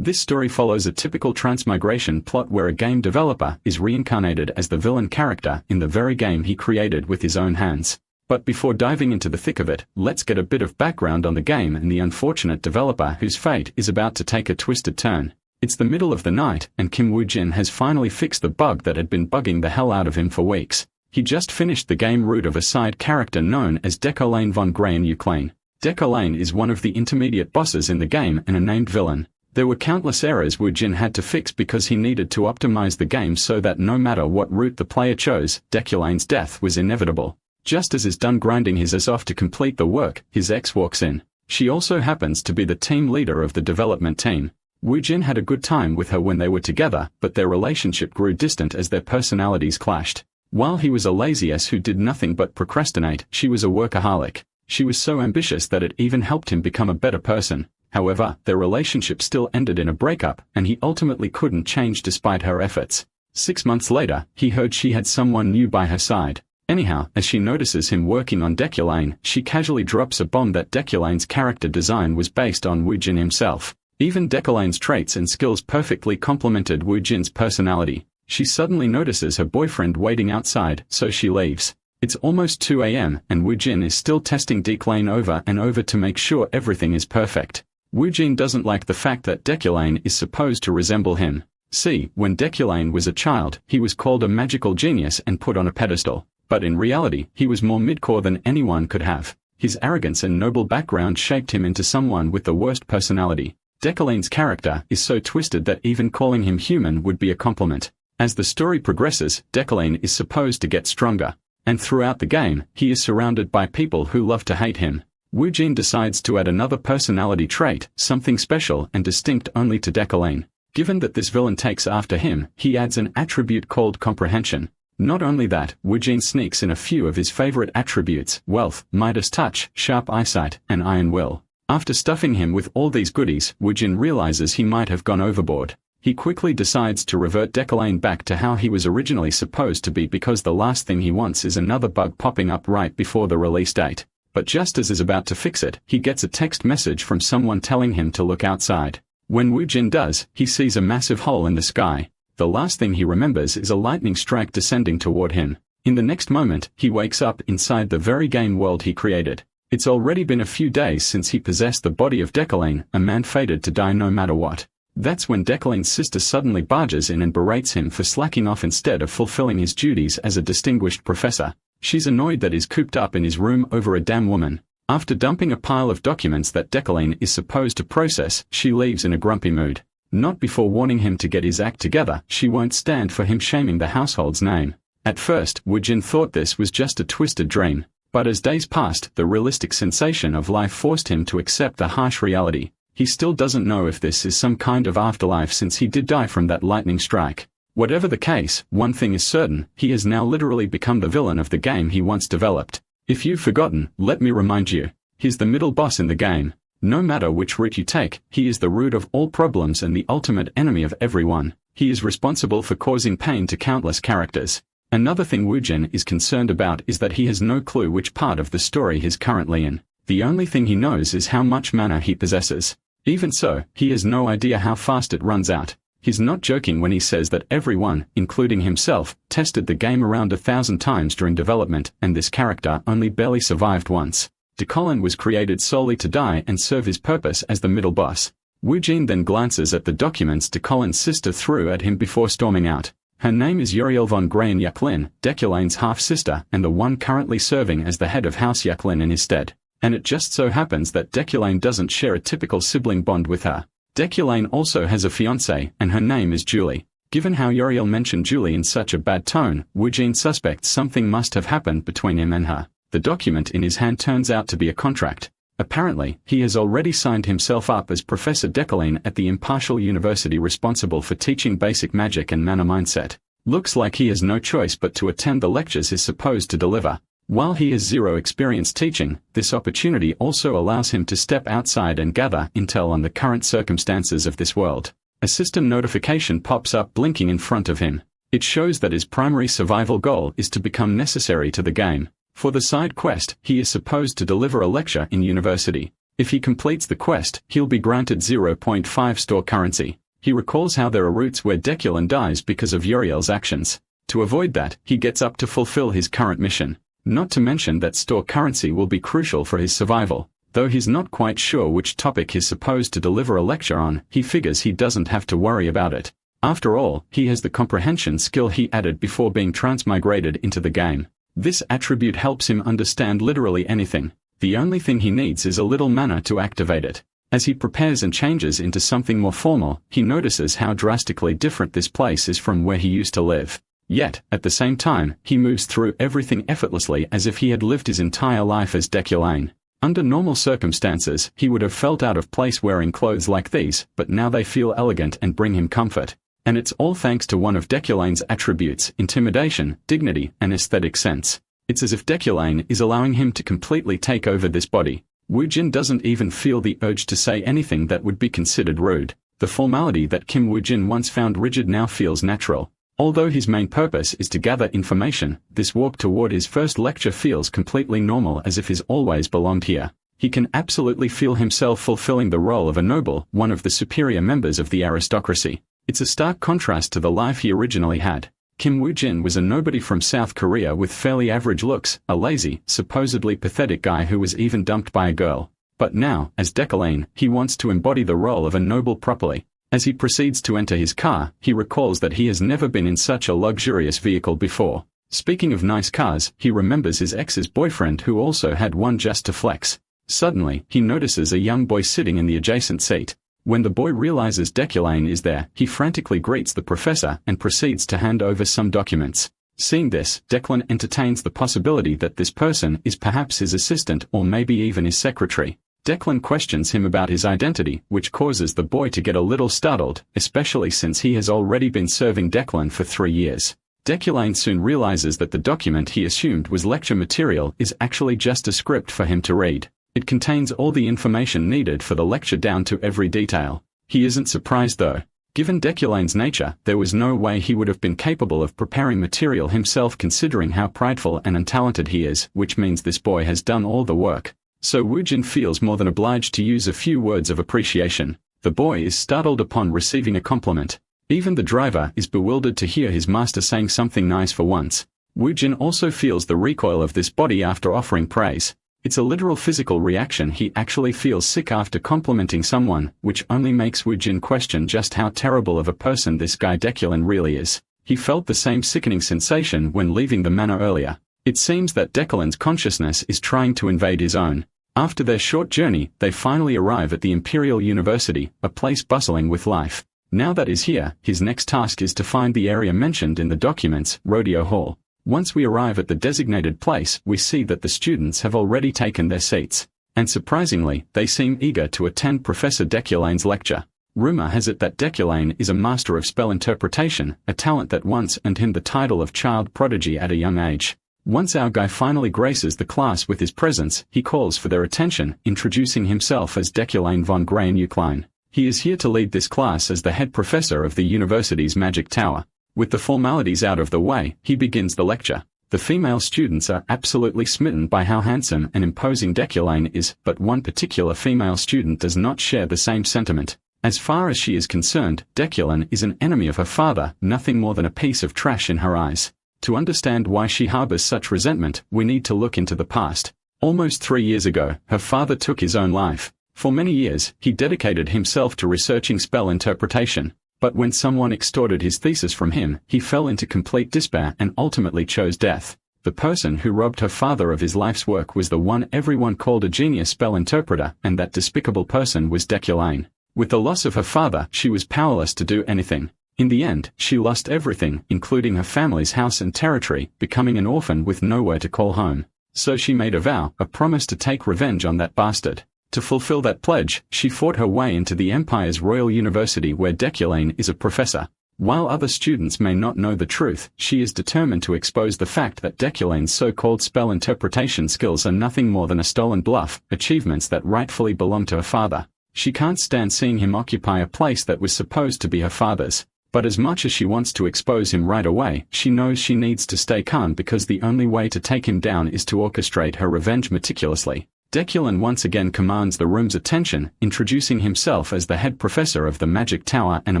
This story follows a typical transmigration plot where a game developer is reincarnated as the villain character in the very game he created with his own hands. But before diving into the thick of it, let's get a bit of background on the game and the unfortunate developer whose fate is about to take a twisted turn. It's the middle of the night, and Kim Woo-jin has finally fixed the bug that had been bugging the hell out of him for weeks. He just finished the game root of a side character known as Decolane von Grayen-Uclane. Decolane is one of the intermediate bosses in the game and a named villain. There were countless errors Woo-jin had to fix because he needed to optimize the game so that no matter what route the player chose, Decolane's death was inevitable. Just as he's done grinding his ass off to complete the work, his ex walks in. She also happens to be the team leader of the development team. Woo-jin had a good time with her when they were together, but their relationship grew distant as their personalities clashed. While he was a lazy ass who did nothing but procrastinate, she was a workaholic. She was so ambitious that it even helped him become a better person. However, their relationship still ended in a breakup, and he ultimately couldn't change despite her efforts. 6 months later, he heard she had someone new by her side. Anyhow, as she notices him working on Decolane, she casually drops a bomb that Decolane's character design was based on Woo-jin himself. Even Decolane's traits and skills perfectly complemented Woo-jin's personality. She suddenly notices her boyfriend waiting outside, so she leaves. It's almost 2 a.m., and Woo-jin is still testing Decolane over and over to make sure everything is perfect. Woo-jin doesn't like the fact that Decolane is supposed to resemble him. See, when Decolane was a child, he was called a magical genius and put on a pedestal. But in reality, he was more midcore than anyone could have. His arrogance and noble background shaped him into someone with the worst personality. Decolane's character is so twisted that even calling him human would be a compliment. As the story progresses, Decolane is supposed to get stronger. And throughout the game, he is surrounded by people who love to hate him. Woo-jin decides to add another personality trait, something special and distinct only to Decolane. Given that this villain takes after him, he adds an attribute called comprehension. Not only that, Woo-jin sneaks in a few of his favorite attributes: wealth, Midas touch, sharp eyesight, and iron will. After stuffing him with all these goodies, Woo-jin realizes he might have gone overboard. He quickly decides to revert Decolane back to how he was originally supposed to be because the last thing he wants is another bug popping up right before the release date. But just as he's about to fix it, he gets a text message from someone telling him to look outside. When Woo-jin does, he sees a massive hole in the sky. The last thing he remembers is a lightning strike descending toward him. In the next moment, he wakes up inside the very game world he created. It's already been a few days since he possessed the body of Decolane, a man fated to die no matter what. That's when Decolane's sister suddenly barges in and berates him for slacking off instead of fulfilling his duties as a distinguished professor. She's annoyed that he's cooped up in his room over a damn woman. After dumping a pile of documents that Decolane is supposed to process, she leaves in a grumpy mood. Not before warning him to get his act together. She won't stand for him shaming the household's name. At first, Woo-jin thought this was just a twisted dream. But as days passed, the realistic sensation of life forced him to accept the harsh reality. He still doesn't know if this is some kind of afterlife since he did die from that lightning strike. Whatever the case, one thing is certain: he has now literally become the villain of the game he once developed. If you've forgotten, let me remind you. He's the middle boss in the game. No matter which route you take, he is the root of all problems and the ultimate enemy of everyone. He is responsible for causing pain to countless characters. Another thing Woo-jin is concerned about is that he has no clue which part of the story he's currently in. The only thing he knows is how much mana he possesses. Even so, he has no idea how fast it runs out. He's not joking when he says that everyone, including himself, tested the game around 1,000 times during development, and this character only barely survived once. Decolane was created solely to die and serve his purpose as the middle boss. Woo-jin then glances at the documents Decolane's sister threw at him before storming out. Her name is Yahello von Grayen-Uclane, Decolane's half-sister and the one currently serving as the head of House Uclane in his stead. And it just so happens that Decolane doesn't share a typical sibling bond with her. Decolane also has a fiancée, and her name is Julie. Given how Yahello mentioned Julie in such a bad tone, Woo-jin suspects something must have happened between him and her. The document in his hand turns out to be a contract. Apparently, he has already signed himself up as Professor Decolane at the impartial university responsible for teaching basic magic and mana mindset. Looks like he has no choice but to attend the lectures he's supposed to deliver. While he has zero experience teaching, this opportunity also allows him to step outside and gather intel on the current circumstances of this world. A system notification pops up blinking in front of him. It shows that his primary survival goal is to become necessary to the game. For the side quest, he is supposed to deliver a lecture in university. If he completes the quest, he'll be granted 0.5 store currency. He recalls how there are routes where Deculan dies because of Uriel's actions. To avoid that, he gets up to fulfill his current mission. Not to mention that store currency will be crucial for his survival. Though he's not quite sure which topic he's supposed to deliver a lecture on, he figures he doesn't have to worry about it. After all, he has the comprehension skill he added before being transmigrated into the game. This attribute helps him understand literally anything. The only thing he needs is a little mana to activate it. As he prepares and changes into something more formal, he notices how drastically different this place is from where he used to live. Yet, at the same time, he moves through everything effortlessly as if he had lived his entire life as Deculan. Under normal circumstances, he would have felt out of place wearing clothes like these, but now they feel elegant and bring him comfort. And it's all thanks to one of Deculan's attributes: intimidation, dignity, and aesthetic sense. It's as if Deculan is allowing him to completely take over this body. Woojin doesn't even feel the urge to say anything that would be considered rude. The formality that Kim Woojin once found rigid now feels natural. Although his main purpose is to gather information, this walk toward his first lecture feels completely normal, as if he's always belonged here. He can absolutely feel himself fulfilling the role of a noble, one of the superior members of the aristocracy. It's a stark contrast to the life he originally had. Kim Woojin was a nobody from South Korea with fairly average looks, a lazy, supposedly pathetic guy who was even dumped by a girl. But now, as Deculan, he wants to embody the role of a noble properly. As he proceeds to enter his car, he recalls that he has never been in such a luxurious vehicle before. Speaking of nice cars, he remembers his ex's boyfriend who also had one just to flex. Suddenly, he notices a young boy sitting in the adjacent seat. When the boy realizes Deculan is there, he frantically greets the professor and proceeds to hand over some documents. Seeing this, Declan entertains the possibility that this person is perhaps his assistant or maybe even his secretary. Declan questions him about his identity, which causes the boy to get a little startled, especially since he has already been serving Declan for 3 years. Deculan soon realizes that the document he assumed was lecture material is actually just a script for him to read. It contains all the information needed for the lecture down to every detail. He isn't surprised though. Given Deculan's nature, there was no way he would have been capable of preparing material himself considering how prideful and untalented he is, which means this boy has done all the work. So Woojin feels more than obliged to use a few words of appreciation. The boy is startled upon receiving a compliment. Even the driver is bewildered to hear his master saying something nice for once. Woojin also feels the recoil of this body after offering praise. It's a literal physical reaction. He actually feels sick after complimenting someone, which only makes Woojin question just how terrible of a person this guy Deculan really is. He felt the same sickening sensation when leaving the manor earlier. It seems that Deculan's consciousness is trying to invade his own. After their short journey, they finally arrive at the Imperial University, a place bustling with life. Now that he's here, his next task is to find the area mentioned in the documents, Rodeo Hall. Once we arrive at the designated place, we see that the students have already taken their seats. And surprisingly, they seem eager to attend Professor Deculan's lecture. Rumor has it that Deculan is a master of spell interpretation, a talent that once earned him the title of child prodigy at a young age. Once our guy finally graces the class with his presence, he calls for their attention, introducing himself as Deculan von Grain-Uklein. He is here to lead this class as the head professor of the university's magic tower. With the formalities out of the way, he begins the lecture. The female students are absolutely smitten by how handsome and imposing Deculan is, but one particular female student does not share the same sentiment. As far as she is concerned, Deculan is an enemy of her father, nothing more than a piece of trash in her eyes. To understand why she harbors such resentment, we need to look into the past. Almost 3 years ago, her father took his own life. For many years, he dedicated himself to researching spell interpretation. But when someone extorted his thesis from him, he fell into complete despair and ultimately chose death. The person who robbed her father of his life's work was the one everyone called a genius spell interpreter, and that despicable person was Deculan. With the loss of her father, she was powerless to do anything. In the end, she lost everything, including her family's house and territory, becoming an orphan with nowhere to call home. So she made a vow, a promise to take revenge on that bastard. To fulfill that pledge, she fought her way into the Empire's Royal University where Deculan is a professor. While other students may not know the truth, she is determined to expose the fact that Deculan's so-called spell interpretation skills are nothing more than a stolen bluff, achievements that rightfully belong to her father. She can't stand seeing him occupy a place that was supposed to be her father's. But as much as she wants to expose him right away, she knows she needs to stay calm because the only way to take him down is to orchestrate her revenge meticulously. Deculan once again commands the room's attention, introducing himself as the head professor of the magic tower and a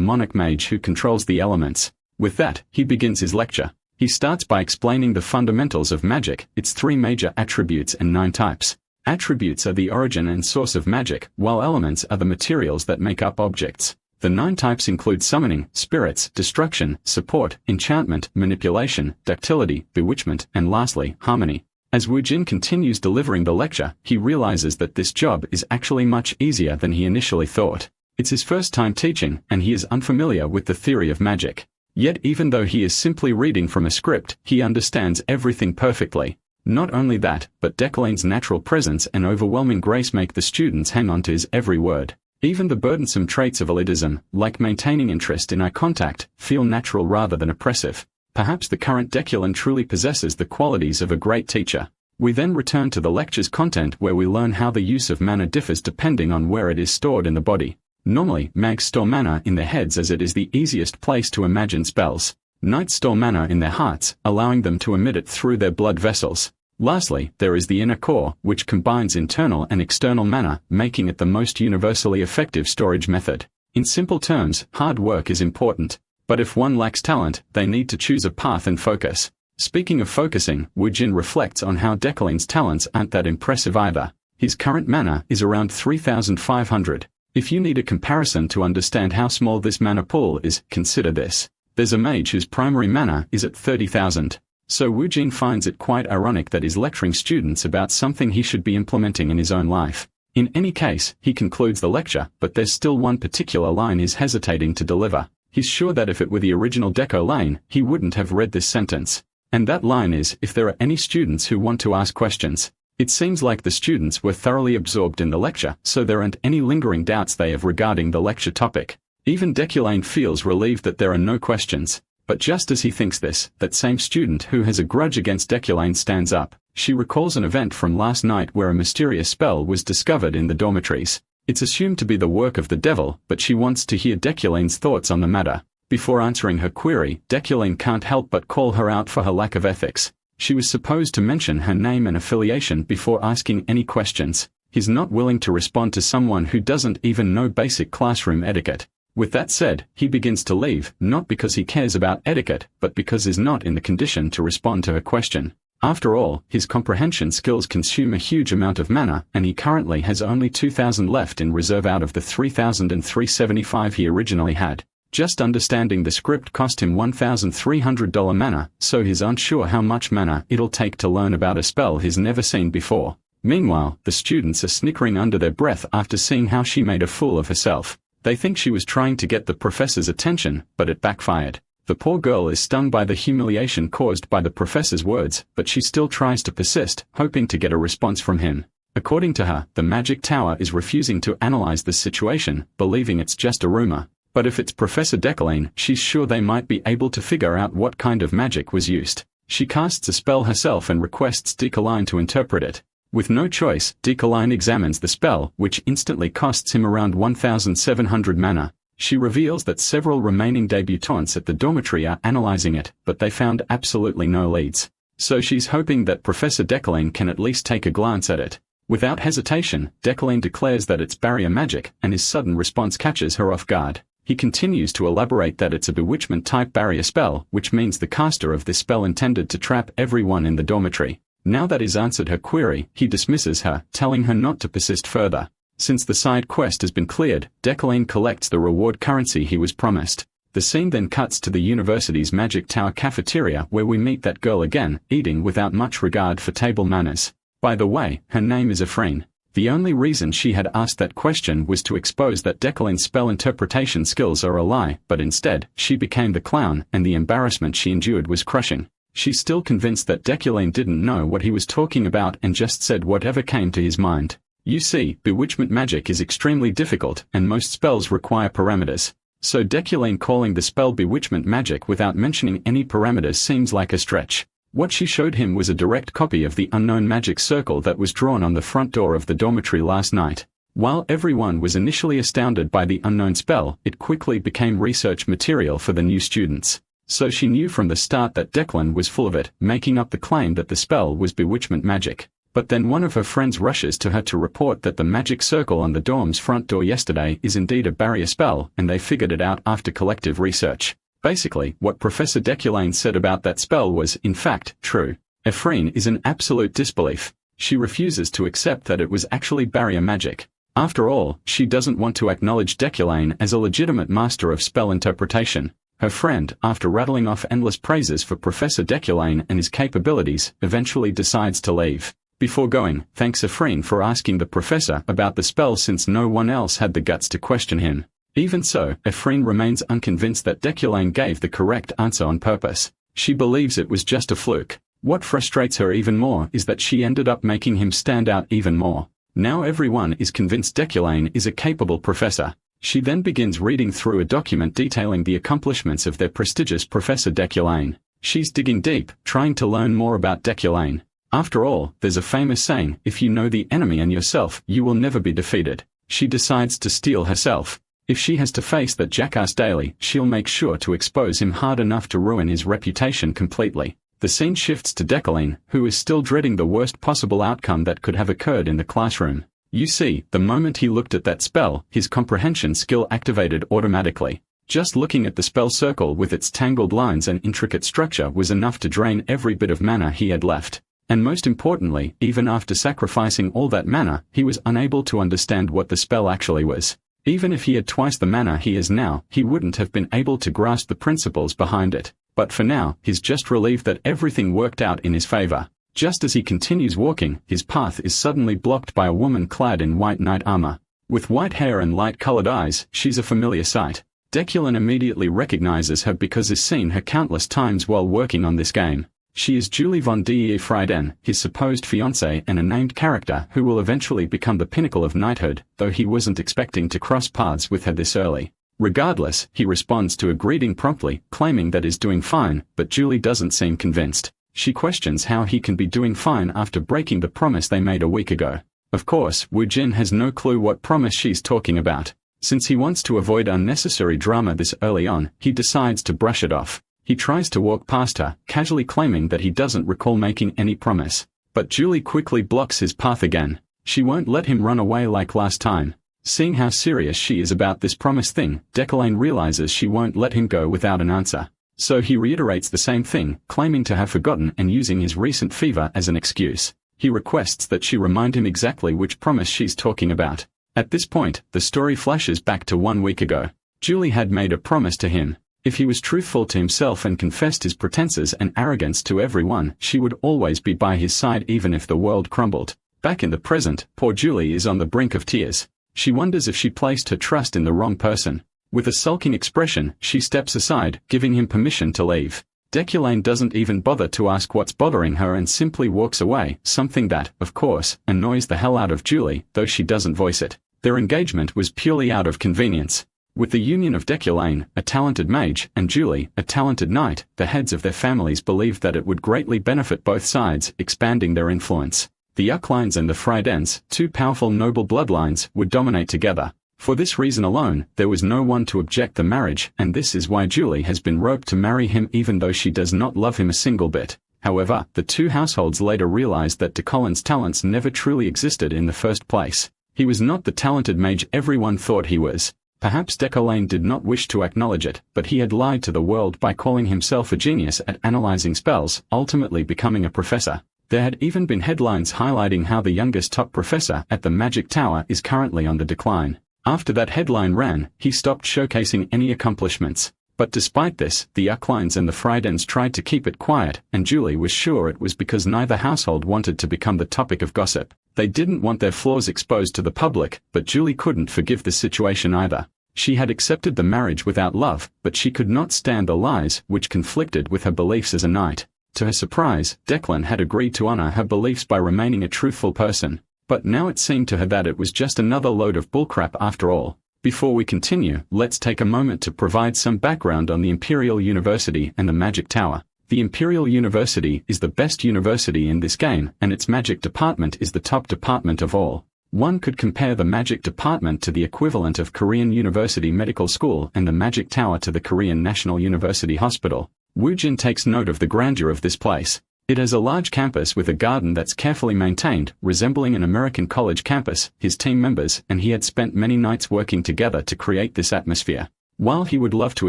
monarch mage who controls the elements. With that, he begins his lecture. He starts by explaining the fundamentals of magic, its 3 major attributes and 9 types. Attributes are the origin and source of magic, while elements are the materials that make up objects. The 9 types include summoning, spirits, destruction, support, enchantment, manipulation, ductility, bewitchment, and lastly, harmony. As Wu Jin continues delivering the lecture, he realizes that this job is actually much easier than he initially thought. It's his first time teaching, and he is unfamiliar with the theory of magic. Yet even though he is simply reading from a script, he understands everything perfectly. Not only that, but Deculan's natural presence and overwhelming grace make the students hang on to his every word. Even the burdensome traits of elitism, like maintaining interest in eye contact, feel natural rather than oppressive. Perhaps the current Deculan truly possesses the qualities of a great teacher. We then return to the lecture's content where we learn how the use of mana differs depending on where it is stored in the body. Normally, mags store mana in their heads as it is the easiest place to imagine spells. Knights store mana in their hearts, allowing them to emit it through their blood vessels. Lastly, there is the inner core, which combines internal and external mana, making it the most universally effective storage method. In simple terms, hard work is important. But if one lacks talent, they need to choose a path and focus. Speaking of focusing, Wu Jin reflects on how Deculan's talents aren't that impressive either. His current mana is around 3,500. If you need a comparison to understand how small this mana pool is, consider this. There's a mage whose primary mana is at 30,000. So Wu Jin finds it quite ironic that he's lecturing students about something he should be implementing in his own life. In any case, he concludes the lecture, but there's still one particular line he's hesitating to deliver. He's sure that if it were the original Deculan, he wouldn't have read this sentence. And that line is, if there are any students who want to ask questions. It seems like the students were thoroughly absorbed in the lecture, so there aren't any lingering doubts they have regarding the lecture topic. Even Deculan feels relieved that there are no questions. But just as he thinks this, that same student who has a grudge against Deculan stands up. She recalls an event from last night where a mysterious spell was discovered in the dormitories. It's assumed to be the work of the devil, but she wants to hear Deculan's thoughts on the matter. Before answering her query, Deculan can't help but call her out for her lack of ethics. She was supposed to mention her name and affiliation before asking any questions. He's not willing to respond to someone who doesn't even know basic classroom etiquette. With that said, he begins to leave, not because he cares about etiquette, but because he's not in the condition to respond to her question. After all, his comprehension skills consume a huge amount of mana, and he currently has only 2,000 left in reserve out of the 3,375 he originally had. Just understanding the script cost him $1,300 mana, so he's unsure how much mana it'll take to learn about a spell he's never seen before. Meanwhile, the students are snickering under their breath after seeing how she made a fool of herself. They think she was trying to get the professor's attention, but it backfired. The poor girl is stung by the humiliation caused by the professor's words, but she still tries to persist, hoping to get a response from him. According to her, the magic tower is refusing to analyze the situation, believing it's just a rumor. But if it's Professor Deculan, she's sure they might be able to figure out what kind of magic was used. She casts a spell herself and requests Deculan to interpret it. With no choice, Deculan examines the spell, which instantly costs him around 1,700 mana. She reveals that several remaining debutantes at the dormitory are analyzing it, but they found absolutely no leads. So she's hoping that Professor Deculan can at least take a glance at it. Without hesitation, Deculan declares that it's barrier magic, and his sudden response catches her off guard. He continues to elaborate that it's a bewitchment-type barrier spell, which means the caster of this spell intended to trap everyone in the dormitory. Now that he's answered her query, he dismisses her, telling her not to persist further. Since the side quest has been cleared, Deculan collects the reward currency he was promised. The scene then cuts to the university's Magic Tower cafeteria where we meet that girl again, eating without much regard for table manners. By the way, her name is Epherene. The only reason she had asked that question was to expose that Deculan's spell interpretation skills are a lie, but instead, she became the clown, and the embarrassment she endured was crushing. She's still convinced that Deculan didn't know what he was talking about and just said whatever came to his mind. You see, bewitchment magic is extremely difficult, and most spells require parameters. So Deculan calling the spell bewitchment magic without mentioning any parameters seems like a stretch. What she showed him was a direct copy of the unknown magic circle that was drawn on the front door of the dormitory last night. While everyone was initially astounded by the unknown spell, it quickly became research material for the new students. So she knew from the start that Deculan was full of it, making up the claim that the spell was bewitchment magic. But then one of her friends rushes to her to report that the magic circle on the dorm's front door yesterday is indeed a barrier spell, and they figured it out after collective research. Basically, what Professor Deculane said about that spell was, in fact, true. Epherene is in absolute disbelief. She refuses to accept that it was actually barrier magic. After all, she doesn't want to acknowledge Deculane as a legitimate master of spell interpretation. Her friend, after rattling off endless praises for Professor Deculane and his capabilities, eventually decides to leave. Before going, thanks Epherene for asking the professor about the spell since no one else had the guts to question him. Even so, Epherene remains unconvinced that Deculane gave the correct answer on purpose. She believes it was just a fluke. What frustrates her even more is that she ended up making him stand out even more. Now everyone is convinced Deculane is a capable professor. She then begins reading through a document detailing the accomplishments of their prestigious Professor Deculane. She's digging deep, trying to learn more about Deculane. After all, there's a famous saying, if you know the enemy and yourself, you will never be defeated. She decides to steel herself. If she has to face that jackass daily, she'll make sure to expose him hard enough to ruin his reputation completely. The scene shifts to Deculane, who is still dreading the worst possible outcome that could have occurred in the classroom. You see, the moment he looked at that spell, his comprehension skill activated automatically. Just looking at the spell circle with its tangled lines and intricate structure was enough to drain every bit of mana he had left. And most importantly, even after sacrificing all that mana, he was unable to understand what the spell actually was. Even if he had twice the mana he has now, he wouldn't have been able to grasp the principles behind it. But for now, he's just relieved that everything worked out in his favor. Just as he continues walking, his path is suddenly blocked by a woman clad in white knight armor. With white hair and light-colored eyes, she's a familiar sight. Deculane immediately recognizes her because he's seen her countless times while working on this game. She is Julie von der Frieden, his supposed fiancée and a named character who will eventually become the pinnacle of knighthood, though he wasn't expecting to cross paths with her this early. Regardless, he responds to a greeting promptly, claiming that he's doing fine, but Julie doesn't seem convinced. She questions how he can be doing fine after breaking the promise they made a week ago. Of course, Woo Jin has no clue what promise she's talking about. Since he wants to avoid unnecessary drama this early on, he decides to brush it off. He tries to walk past her, casually claiming that he doesn't recall making any promise. But Julie quickly blocks his path again. She won't let him run away like last time. Seeing how serious she is about this promise thing, Deculane realizes she won't let him go without an answer. So he reiterates the same thing, claiming to have forgotten and using his recent fever as an excuse. He requests that she remind him exactly which promise she's talking about. At this point, the story flashes back to 1 week ago. Julie had made a promise to him. If he was truthful to himself and confessed his pretenses and arrogance to everyone, she would always be by his side even if the world crumbled. Back in the present, poor Julie is on the brink of tears. She wonders if she placed her trust in the wrong person. With a sulking expression, she steps aside, giving him permission to leave. Deculane doesn't even bother to ask what's bothering her and simply walks away, something that, of course, annoys the hell out of Julie, though she doesn't voice it. Their engagement was purely out of convenience. With the union of Deculane, a talented mage, and Julie, a talented knight, the heads of their families believed that it would greatly benefit both sides, expanding their influence. The Ucklines and the Friedens, two powerful noble bloodlines, would dominate together. For this reason alone, there was no one to object the marriage, and this is why Julie has been roped to marry him even though she does not love him a single bit. However, the two households later realized that Deculane's talents never truly existed in the first place. He was not the talented mage everyone thought he was. Perhaps Deculane did not wish to acknowledge it, but he had lied to the world by calling himself a genius at analyzing spells, ultimately becoming a professor. There had even been headlines highlighting how the youngest top professor at the Magic Tower is currently on the decline. After that headline ran, he stopped showcasing any accomplishments. But despite this, the Ucklines and the Friedens tried to keep it quiet, and Julie was sure it was because neither household wanted to become the topic of gossip. They didn't want their flaws exposed to the public, but Julie couldn't forgive the situation either. She had accepted the marriage without love, but she could not stand the lies, which conflicted with her beliefs as a knight. To her surprise, Declan had agreed to honor her beliefs by remaining a truthful person. But now it seemed to her that it was just another load of bullcrap after all. Before we continue, let's take a moment to provide some background on the Imperial University and the Magic Tower. The Imperial University is the best university in this game, and its magic department is the top department of all. One could compare the magic department to the equivalent of Korean University Medical School and the Magic Tower to the Korean National University Hospital. Woo Jin takes note of the grandeur of this place. It has a large campus with a garden that's carefully maintained, resembling an American college campus. His team members and he had spent many nights working together to create this atmosphere. While he would love to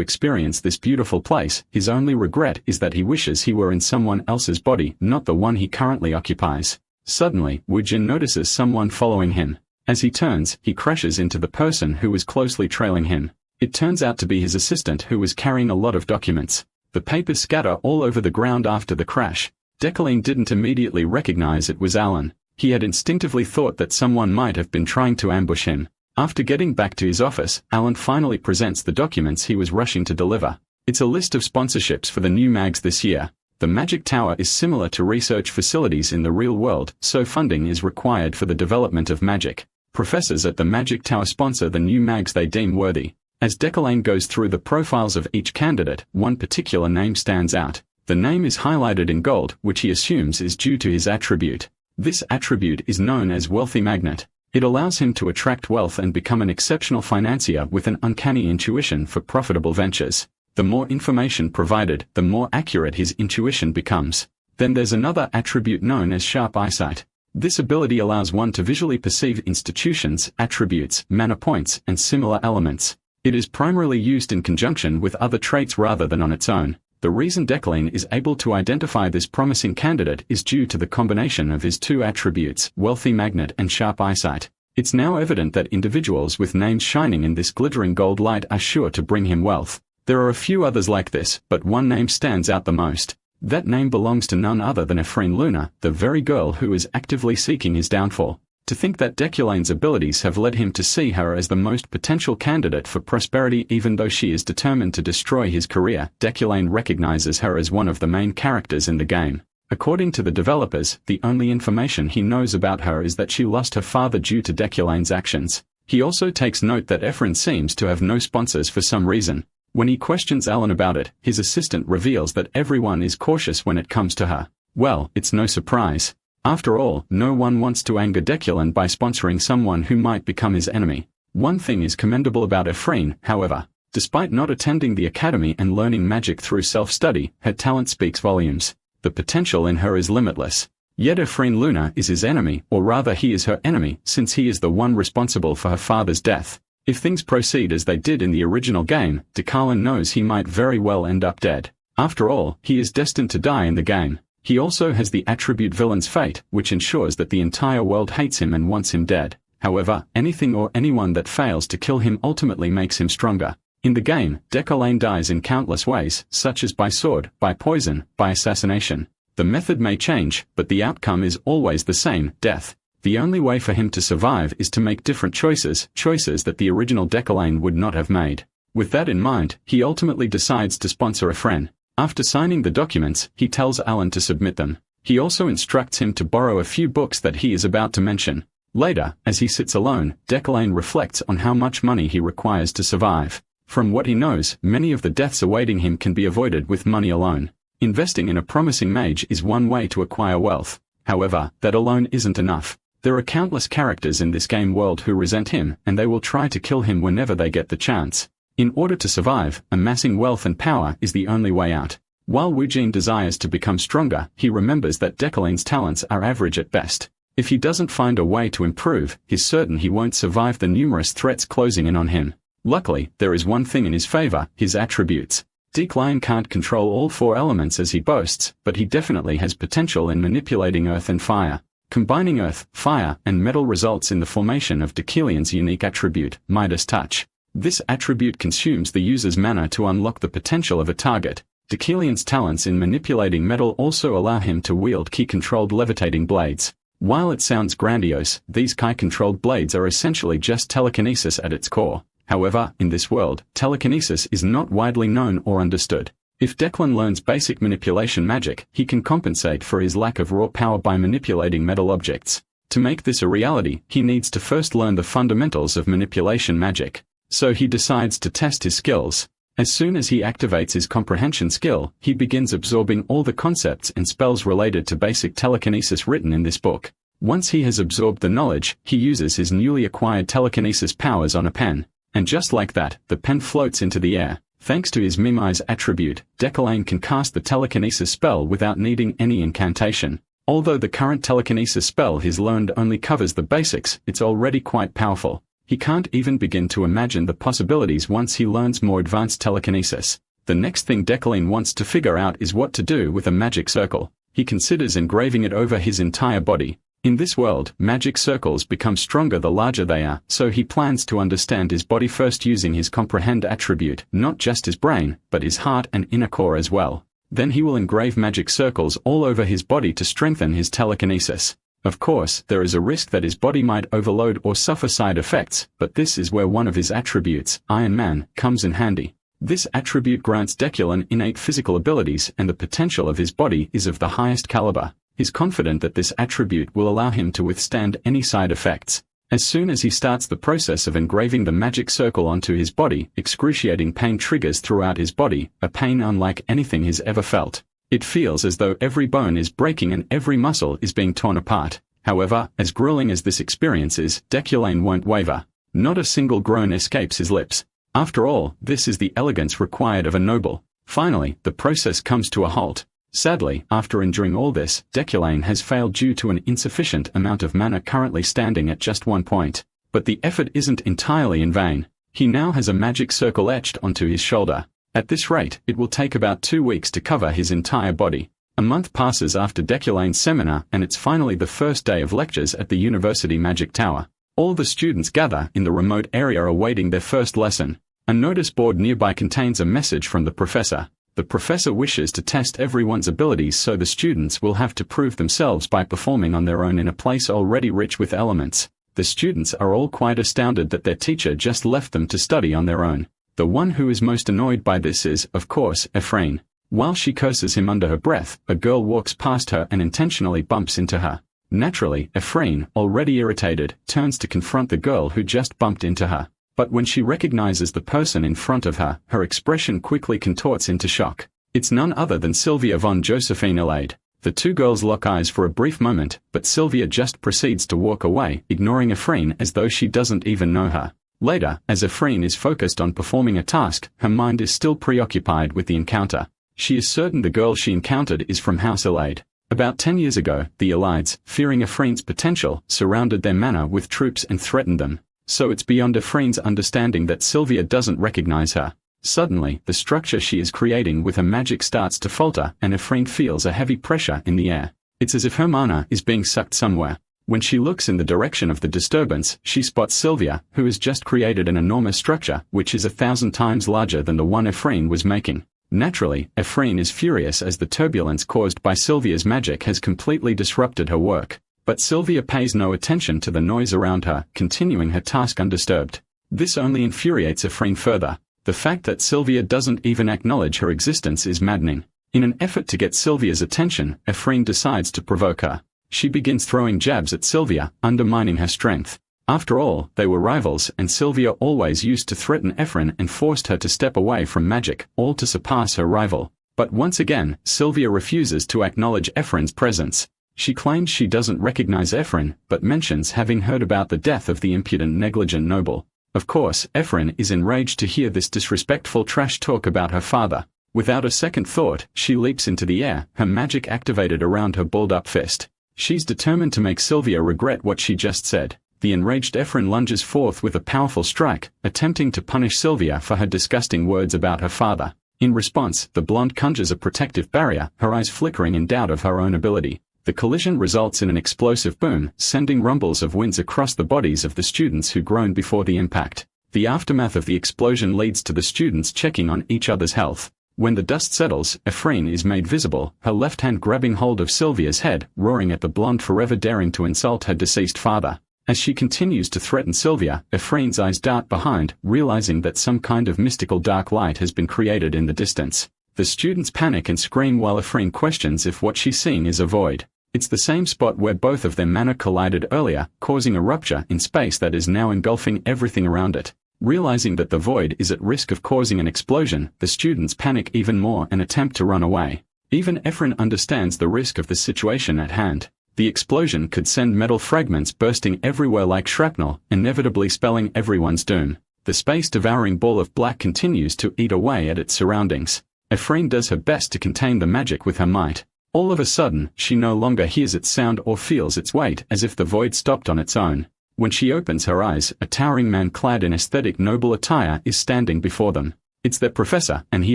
experience this beautiful place, his only regret is that he wishes he were in someone else's body, not the one he currently occupies. Suddenly, Woojin notices someone following him. As he turns, he crashes into the person who was closely trailing him. It turns out to be his assistant who was carrying a lot of documents. The papers scatter all over the ground after the crash. Declan didn't immediately recognize it was Alan. He had instinctively thought that someone might have been trying to ambush him. After getting back to his office, Alan finally presents the documents he was rushing to deliver. It's a list of sponsorships for the new mags this year. The Magic Tower is similar to research facilities in the real world, so funding is required for the development of magic. Professors at the Magic Tower sponsor the new mags they deem worthy. As Declan goes through the profiles of each candidate, one particular name stands out. The name is highlighted in gold, which he assumes is due to his attribute. This attribute is known as Wealthy Magnet. It allows him to attract wealth and become an exceptional financier with an uncanny intuition for profitable ventures. The more information provided, the more accurate his intuition becomes. Then there's another attribute known as Sharp Eyesight. This ability allows one to visually perceive institutions, attributes, mana points, and similar elements. It is primarily used in conjunction with other traits rather than on its own. The reason Declan is able to identify this promising candidate is due to the combination of his two attributes, Wealthy Magnet and Sharp Eyesight. It's now evident that individuals with names shining in this glittering gold light are sure to bring him wealth. There are a few others like this, but one name stands out the most. That name belongs to none other than Epherene Luna, the very girl who is actively seeking his downfall. To think that Declan's abilities have led him to see her as the most potential candidate for prosperity even though she is determined to destroy his career. Declan recognizes her as one of the main characters in the game. According to the developers, the only information he knows about her is that she lost her father due to Declan's actions. He also takes note that Epherene seems to have no sponsors for some reason. When he questions Alan about it, his assistant reveals that everyone is cautious when it comes to her. Well, it's no surprise. After all, no one wants to anger Declan by sponsoring someone who might become his enemy. One thing is commendable about Epherene, however. Despite not attending the academy and learning magic through self-study, her talent speaks volumes. The potential in her is limitless. Yet Epherene Luna is his enemy, or rather he is her enemy, since he is the one responsible for her father's death. If things proceed as they did in the original game, Declan knows he might very well end up dead. After all, he is destined to die in the game. He also has the attribute Villain's Fate, which ensures that the entire world hates him and wants him dead. However, anything or anyone that fails to kill him ultimately makes him stronger. In the game, Declan dies in countless ways, such as by sword, by poison, by assassination. The method may change, but the outcome is always the same, death. The only way for him to survive is to make different choices that the original Declan would not have made. With that in mind, he ultimately decides to sponsor Epherene. After signing the documents, he tells Alan to submit them. He also instructs him to borrow a few books that he is about to mention. Later, as he sits alone, Declan reflects on how much money he requires to survive. From what he knows, many of the deaths awaiting him can be avoided with money alone. Investing in a promising mage is one way to acquire wealth. However, that alone isn't enough. There are countless characters in this game world who resent him, and they will try to kill him whenever they get the chance. In order to survive, amassing wealth and power is the only way out. While Woojin desires to become stronger, he remembers that Declan's talents are average at best. If he doesn't find a way to improve, he's certain he won't survive the numerous threats closing in on him. Luckily, there is one thing in his favor, his attributes. Declan can't control all four elements as he boasts, but he definitely has potential in manipulating earth and fire. Combining earth, fire, and metal results in the formation of Declan's unique attribute, Midas Touch. This attribute consumes the user's mana to unlock the potential of a target. Declan's talents in manipulating metal also allow him to wield ki-controlled levitating blades. While it sounds grandiose, these ki-controlled blades are essentially just telekinesis at its core. However, in this world, telekinesis is not widely known or understood. If Declan learns basic manipulation magic, he can compensate for his lack of raw power by manipulating metal objects. To make this a reality, he needs to first learn the fundamentals of manipulation magic. So he decides to test his skills. As soon as he activates his comprehension skill, he begins absorbing all the concepts and spells related to basic telekinesis written in this book. Once he has absorbed the knowledge, he uses his newly acquired telekinesis powers on a pen. And just like that, the pen floats into the air. Thanks to his Mimize attribute, Decalane can cast the telekinesis spell without needing any incantation. Although the current telekinesis spell he's learned only covers the basics, it's already quite powerful. He can't even begin to imagine the possibilities once he learns more advanced telekinesis. The next thing Decalane wants to figure out is what to do with a magic circle. He considers engraving it over his entire body. In this world, magic circles become stronger the larger they are, so he plans to understand his body first using his comprehend attribute, not just his brain, but his heart and inner core as well. Then he will engrave magic circles all over his body to strengthen his telekinesis. Of course, there is a risk that his body might overload or suffer side effects, but this is where one of his attributes, Iron Man, comes in handy. This attribute grants Decalane innate physical abilities, and the potential of his body is of the highest caliber. He's confident that this attribute will allow him to withstand any side effects. As soon as he starts the process of engraving the magic circle onto his body, excruciating pain triggers throughout his body, a pain unlike anything he's ever felt. It feels as though every bone is breaking and every muscle is being torn apart. However, as grueling as this experience is, Decalane won't waver. Not a single groan escapes his lips. After all, this is the elegance required of a noble. Finally, the process comes to a halt. Sadly, after enduring all this, Decalane has failed due to an insufficient amount of mana currently standing at just 1 point. But the effort isn't entirely in vain. He now has a magic circle etched onto his shoulder. At this rate, it will take about 2 weeks to cover his entire body. A month passes after Decalane's seminar, and it's finally the first day of lectures at the University Magic Tower. All the students gather in the remote area awaiting their first lesson. A notice board nearby contains a message from the professor. The professor wishes to test everyone's abilities, so the students will have to prove themselves by performing on their own in a place already rich with elements. The students are all quite astounded that their teacher just left them to study on their own. The one who is most annoyed by this is, of course, Epherene. While she curses him under her breath, a girl walks past her and intentionally bumps into her. Naturally, Epherene, already irritated, turns to confront the girl who just bumped into her. But when she recognizes the person in front of her, her expression quickly contorts into shock. It's none other than Sylvia von Josephine Elaide. The two girls lock eyes for a brief moment, but Sylvia just proceeds to walk away, ignoring Epherene as though she doesn't even know her. Later, as Epherene is focused on performing a task, her mind is still preoccupied with the encounter. She is certain the girl she encountered is from House Elaide. About 10 years ago, the Elaides, fearing Ephrene's potential, surrounded their manor with troops and threatened them. So it's beyond Epherene's understanding that Sylvia doesn't recognize her. Suddenly, the structure she is creating with her magic starts to falter, and Epherene feels a heavy pressure in the air. It's as if her mana is being sucked somewhere. When she looks in the direction of the disturbance, she spots Sylvia, who has just created an enormous structure, which is 1,000 times larger than the one Epherene was making. Naturally, Epherene is furious as the turbulence caused by Sylvia's magic has completely disrupted her work. But Sylvia pays no attention to the noise around her, continuing her task undisturbed. This only infuriates Epherene further. The fact that Sylvia doesn't even acknowledge her existence is maddening. In an effort to get Sylvia's attention, Epherene decides to provoke her. She begins throwing jabs at Sylvia, undermining her strength. After all, they were rivals, and Sylvia always used to threaten Epherene and forced her to step away from magic, all to surpass her rival. But once again, Sylvia refuses to acknowledge Epherene's presence. She claims she doesn't recognize Epherene, but mentions having heard about the death of the impudent negligent noble. Of course, Epherene is enraged to hear this disrespectful trash talk about her father. Without a second thought, she leaps into the air, her magic activated around her balled-up fist. She's determined to make Sylvia regret what she just said. The enraged Epherene lunges forth with a powerful strike, attempting to punish Sylvia for her disgusting words about her father. In response, the blonde conjures a protective barrier, her eyes flickering in doubt of her own ability. The collision results in an explosive boom, sending rumbles of winds across the bodies of the students who groaned before the impact. The aftermath of the explosion leads to the students checking on each other's health. When the dust settles, Epherene is made visible, her left hand grabbing hold of Sylvia's head, roaring at the blonde for ever daring to insult her deceased father. As she continues to threaten Sylvia, Epherene's eyes dart behind, realizing that some kind of mystical dark light has been created in the distance. The students panic and scream while Epherene questions if what she's seeing is a void. It's the same spot where both of their mana collided earlier, causing a rupture in space that is now engulfing everything around it. Realizing that the void is at risk of causing an explosion, the students panic even more and attempt to run away. Even Epherene understands the risk of the situation at hand. The explosion could send metal fragments bursting everywhere like shrapnel, inevitably spelling everyone's doom. The The space-devouring ball of black continues to eat away at its surroundings. Epherene does her best to contain the magic with her might. All of a sudden, she no longer hears its sound or feels its weight, as if the void stopped on its own. When she opens her eyes, a towering man clad in aesthetic noble attire is standing before them. It's their professor, and he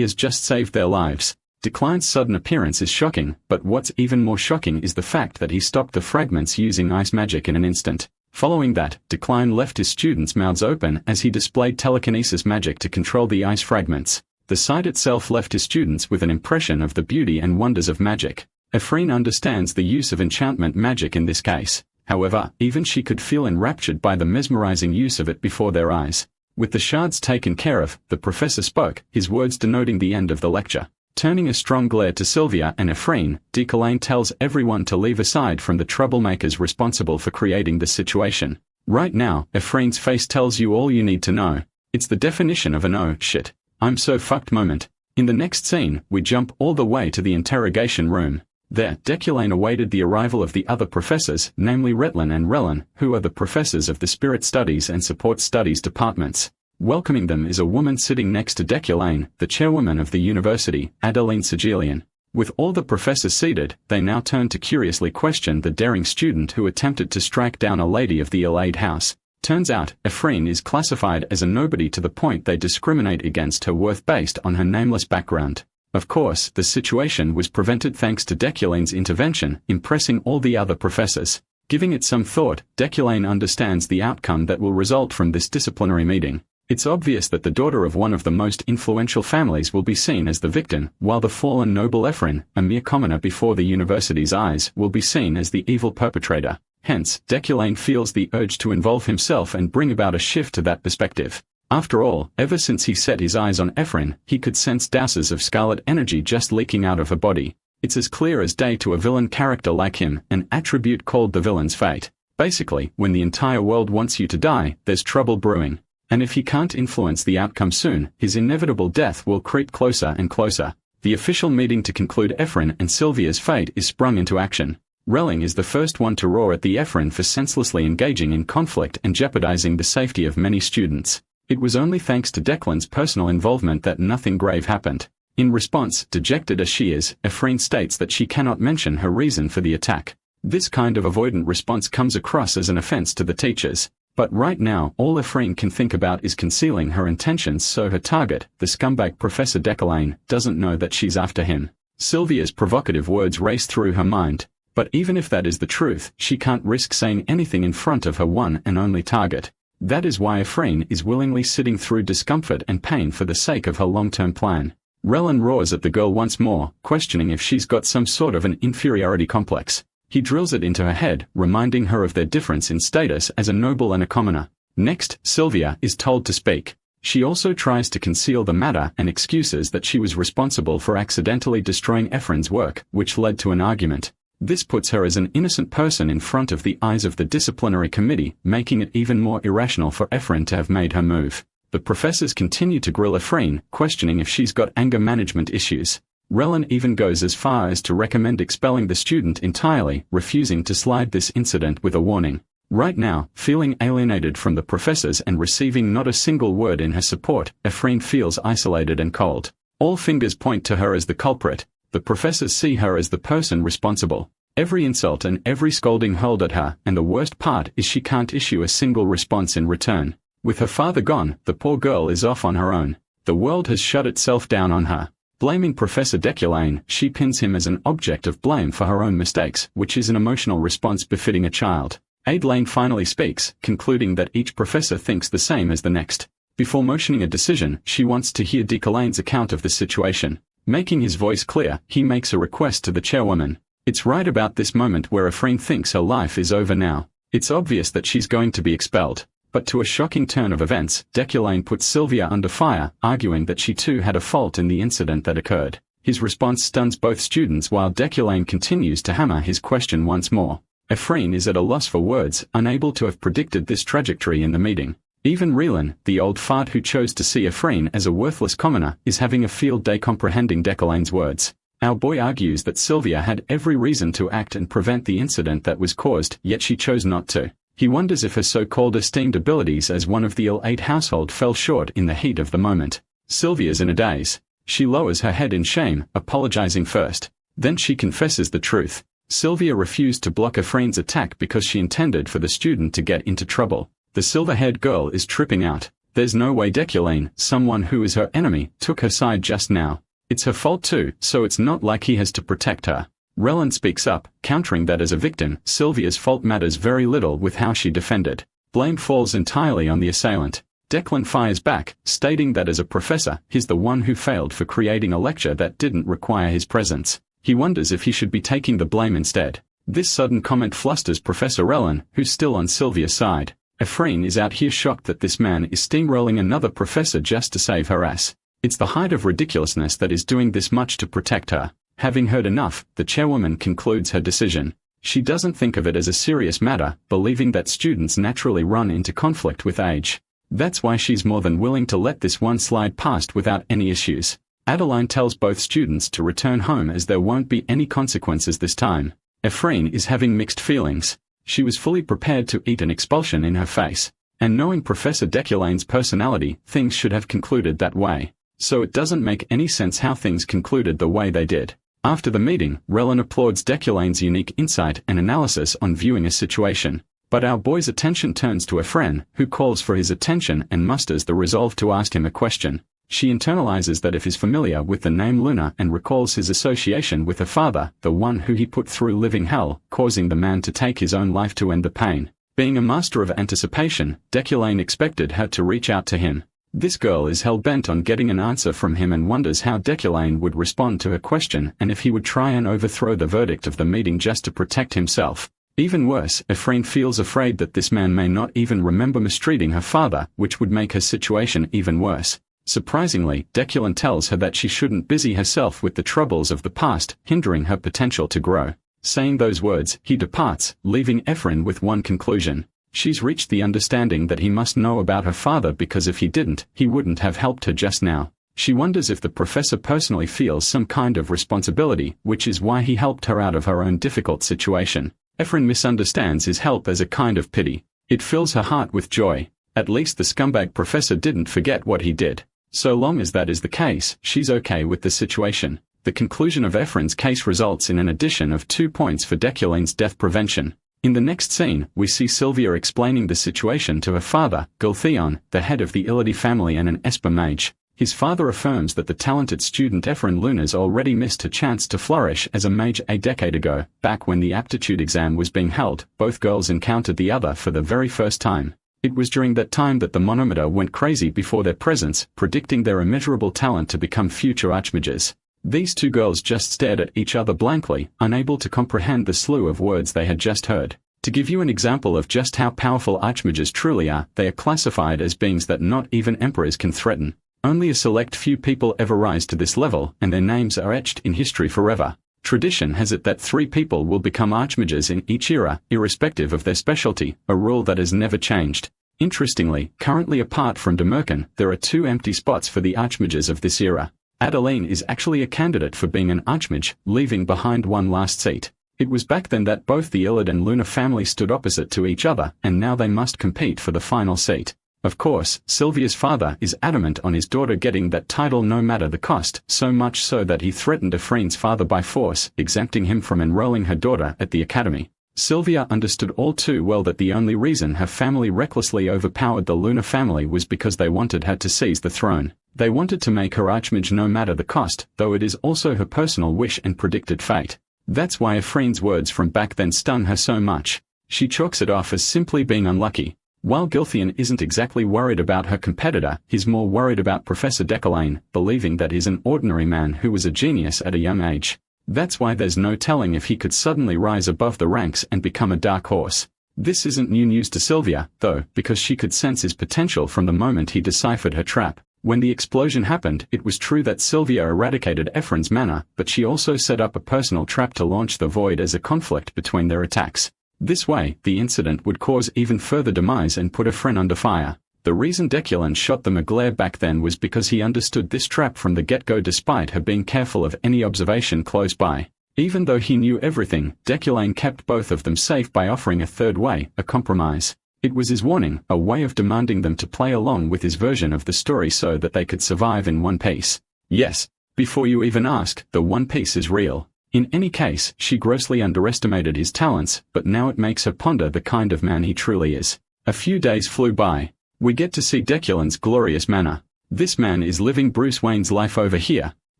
has just saved their lives. Decline's sudden appearance is shocking, but what's even more shocking is the fact that he stopped the fragments using ice magic in an instant. Following that, Decline left his students' mouths open as he displayed telekinesis magic to control the ice fragments. The sight itself left his students with an impression of the beauty and wonders of magic. Epherene understands the use of enchantment magic in this case. However, even she could feel enraptured by the mesmerizing use of it before their eyes. With the shards taken care of, the professor spoke, his words denoting the end of the lecture. Turning a strong glare to Sylvia and Epherene, Decline tells everyone to leave aside from the troublemakers responsible for creating this situation. Right now, Ephrene's face tells you all you need to know. It's the definition of an "oh, shit, I'm so fucked" moment. In the next scene, we jump all the way to the interrogation room. There, Deculain awaited the arrival of the other professors, namely Retlin and Relin, who are the professors of the Spirit Studies and Support Studies departments. Welcoming them is a woman sitting next to Deculain, the chairwoman of the university, Adeline Sigilian. With all the professors seated, they now turn to curiously question the daring student who attempted to strike down a lady of the Allied house. Turns out, Epherene is classified as a nobody to the point they discriminate against her worth based on her nameless background. Of course, the situation was prevented thanks to Deculain's intervention, impressing all the other professors. Giving it some thought, Deculain understands the outcome that will result from this disciplinary meeting. It's obvious that the daughter of one of the most influential families will be seen as the victim, while the fallen noble Epherene, a mere commoner before the university's eyes, will be seen as the evil perpetrator. Hence, Deculain feels the urge to involve himself and bring about a shift to that perspective. After all, ever since he set his eyes on Epherene, he could sense douses of scarlet energy just leaking out of her body. It's as clear as day to a villain character like him, an attribute called the villain's fate. Basically, when the entire world wants you to die, there's trouble brewing. And if he can't influence the outcome soon, his inevitable death will creep closer and closer. The official meeting to conclude Epherene and Sylvia's fate is sprung into action. Relling is the first one to roar at the Epherene for senselessly engaging in conflict and jeopardizing the safety of many students. It was only thanks to Declan's personal involvement that nothing grave happened. In response, dejected as she is, Epherene states that she cannot mention her reason for the attack. This kind of avoidant response comes across as an offense to the teachers. But right now, all Epherene can think about is concealing her intentions so her target, the scumbag Professor Deculain, doesn't know that she's after him. Sylvia's provocative words race through her mind. But even if that is the truth, she can't risk saying anything in front of her one and only target. That is why Epherene is willingly sitting through discomfort and pain for the sake of her long-term plan. Relin roars at the girl once more, questioning if she's got some sort of an inferiority complex. He drills it into her head, reminding her of their difference in status as a noble and a commoner. Next, Sylvia is told to speak. She also tries to conceal the matter and excuses that she was responsible for accidentally destroying Ephrene's work, which led to an argument. This puts her as an innocent person in front of the eyes of the disciplinary committee, making it even more irrational for Epherene to have made her move. The professors continue to grill Epherene, questioning if she's got anger management issues. Relin even goes as far as to recommend expelling the student entirely, refusing to slide this incident with a warning. Right now, feeling alienated from the professors and receiving not a single word in her support, Epherene feels isolated and cold. All fingers point to her as the culprit. The professors see her as the person responsible. Every insult and every scolding hurled at her, and the worst part is she can't issue a single response in return. With her father gone, the poor girl is off on her own. The world has shut itself down on her. Blaming Professor Deculain, she pins him as an object of blame for her own mistakes, which is an emotional response befitting a child. Adelaine finally speaks, concluding that each professor thinks the same as the next. Before motioning a decision, she wants to hear Deculain's account of the situation. Making his voice clear, he makes a request to the chairwoman. It's right about this moment where Epherene thinks her life is over now. It's obvious that she's going to be expelled. But to a shocking turn of events, Deculain puts Sylvia under fire, arguing that she too had a fault in the incident that occurred. His response stuns both students while Deculain continues to hammer his question once more. Epherene is at a loss for words, unable to have predicted this trajectory in the meeting. Even Relin, the old fart who chose to see Epherene as a worthless commoner, is having a field day comprehending Deculain's words. Our boy argues that Sylvia had every reason to act and prevent the incident that was caused, yet she chose not to. He wonders if her so-called esteemed abilities as one of the elite household fell short in the heat of the moment. Sylvia's in a daze. She lowers her head in shame, apologizing first. Then she confesses the truth. Sylvia refused to block Epherene's attack because she intended for the student to get into trouble. The silver-haired girl is tripping out. There's no way Deculine, someone who is her enemy, took her side just now. It's her fault too, so it's not like he has to protect her. Relin speaks up, countering that as a victim, Sylvia's fault matters very little with how she defended. Blame falls entirely on the assailant. Declan fires back, stating that as a professor, he's the one who failed for creating a lecture that didn't require his presence. He wonders if he should be taking the blame instead. This sudden comment flusters Professor Relin, who's still on Sylvia's side. Epherene is out here shocked that this man is steamrolling another professor just to save her ass. It's the height of ridiculousness that is doing this much to protect her. Having heard enough, the chairwoman concludes her decision. She doesn't think of it as a serious matter, believing that students naturally run into conflict with age. That's why she's more than willing to let this one slide past without any issues. Adeline tells both students to return home as there won't be any consequences this time. Epherene is having mixed feelings. She was fully prepared to eat an expulsion in her face. And knowing Professor Deculine's personality, things should have concluded that way. So it doesn't make any sense how things concluded the way they did. After the meeting, Relin applauds Deculine's unique insight and analysis on viewing a situation. But our boy's attention turns to Epherene, who calls for his attention and musters the resolve to ask him a question. She internalizes that if he's familiar with the name Luna and recalls his association with her father, the one who he put through living hell, causing the man to take his own life to end the pain. Being a master of anticipation, Deculine expected her to reach out to him. This girl is hell-bent on getting an answer from him and wonders how Deculine would respond to her question and if he would try and overthrow the verdict of the meeting just to protect himself. Even worse, Epherene feels afraid that this man may not even remember mistreating her father, which would make her situation even worse. Surprisingly, Deculine tells her that she shouldn't busy herself with the troubles of the past, hindering her potential to grow. Saying those words, he departs, leaving Epherene with one conclusion. She's reached the understanding that he must know about her father because if he didn't, he wouldn't have helped her just now. She wonders if the professor personally feels some kind of responsibility, which is why he helped her out of her own difficult situation. Epherene misunderstands his help as a kind of pity. It fills her heart with joy. At least the scumbag professor didn't forget what he did. So long as that is the case, she's okay with the situation. The conclusion of Epherene's case results in an addition of 2 points for Deculine's death prevention. In the next scene, we see Sylvia explaining the situation to her father, Gultheon, the head of the Illity family and an Esper mage. His father affirms that the talented student Epherene Luna's already missed her chance to flourish as a mage a decade ago. Back when the aptitude exam was being held, both girls encountered the other for the very first time. It was during that time that the monomada went crazy before their presence, predicting their immeasurable talent to become future archmages. These two girls just stared at each other blankly, unable to comprehend the slew of words they had just heard. To give you an example of just how powerful archmages truly are, they are classified as beings that not even emperors can threaten. Only a select few people ever rise to this level, and their names are etched in history forever. Tradition has it that 3 people will become archmages in each era, irrespective of their specialty, a rule that has never changed. Interestingly, currently apart from Demerkin, there are 2 empty spots for the archmages of this era. Adeline is actually a candidate for being an archmage, leaving behind one last seat. It was back then that both the Illid and Luna families stood opposite to each other, and now they must compete for the final seat. Of course, Sylvia's father is adamant on his daughter getting that title no matter the cost, so much so that he threatened Epherene's father by force, exempting him from enrolling her daughter at the academy. Sylvia understood all too well that the only reason her family recklessly overpowered the Luna family was because they wanted her to seize the throne. They wanted to make her archmage no matter the cost, though it is also her personal wish and predicted fate. That's why Epherene's words from back then stung her so much. She chalks it off as simply being unlucky. While Gultheon isn't exactly worried about her competitor, he's more worried about Professor Deculine, believing that he's an ordinary man who was a genius at a young age. That's why there's no telling if he could suddenly rise above the ranks and become a dark horse. This isn't new news to Sylvia, though, because she could sense his potential from the moment he deciphered her trap. When the explosion happened, it was true that Sylvia eradicated Epherene's mana, but she also set up a personal trap to launch the void as a conflict between their attacks. This way, the incident would cause even further demise and put Epherene under fire. The reason Deculine shot the Maglaire back then was because he understood this trap from the get-go despite her being careful of any observation close by. Even though he knew everything, Deculane kept both of them safe by offering a third way, a compromise. It was his warning, a way of demanding them to play along with his version of the story so that they could survive in one piece. Yes, before you even ask, the One Piece is real. In any case, she grossly underestimated his talents, but now it makes her ponder the kind of man he truly is. A few days flew by. We get to see Deculane's glorious manner. This man is living Bruce Wayne's life over here,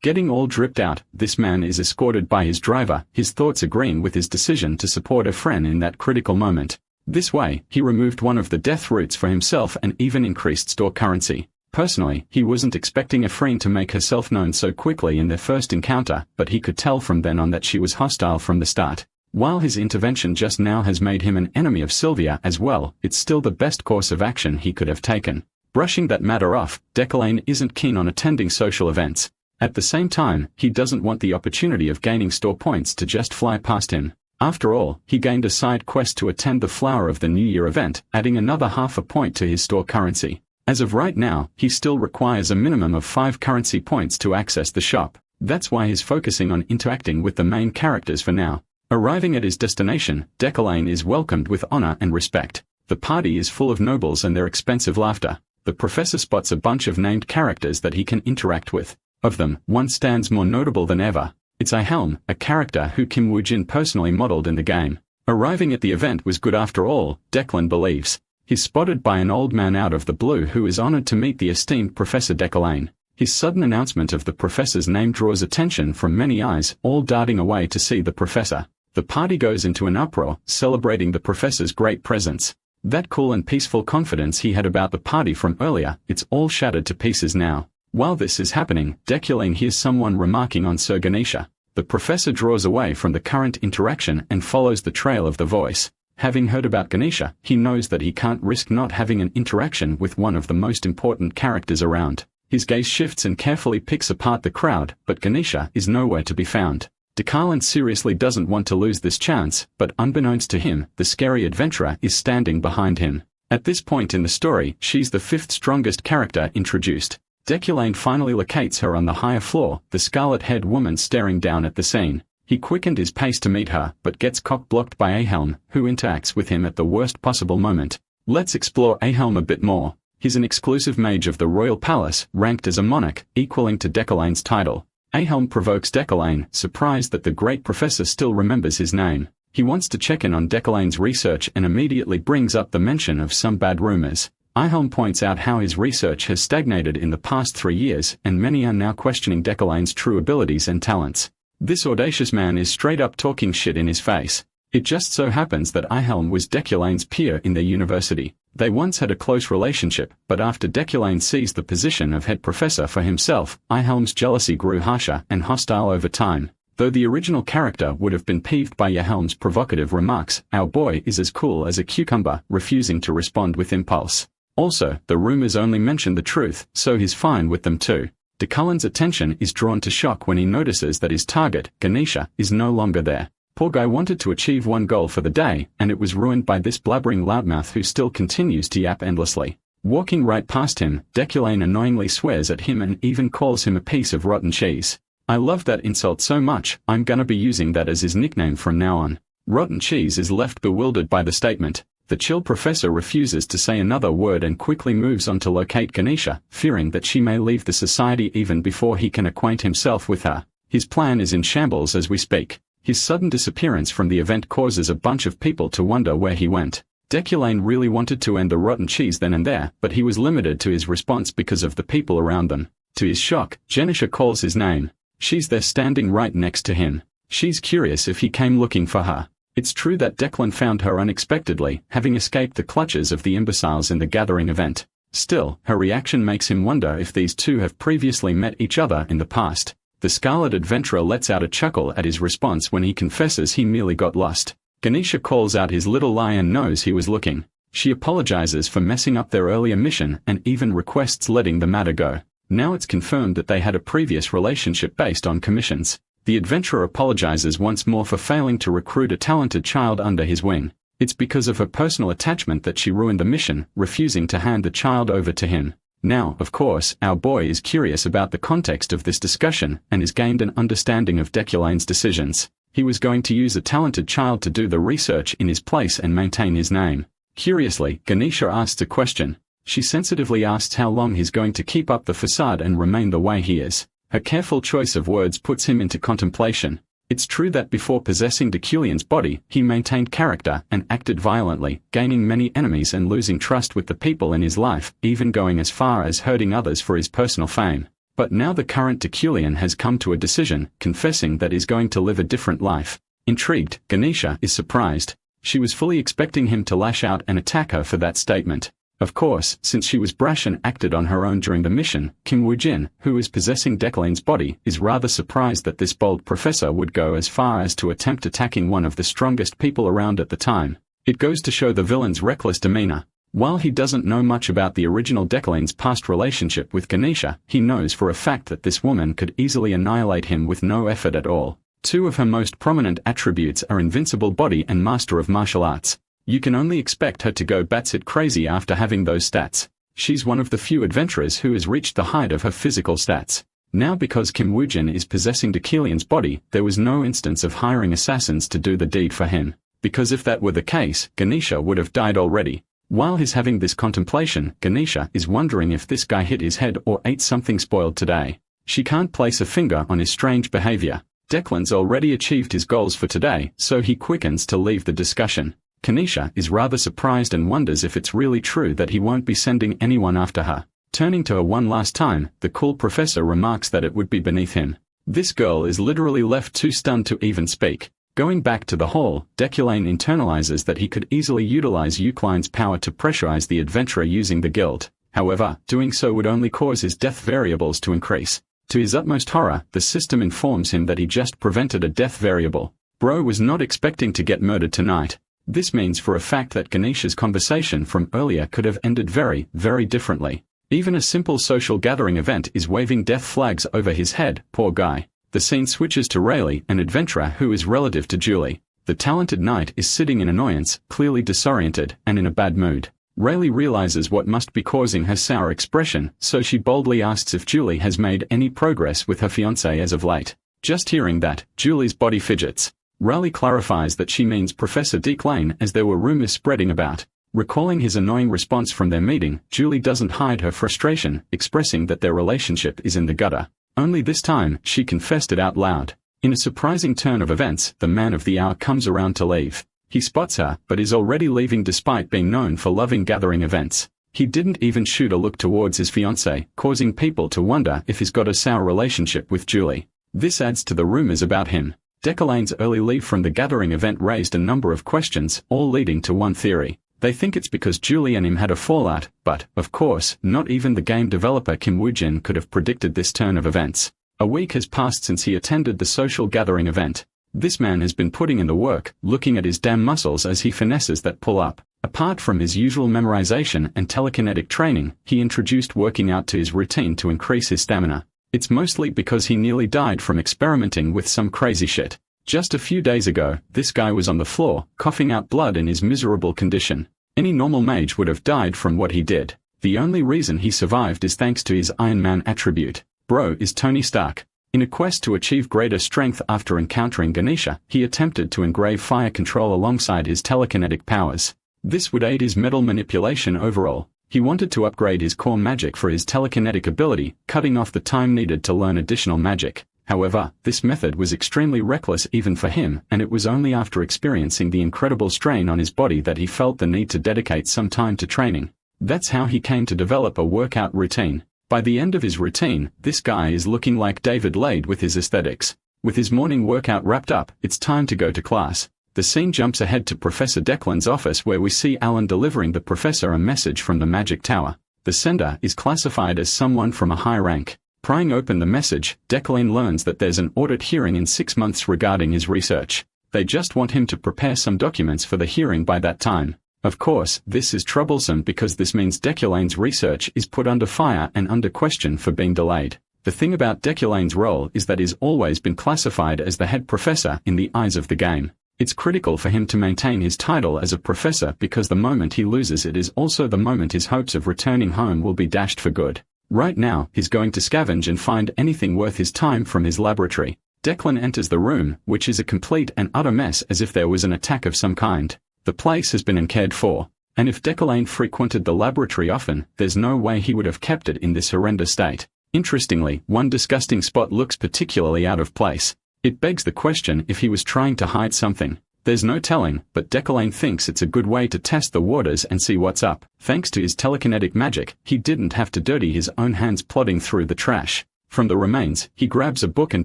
getting all dripped out. This man is escorted by his driver, his thoughts agreeing with his decision to support Epherene in that critical moment. This way, he removed one of the death roots for himself and even increased store currency. Personally, he wasn't expecting Epherene to make herself known so quickly in their first encounter, but he could tell from then on that she was hostile from the start. While his intervention just now has made him an enemy of Sylvia as well, it's still the best course of action he could have taken. Brushing that matter off, Deculane isn't keen on attending social events. At the same time, he doesn't want the opportunity of gaining store points to just fly past him. After all, he gained a side quest to attend the Flower of the New Year event, adding another half a point to his store currency. As of right now, he still requires a minimum of 5 currency points to access the shop. That's why he's focusing on interacting with the main characters for now. Arriving at his destination, Deculane is welcomed with honor and respect. The party is full of nobles and their expensive laughter. The professor spots a bunch of named characters that he can interact with. Of them, one stands more notable than ever. It's Yahello, a character who Kim Woo-jin personally modeled in the game. Arriving at the event was good after all, Declan believes. He's spotted by an old man out of the blue who is honored to meet the esteemed Professor Deculane. His sudden announcement of the professor's name draws attention from many eyes, all darting away to see the professor. The party goes into an uproar, celebrating the professor's great presence. That cool and peaceful confidence he had about the party from earlier, it's all shattered to pieces now. While this is happening, Deculane hears someone remarking on Sir Ganisha. The professor draws away from the current interaction and follows the trail of the voice. Having heard about Ganisha, he knows that he can't risk not having an interaction with one of the most important characters around. His gaze shifts and carefully picks apart the crowd, but Ganisha is nowhere to be found. Deculane seriously doesn't want to lose this chance, but unbeknownst to him, the scary adventurer is standing behind him. At this point in the story, she's the 5th strongest character introduced. Deculane finally locates her on the higher floor, the scarlet-haired woman staring down at the scene. He quickened his pace to meet her, but gets cock-blocked by Yahello, who interacts with him at the worst possible moment. Let's explore Yahello a bit more. He's an exclusive mage of the royal palace, ranked as a monarch, equaling to Deculane's title. Yahello provokes Deculane, surprised that the great professor still remembers his name. He wants to check in on Deculane's research and immediately brings up the mention of some bad rumors. Yahello points out how his research has stagnated in the past 3 years, and many are now questioning Deculane's true abilities and talents. This audacious man is straight up talking shit in his face. It just so happens that Yahello was Deculane's peer in their university. They once had a close relationship, but after Deculane seized the position of head professor for himself, Yahello's jealousy grew harsher and hostile over time. Though the original character would have been peeved by Yahello's provocative remarks, our boy is as cool as a cucumber, refusing to respond with impulse. Also, the rumors only mention the truth, so he's fine with them too. Deculane's attention is drawn to shock when he notices that his target, Ganisha, is no longer there. Poor guy wanted to achieve one goal for the day, and it was ruined by this blabbering loudmouth who still continues to yap endlessly. Walking right past him, Deculane annoyingly swears at him and even calls him a piece of rotten cheese. I love that insult so much, I'm gonna be using that as his nickname from now on. Rotten cheese is left bewildered by the statement. The chill professor refuses to say another word and quickly moves on to locate Ganisha, fearing that she may leave the society even before he can acquaint himself with her. His plan is in shambles as we speak. His sudden disappearance from the event causes a bunch of people to wonder where he went. Deculane really wanted to end the rotten cheese then and there, but he was limited to his response because of the people around them. To his shock, Ganisha calls his name. She's there standing right next to him. She's curious if he came looking for her. It's true that Declan found her unexpectedly, having escaped the clutches of the imbeciles in the gathering event. Still, her reaction makes him wonder if these two have previously met each other in the past. The Scarlet Adventurer lets out a chuckle at his response when he confesses he merely got lost. Ganisha calls out his little lie and knows he was looking. She apologizes for messing up their earlier mission and even requests letting the matter go. Now it's confirmed that they had a previous relationship based on commissions. The adventurer apologizes once more for failing to recruit a talented child under his wing. It's because of her personal attachment that she ruined the mission, refusing to hand the child over to him. Now, of course, our boy is curious about the context of this discussion and has gained an understanding of Deculane's decisions. He was going to use a talented child to do the research in his place and maintain his name. Curiously, Ganisha asks a question. She sensitively asks how long he's going to keep up the facade and remain the way he is. Her careful choice of words puts him into contemplation. It's true that before possessing Deculane's body, he maintained character and acted violently, gaining many enemies and losing trust with the people in his life, even going as far as hurting others for his personal fame. But now the current Deculanean has come to a decision, confessing that he's going to live a different life. Intrigued, Ganisha is surprised. She was fully expecting him to lash out and attack her for that statement. Of course, since she was brash and acted on her own during the mission, Kim Woo-jin, who is possessing Deculane's body, is rather surprised that this bold professor would go as far as to attempt attacking one of the strongest people around at the time. It goes to show the villain's reckless demeanor. While he doesn't know much about the original Deculane's past relationship with Ganisha, he knows for a fact that this woman could easily annihilate him with no effort at all. Two of her most prominent attributes are invincible body and master of martial arts. You can only expect her to go batshit crazy after having those stats. She's one of the few adventurers who has reached the height of her physical stats. Now because Kim Woo-jin is possessing Deculane's body, there was no instance of hiring assassins to do the deed for him. Because if that were the case, Ganisha would have died already. While he's having this contemplation, Ganisha is wondering if this guy hit his head or ate something spoiled today. She can't place a finger on his strange behavior. Declan's already achieved his goals for today, so he quickens to leave the discussion. Ganisha is rather surprised and wonders if it's really true that he won't be sending anyone after her. Turning to her one last time, the cool professor remarks that it would be beneath him. This girl is literally left too stunned to even speak. Going back to the hall, Deculane internalizes that he could easily utilize Eucline's power to pressurize the adventurer using the guild. However, doing so would only cause his death variables to increase. To his utmost horror, the system informs him that he just prevented a death variable. Bro was not expecting to get murdered tonight. This means for a fact thatGanisha's conversation from earlier could have ended very, very differently. Even a simple social gathering event is waving death flags over his head, poor guy. The scene switches to Rayleigh, an adventurer who is relative to Julie. The talented knight is sitting in annoyance, clearly disoriented, and in a bad mood. Rayleigh realizes what must be causing her sour expression, so she boldly asks if Julie has made any progress with her fiancé as of late. Just hearing that, Julie's body fidgets. Rayleigh clarifies that she means Professor Declane, as there were rumors spreading about. Recalling his annoying response from their meeting, Julie doesn't hide her frustration, expressing that their relationship is in the gutter. Only this time, she confessed it out loud. In a surprising turn of events, the man of the hour comes around to leave. He spots her, but is already leaving despite being known for loving gathering events. He didn't even shoot a look towards his fiancée, causing people to wonder if he's got a sour relationship with Julie. This adds to the rumors about him. Deculane's early leave from the gathering event raised a number of questions, all leading to one theory. They think it's because Julie and him had a fallout, but, of course, not even the game developer Kim Woo-jin could have predicted this turn of events. A week has passed since he attended the social gathering event. This man has been putting in the work, looking at his damn muscles as he finesses that pull-up. Apart from his usual memorization and telekinetic training, he introduced working out to his routine to increase his stamina. It's mostly because he nearly died from experimenting with some crazy shit. Just a few days ago, this guy was on the floor, coughing out blood in his miserable condition. Any normal mage would have died from what he did. The only reason he survived is thanks to his Iron Man attribute. Bro is Tony Stark. In a quest to achieve greater strength after encountering Ganisha, he attempted to engrave fire control alongside his telekinetic powers. This would aid his metal manipulation overall. He wanted to upgrade his core magic for his telekinetic ability, cutting off the time needed to learn additional magic. However, this method was extremely reckless even for him, and it was only after experiencing the incredible strain on his body that he felt the need to dedicate some time to training. That's how he came to develop a workout routine. By the end of his routine, this guy is looking like David Lade with his aesthetics. With his morning workout wrapped up, it's time to go to class. The scene jumps ahead to Professor Declan's office where we see Alan delivering the professor a message from the magic tower. The sender is classified as someone from a high rank. Prying open the message, Declan learns that there's an audit hearing in 6 months regarding his research. They just want him to prepare some documents for the hearing by that time. Of course, this is troublesome because this means Deculane's research is put under fire and under question for being delayed. The thing about Deculane's role is that he's always been classified as the head professor in the eyes of the game. It's critical for him to maintain his title as a professor because the moment he loses it is also the moment his hopes of returning home will be dashed for good. Right now, he's going to scavenge and find anything worth his time from his laboratory. Declan enters the room, which is a complete and utter mess as if there was an attack of some kind. The place has been uncared for, and if Declan frequented the laboratory often, there's no way he would have kept it in this horrendous state. Interestingly, one disgusting spot looks particularly out of place. It begs the question if he was trying to hide something. There's no telling, but Declan thinks it's a good way to test the waters and see what's up. Thanks to his telekinetic magic, he didn't have to dirty his own hands plodding through the trash. From the remains, he grabs a book and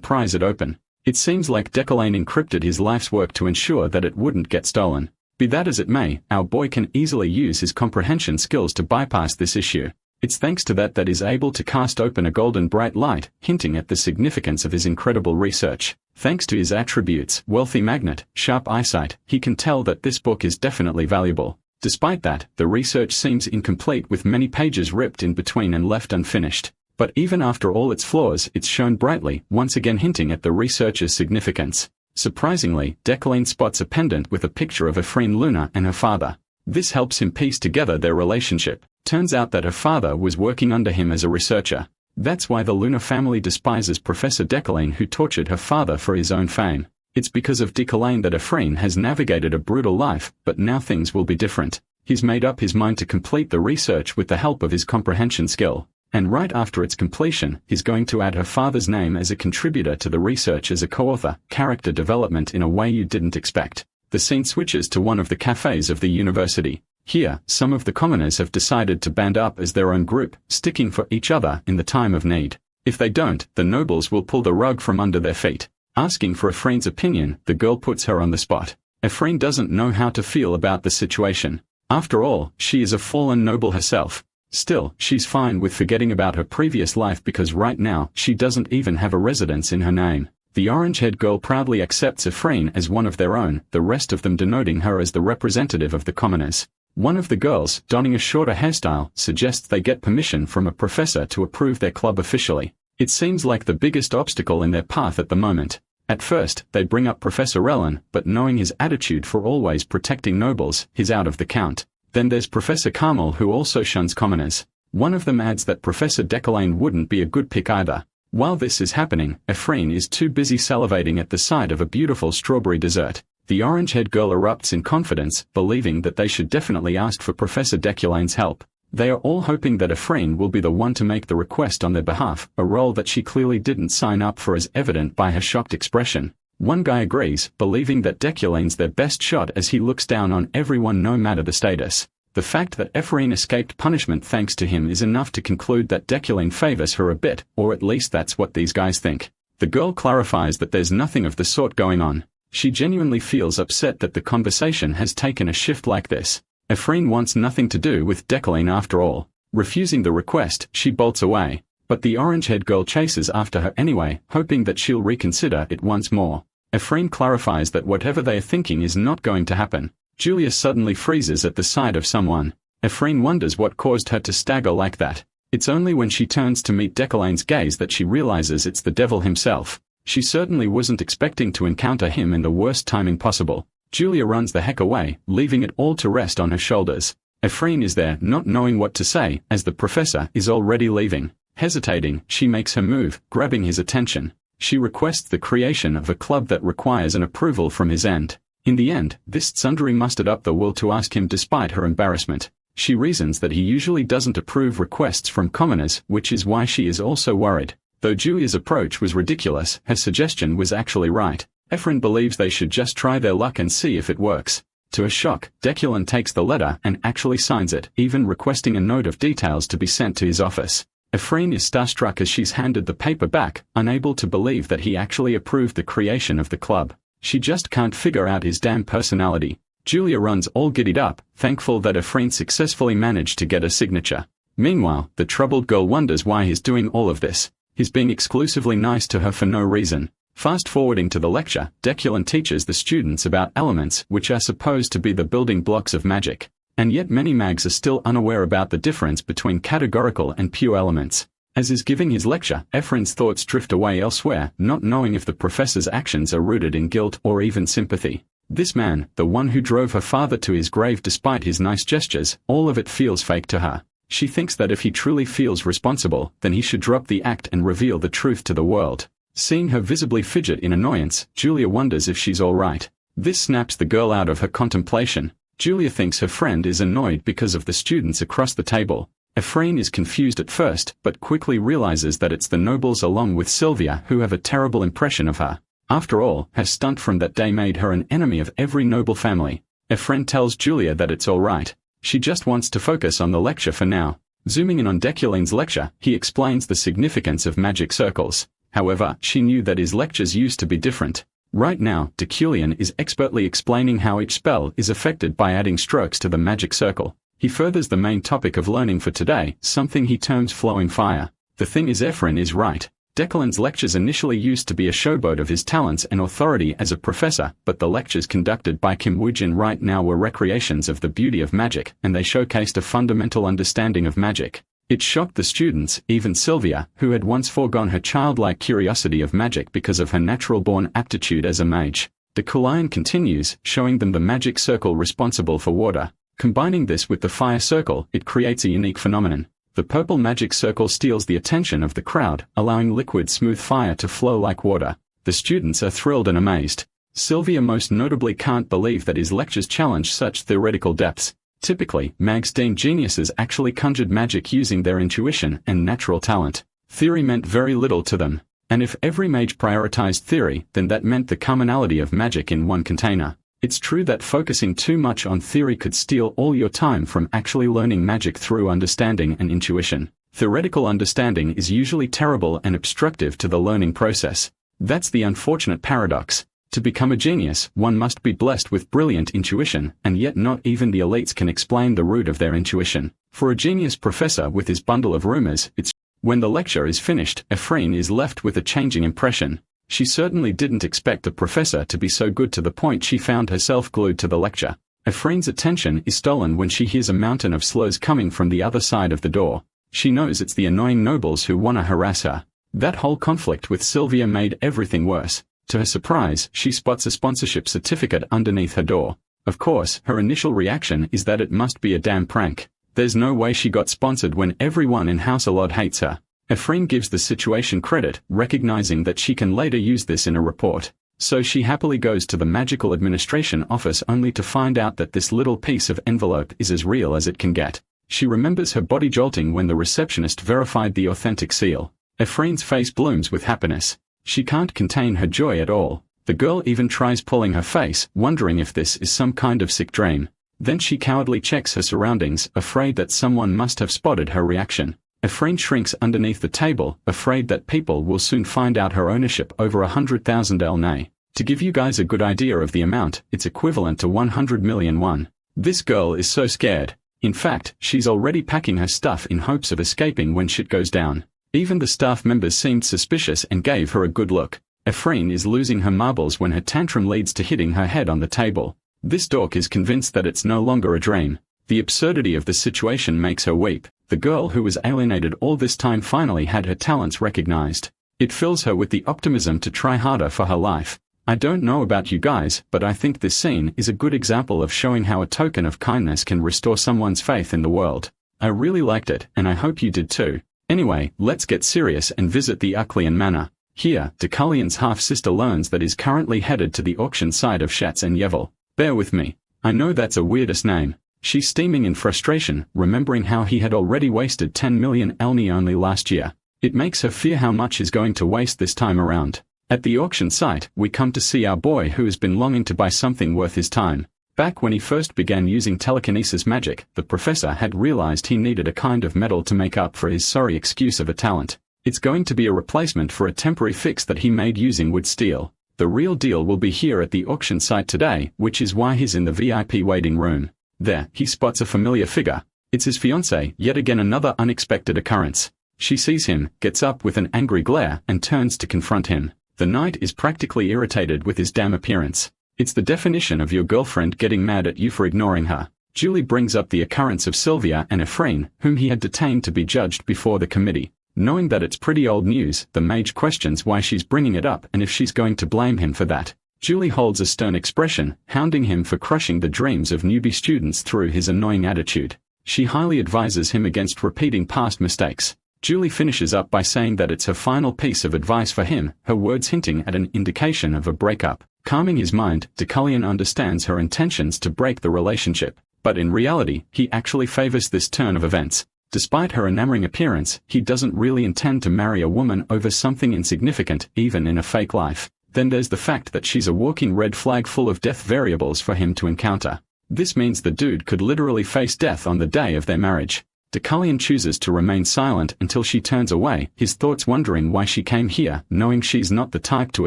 pries it open. It seems like Declan encrypted his life's work to ensure that it wouldn't get stolen. Be that as it may, our boy can easily use his comprehension skills to bypass this issue. It's thanks to that he's able to cast open a golden bright light, hinting at the significance of his incredible research. Thanks to his attributes, wealthy magnet, sharp eyesight, he can tell that this book is definitely valuable. Despite that, the research seems incomplete with many pages ripped in between and left unfinished. But even after all its flaws, it's shown brightly, once again hinting at the researcher's significance. Surprisingly, Declan spots a pendant with a picture of Epherene Luna and her father. This helps him piece together their relationship. Turns out that her father was working under him as a researcher. That's why the Luna family despises Professor Declan, who tortured her father for his own fame. It's because of Declan that Epherene has navigated a brutal life, but now things will be different. He's made up his mind to complete the research with the help of his comprehension skill. And right after its completion, he's going to add her father's name as a contributor to the research as a co-author. Character development in a way you didn't expect. The scene switches to one of the cafes of the university. Here, some of the commoners have decided to band up as their own group, sticking for each other in the time of need. If they don't, the nobles will pull the rug from under their feet. Asking for Epherene's opinion, the girl puts her on the spot. Epherene doesn't know how to feel about the situation. After all, she is a fallen noble herself. Still, she's fine with forgetting about her previous life because right now, she doesn't even have a residence in her name. The orange-haired girl proudly accepts Epherene as one of their own, the rest of them denoting her as the representative of the commoners. One of the girls, donning a shorter hairstyle, suggests they get permission from a professor to approve their club officially. It seems like the biggest obstacle in their path at the moment. At first, they bring up Professor Rellin, but knowing his attitude for always protecting nobles, he's out of the count. Then there's Professor Carmel, who also shuns commoners. One of them adds that Professor Declan wouldn't be a good pick either. While this is happening, Epherene is too busy salivating at the sight of a beautiful strawberry dessert. The orange-haired girl erupts in confidence, believing that they should definitely ask for Professor Declan's help. They are all hoping that Epherene will be the one to make the request on their behalf, a role that she clearly didn't sign up for as evident by her shocked expression. One guy agrees, believing that Declan's their best shot as he looks down on everyone no matter the status. The fact that Epherene escaped punishment thanks to him is enough to conclude that Declan favors her a bit, or at least that's what these guys think. The girl clarifies that there's nothing of the sort going on. She genuinely feels upset that the conversation has taken a shift like this. Epherene wants nothing to do with Declan after all. Refusing the request, she bolts away. But the orange-haired girl chases after her anyway, hoping that she'll reconsider it once more. Epherene clarifies that whatever they are thinking is not going to happen. Julia suddenly freezes at the sight of someone. Epherene wonders what caused her to stagger like that. It's only when she turns to meet Declan's gaze that she realizes it's the devil himself. She certainly wasn't expecting to encounter him in the worst timing possible. Julia runs the heck away, leaving it all to rest on her shoulders. Epherene is there, not knowing what to say, as the professor is already leaving. Hesitating, she makes her move, grabbing his attention. She requests the creation of a club that requires an approval from his end. In the end, this tsundere mustered up the will to ask him despite her embarrassment. She reasons that he usually doesn't approve requests from commoners, which is why she is also worried. Though Julia's approach was ridiculous, her suggestion was actually right. Epherene believes they should just try their luck and see if it works. To her shock, Declan takes the letter and actually signs it, even requesting a note of details to be sent to his office. Epherene is starstruck as she's handed the paper back, unable to believe that he actually approved the creation of the club. She just can't figure out his damn personality. Julia runs all giddied up, thankful that Epherene successfully managed to get a signature. Meanwhile, the troubled girl wonders why he's doing all of this. He's being exclusively nice to her for no reason. Fast-forwarding to the lecture, Declan teaches the students about elements which are supposed to be the building blocks of magic. And yet many mags are still unaware about the difference between categorical and pure elements. As is giving his lecture, Ephrene's thoughts drift away elsewhere, not knowing if the professor's actions are rooted in guilt or even sympathy. This man, the one who drove her father to his grave despite his nice gestures, all of it feels fake to her. She thinks that if he truly feels responsible, then he should drop the act and reveal the truth to the world. Seeing her visibly fidget in annoyance, Julia wonders if she's alright. This snaps the girl out of her contemplation. Julia thinks her friend is annoyed because of the students across the table. Epherene is confused at first, but quickly realizes that it's the nobles along with Sylvia who have a terrible impression of her. After all, her stunt from that day made her an enemy of every noble family. Epherene tells Julia that it's alright. She just wants to focus on the lecture for now. Zooming in on Deculine's lecture, he explains the significance of magic circles. However, she knew that his lectures used to be different. Right now, Deculion is expertly explaining how each spell is affected by adding strokes to the magic circle. He furthers the main topic of learning for today, something he terms flowing fire. The thing is, Epherene is right. Deculine's lectures initially used to be a showboat of his talents and authority as a professor, but the lectures conducted by Kim Woojin right now were recreations of the beauty of magic, and they showcased a fundamental understanding of magic. It shocked the students, even Sylvia, who had once foregone her childlike curiosity of magic because of her natural-born aptitude as a mage. Deculion continues, showing them the magic circle responsible for water. Combining this with the fire circle, it creates a unique phenomenon. The purple magic circle steals the attention of the crowd, allowing liquid smooth fire to flow like water. The students are thrilled and amazed. Sylvia most notably can't believe that his lectures challenge such theoretical depths. Typically, mags deemed geniuses actually conjured magic using their intuition and natural talent. Theory meant very little to them. And if every mage prioritized theory, then that meant the commonality of magic in one container. It's true that focusing too much on theory could steal all your time from actually learning magic through understanding and intuition. Theoretical understanding is usually terrible and obstructive to the learning process. That's the unfortunate paradox. To become a genius, one must be blessed with brilliant intuition, and yet not even the elites can explain the root of their intuition. For a genius professor with his bundle of rumors, it's when the lecture is finished, Epherene is left with a changing impression. She certainly didn't expect the professor to be so good to the point she found herself glued to the lecture. Epherene's attention is stolen when she hears a mountain of slurs coming from the other side of the door. She knows it's the annoying nobles who wanna harass her. That whole conflict with Sylvia made everything worse. To her surprise, she spots a sponsorship certificate underneath her door. Of course, her initial reaction is that it must be a damn prank. There's no way she got sponsored when everyone in House Alod hates her. Epherene gives the situation credit, recognizing that she can later use this in a report. So she happily goes to the magical administration office only to find out that this little piece of envelope is as real as it can get. She remembers her body jolting when the receptionist verified the authentic seal. Epherene's face blooms with happiness. She can't contain her joy at all. The girl even tries pulling her face, wondering if this is some kind of sick dream. Then she cowardly checks her surroundings, afraid that someone must have spotted her reaction. Epherene shrinks underneath the table, afraid that people will soon find out her ownership over 100,000 elnay. To give you guys a good idea of the amount, it's equivalent to 100 million won. This girl is so scared. In fact, she's already packing her stuff in hopes of escaping when shit goes down. Even the staff members seemed suspicious and gave her a good look. Epherene is losing her marbles when her tantrum leads to hitting her head on the table. This dork is convinced that it's no longer a dream. The absurdity of the situation makes her weep. The girl who was alienated all this time finally had her talents recognized. It fills her with the optimism to try harder for her life. I don't know about you guys, but I think this scene is a good example of showing how a token of kindness can restore someone's faith in the world. I really liked it, and I hope you did too. Anyway, let's get serious and visit the Recap Manhwa. Here, Deculion's half-sister learns that he's currently headed to the auction site of Schatz and Yahello. Bear with me. I know that's a weirdest name. She's steaming in frustration, remembering how he had already wasted 10 million elni only last year. It makes her fear how much he's going to waste this time around. At the auction site, we come to see our boy who has been longing to buy something worth his time. Back when he first began using telekinesis magic, the professor had realized he needed a kind of metal to make up for his sorry excuse of a talent. It's going to be a replacement for a temporary fix that he made using wood steel. The real deal will be here at the auction site today, which is why he's in the VIP waiting room. There, he spots a familiar figure. It's his fiancée, yet again another unexpected occurrence. She sees him, gets up with an angry glare, and turns to confront him. The knight is practically irritated with his damn appearance. It's the definition of your girlfriend getting mad at you for ignoring her. Julie brings up the occurrence of Sylvia and Epherene, whom he had detained to be judged before the committee. Knowing that it's pretty old news, the mage questions why she's bringing it up and if she's going to blame him for that. Julie holds a stern expression, hounding him for crushing the dreams of newbie students through his annoying attitude. She highly advises him against repeating past mistakes. Julie finishes up by saying that it's her final piece of advice for him, her words hinting at an indication of a breakup. Calming his mind, Decullion understands her intentions to break the relationship, but in reality, he actually favors this turn of events. Despite her enamoring appearance, he doesn't really intend to marry a woman over something insignificant, even in a fake life. Then there's the fact that she's a walking red flag full of death variables for him to encounter. This means the dude could literally face death on the day of their marriage. Decullion chooses to remain silent until she turns away, his thoughts wondering why she came here, knowing she's not the type to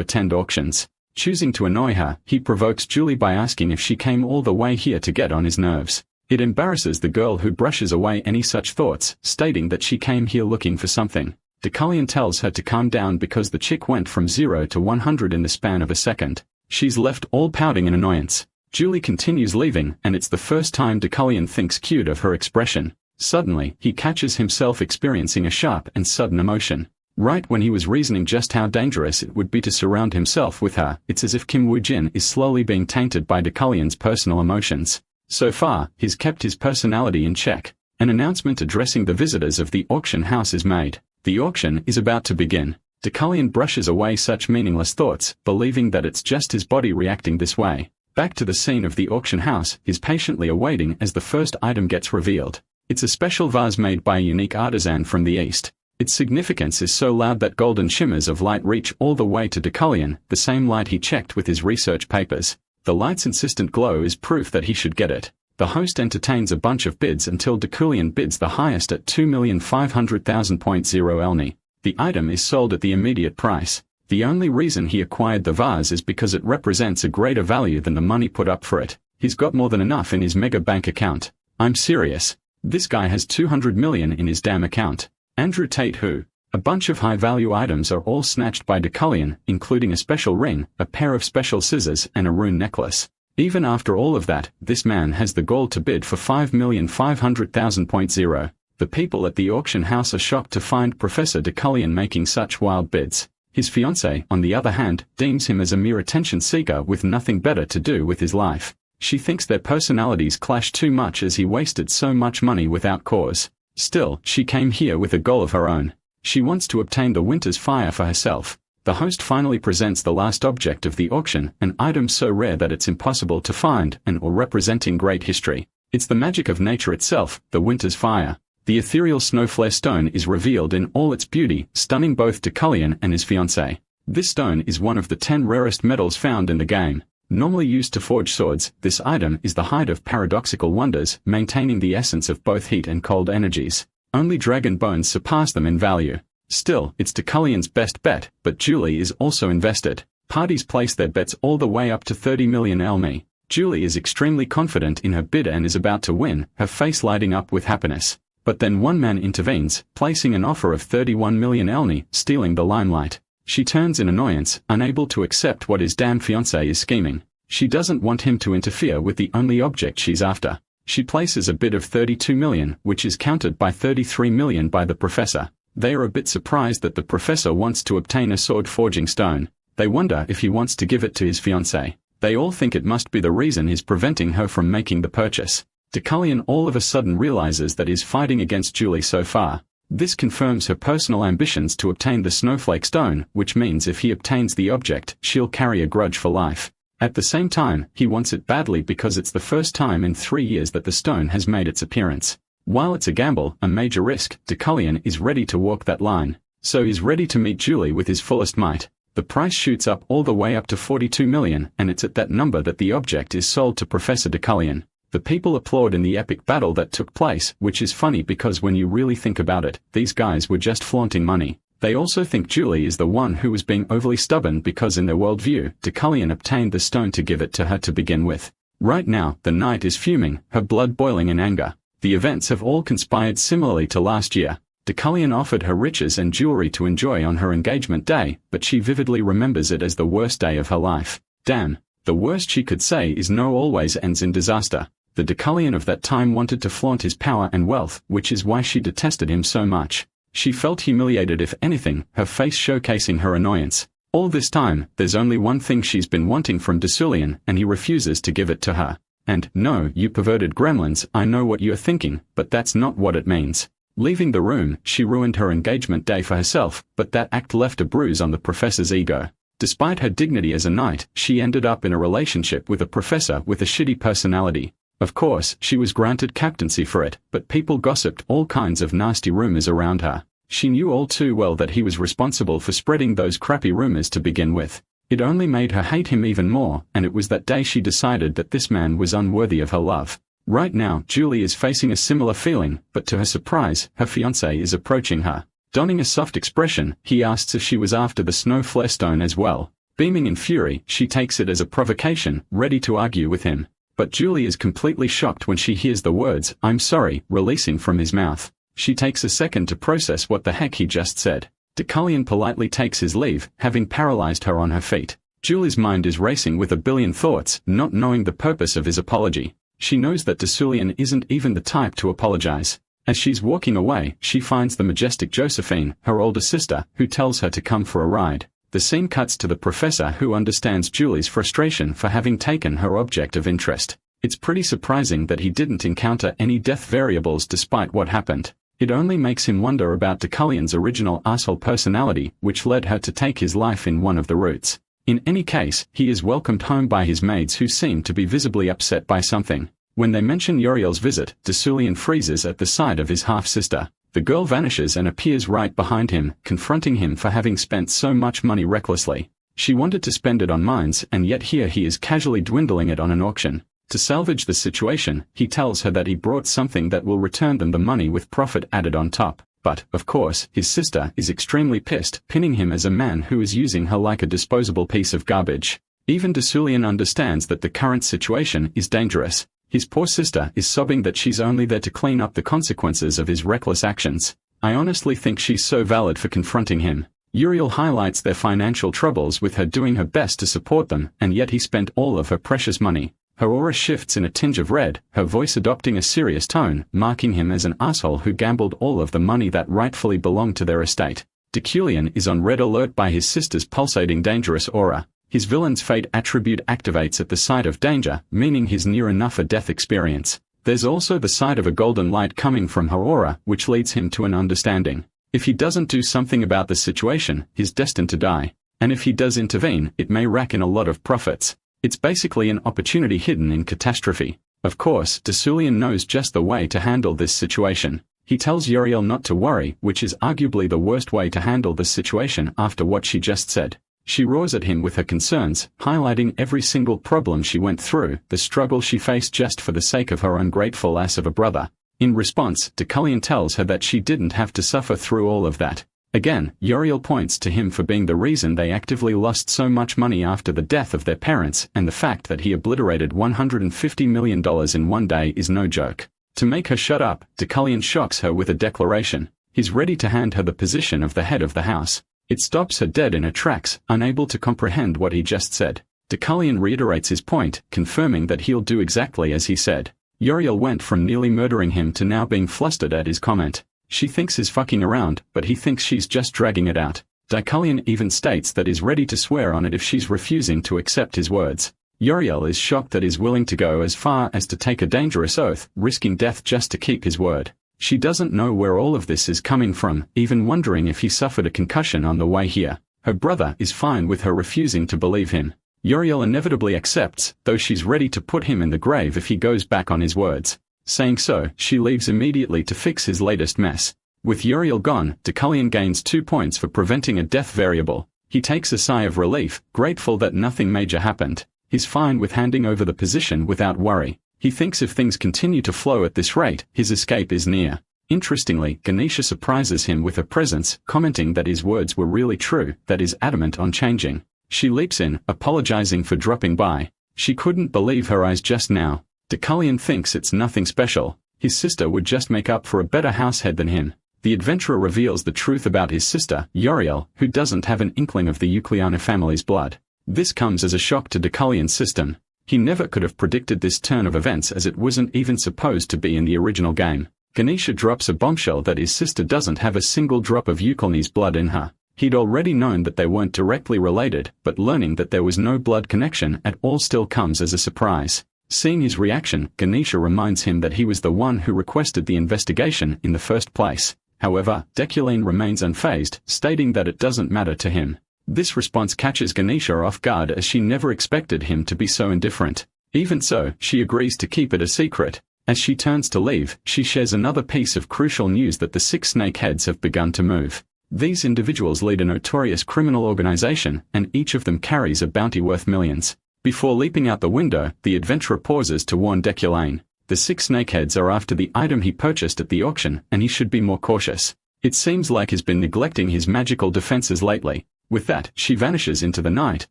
attend auctions. Choosing to annoy her, he provokes Julie by asking if she came all the way here to get on his nerves. It embarrasses the girl, who brushes away any such thoughts, stating that she came here looking for something. Decullion tells her to calm down because the chick went from 0 to 100 in the span of a second. She's left all pouting in annoyance. Julie continues leaving, and it's the first time Decullion thinks cute of her expression. Suddenly, he catches himself experiencing a sharp and sudden emotion. Right when he was reasoning just how dangerous it would be to surround himself with her, it's as if Kim Woo-jin is slowly being tainted by Decullion's personal emotions. So far, he's kept his personality in check. An announcement addressing the visitors of the auction house is made. The auction is about to begin. Decullion brushes away such meaningless thoughts, believing that it's just his body reacting this way. Back to the scene of the auction house, he's patiently awaiting as the first item gets revealed. It's a special vase made by a unique artisan from the East. Its significance is so loud that golden shimmers of light reach all the way to Decullion, the same light he checked with his research papers. The light's insistent glow is proof that he should get it. The host entertains a bunch of bids until Decullion bids the highest at 2,500,000.0 elni. The item is sold at the immediate price. The only reason he acquired the vase is because it represents a greater value than the money put up for it. He's got more than enough in his mega bank account. I'm serious. This guy has 200 million in his damn account. Andrew Tate who? A bunch of high-value items are all snatched by Decullion, including a special ring, a pair of special scissors, and a rune necklace. Even after all of that, this man has the gall to bid for 5,500,000.0. The people at the auction house are shocked to find Professor Decullion making such wild bids. His fiancée, on the other hand, deems him as a mere attention seeker with nothing better to do with his life. She thinks their personalities clash too much as he wasted so much money without cause. Still, she came here with a goal of her own. She wants to obtain the Winter's Fire for herself. The host finally presents the last object of the auction, an item so rare that it's impossible to find, and or representing great history. It's the magic of nature itself, the Winter's Fire. The ethereal snowflare stone is revealed in all its beauty, stunning both Decullion and his fiancée. This stone is one of the 10 rarest metals found in the game. Normally used to forge swords, this item is the height of paradoxical wonders, maintaining the essence of both heat and cold energies. Only dragon bones surpass them in value. Still, it's Decullion's best bet, but Julie is also invested. Parties place their bets all the way up to 30 million elmi. Julie is extremely confident in her bid and is about to win, her face lighting up with happiness. But then one man intervenes, placing an offer of 31 million elni, stealing the limelight. She turns in annoyance, unable to accept what his damn fiancé is scheming. She doesn't want him to interfere with the only object she's after. She places a bid of 32 million, which is countered by 33 million by the professor. They are a bit surprised that the professor wants to obtain a sword forging stone. They wonder if he wants to give it to his fiancée. They all think it must be the reason he's preventing her from making the purchase. Decullion all of a sudden realizes that he's fighting against Julie so far. This confirms her personal ambitions to obtain the snowflake stone, which means if he obtains the object, she'll carry a grudge for life. At the same time, he wants it badly because it's the first time in 3 years that the stone has made its appearance. While it's a gamble, a major risk, Decullion is ready to walk that line. So he's ready to meet Julie with his fullest might. The price shoots up all the way up to 42 million, and it's at that number that the object is sold to Professor Decullion. The people applaud in the epic battle that took place, which is funny because when you really think about it, these guys were just flaunting money. They also think Julie is the one who was being overly stubborn because in their worldview, Decullion obtained the stone to give it to her to begin with. Right now, the knight is fuming, her blood boiling in anger. The events have all conspired similarly to last year. Decullion offered her riches and jewelry to enjoy on her engagement day, but she vividly remembers it as the worst day of her life. Damn. The worst she could say is no always ends in disaster. The Decullion of that time wanted to flaunt his power and wealth, which is why she detested him so much. She felt humiliated if anything, her face showcasing her annoyance. All this time, there's only one thing she's been wanting from Dasulian, and he refuses to give it to her. And, no, you perverted gremlins, I know what you're thinking, but that's not what it means. Leaving the room, she ruined her engagement day for herself, but that act left a bruise on the professor's ego. Despite her dignity as a knight, she ended up in a relationship with a professor with a shitty personality. Of course, she was granted captaincy for it, but people gossiped all kinds of nasty rumors around her. She knew all too well that he was responsible for spreading those crappy rumors to begin with. It only made her hate him even more, and it was that day she decided that this man was unworthy of her love. Right now, Julie is facing a similar feeling, but to her surprise, her fiancé is approaching her. Donning a soft expression, he asks if she was after the snow flare stone as well. Beaming in fury, she takes it as a provocation, ready to argue with him. But Julie is completely shocked when she hears the words, "I'm sorry," releasing from his mouth. She takes a second to process what the heck he just said. Dasulian politely takes his leave, having paralyzed her on her feet. Julie's mind is racing with a billion thoughts, not knowing the purpose of his apology. She knows that Dasulian isn't even the type to apologize. As she's walking away, she finds the majestic Josephine, her older sister, who tells her to come for a ride. The scene cuts to the professor, who understands Julie's frustration for having taken her object of interest. It's pretty surprising that he didn't encounter any death variables despite what happened. It only makes him wonder about Dasulian's original asshole personality, which led her to take his life in one of the routes. In any case, he is welcomed home by his maids, who seem to be visibly upset by something. When they mention Uriel's visit, Dasulian freezes at the sight of his half-sister. The girl vanishes and appears right behind him, confronting him for having spent so much money recklessly. She wanted to spend it on mines, and yet here he is casually dwindling it on an auction. To salvage the situation, he tells her that he brought something that will return them the money with profit added on top. But, of course, his sister is extremely pissed, pinning him as a man who is using her like a disposable piece of garbage. Even Dasulian understands that the current situation is dangerous. His poor sister is sobbing that she's only there to clean up the consequences of his reckless actions. I honestly think she's so valid for confronting him. Uriel highlights their financial troubles with her doing her best to support them, and yet he spent all of her precious money. Her aura shifts in a tinge of red, her voice adopting a serious tone, marking him as an asshole who gambled all of the money that rightfully belonged to their estate. Dasulian is on red alert by his sister's pulsating dangerous aura. His villain's fate attribute activates at the sight of danger, meaning he's near enough a death experience. There's also the sight of a golden light coming from her aura, which leads him to an understanding. If he doesn't do something about the situation, he's destined to die. And if he does intervene, it may rack in a lot of profits. It's basically an opportunity hidden in catastrophe. Of course, Dasulian knows just the way to handle this situation. He tells Uriel not to worry, which is arguably the worst way to handle this situation after what she just said. She roars at him with her concerns, highlighting every single problem she went through, the struggle she faced just for the sake of her ungrateful ass of a brother. In response, Dasulian tells her that she didn't have to suffer through all of that. Again, Uriel points to him for being the reason they actively lost so much money after the death of their parents, and the fact that he obliterated $150 million in one day is no joke. To make her shut up, Dasulian shocks her with a declaration. He's ready to hand her the position of the head of the house. It stops her dead in her tracks, unable to comprehend what he just said. Dasulian reiterates his point, confirming that he'll do exactly as he said. Uriel went from nearly murdering him to now being flustered at his comment. She thinks he's fucking around, but he thinks she's just dragging it out. Dasulian even states that he's ready to swear on it if she's refusing to accept his words. Uriel is shocked that he's willing to go as far as to take a dangerous oath, risking death just to keep his word. She doesn't know where all of this is coming from, even wondering if he suffered a concussion on the way here. Her brother is fine with her refusing to believe him. Uriel inevitably accepts, though she's ready to put him in the grave if he goes back on his words. Saying so, she leaves immediately to fix his latest mess. With Uriel gone, Dasulian gains 2 points for preventing a death variable. He takes a sigh of relief, grateful that nothing major happened. He's fine with handing over the position without worry. He thinks if things continue to flow at this rate, his escape is near. Interestingly, Ganisha surprises him with her presence, commenting that his words were really true, that is adamant on changing. She leaps in, apologizing for dropping by. She couldn't believe her eyes just now. Dasulian thinks it's nothing special. His sister would just make up for a better househead than him. The adventurer reveals the truth about his sister, Uriel, who doesn't have an inkling of the Ucleana family's blood. This comes as a shock to Dasulian's system. He never could have predicted this turn of events, as it wasn't even supposed to be in the original game. Ganisha drops a bombshell that his sister doesn't have a single drop of Ucleana's blood in her. He'd already known that they weren't directly related, but learning that there was no blood connection at all still comes as a surprise. Seeing his reaction, Ganisha reminds him that he was the one who requested the investigation in the first place. However, Deculine remains unfazed, stating that it doesn't matter to him. This response catches Ganisha off guard as she never expected him to be so indifferent. Even so, she agrees to keep it a secret. As she turns to leave, she shares another piece of crucial news that the 6 snakeheads have begun to move. These individuals lead a notorious criminal organization, and each of them carries a bounty worth millions. Before leaping out the window, the adventurer pauses to warn Deculine. The 6 snakeheads are after the item he purchased at the auction, and he should be more cautious. It seems like he's been neglecting his magical defenses lately. With that, she vanishes into the night,